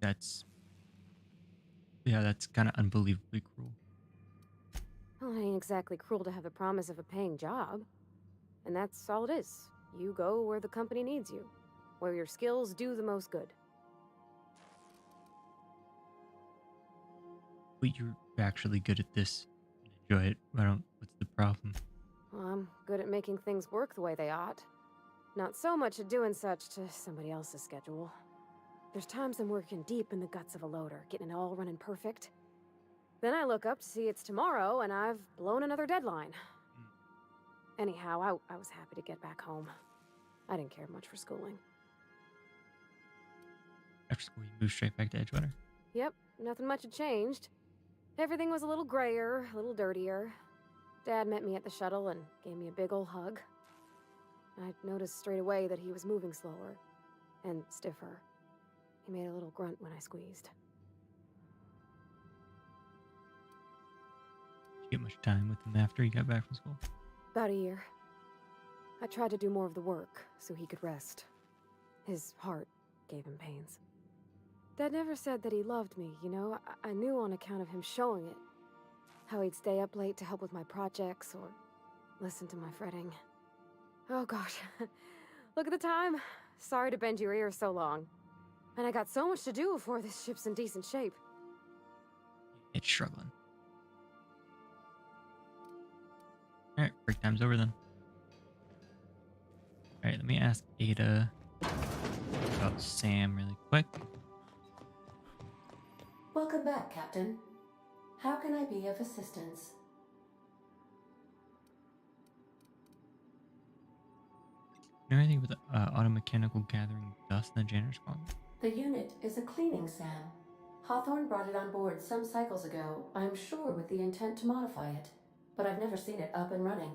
That's kind of unbelievably cruel. Well, it ain't exactly cruel to have the promise of a paying job. And that's all it is. You go where the company needs you, where your skills do the most good. But you're actually good at this. Enjoy it. What's the problem? Well, I'm good at making things work the way they ought. Not so much at doing such to somebody else's schedule. There's times I'm working deep in the guts of a loader, getting it all running perfect. Then I look up to see it's tomorrow, and I've blown another deadline. Anyhow, I was happy to get back home. I didn't care much for schooling. After school, you move straight back to Edgewater? Yep, nothing much had changed. Everything was a little grayer, a little dirtier. Dad met me at the shuttle and gave me a big ol' hug. I noticed straight away that he was moving slower and stiffer. He made a little grunt when I squeezed. Did you get much time with him after you got back from school? About a year. I tried to do more of the work so he could rest. His heart gave him pains. Dad never said that he loved me, you know? I knew on account of him showing it. How he'd stay up late to help with my projects or listen to my fretting. Oh gosh, look at the time. Sorry to bend your ear so long. And I got so much to do before this ship's in decent shape. It's struggling. Alright, break time's over then. Alright, let me ask Ada about Sam really quick. Welcome back, Captain. How can I be of assistance? You know anything about the automechanical gathering dust in the janitor's closet? The unit is a cleaning SAM. Hawthorne brought it on board some cycles ago, I'm sure with the intent to modify it, but I've never seen it up and running.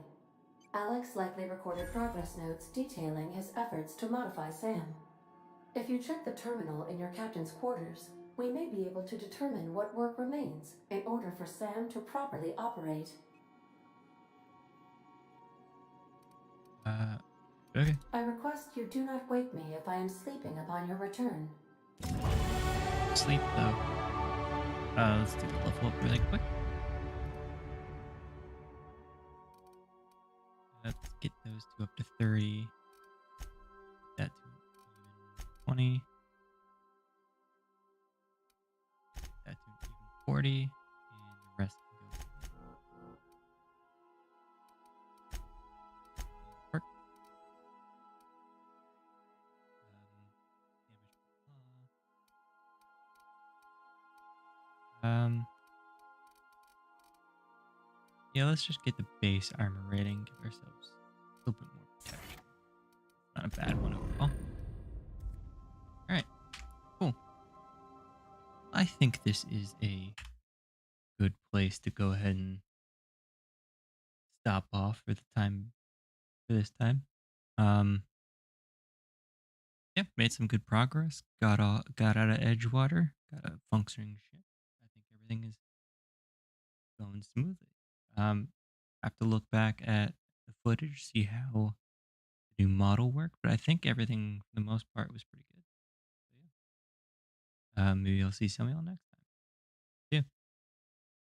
Alex likely recorded progress notes detailing his efforts to modify SAM. If you check the terminal in your captain's quarters, we may be able to determine what work remains in order for SAM to properly operate. Okay. I request you do not wake me if I am sleeping upon your return. Sleep though. Let's do the level up really quick. Let's get those two up to 30. That to even 20. That to even 40. And the rest can go. Work. Yeah, let's just get the base armor rating, give ourselves a little bit more protection. Not a bad one overall. Alright, cool. I think this is a good place to go ahead and stop off for this time. Yeah, made some good progress. Got out of Edgewater. Got a functioning ship. I think everything is going smoothly. Have to look back at the footage, see how the new model worked, but I think everything for the most part was pretty good. So, yeah. Maybe I'll see some of y'all next.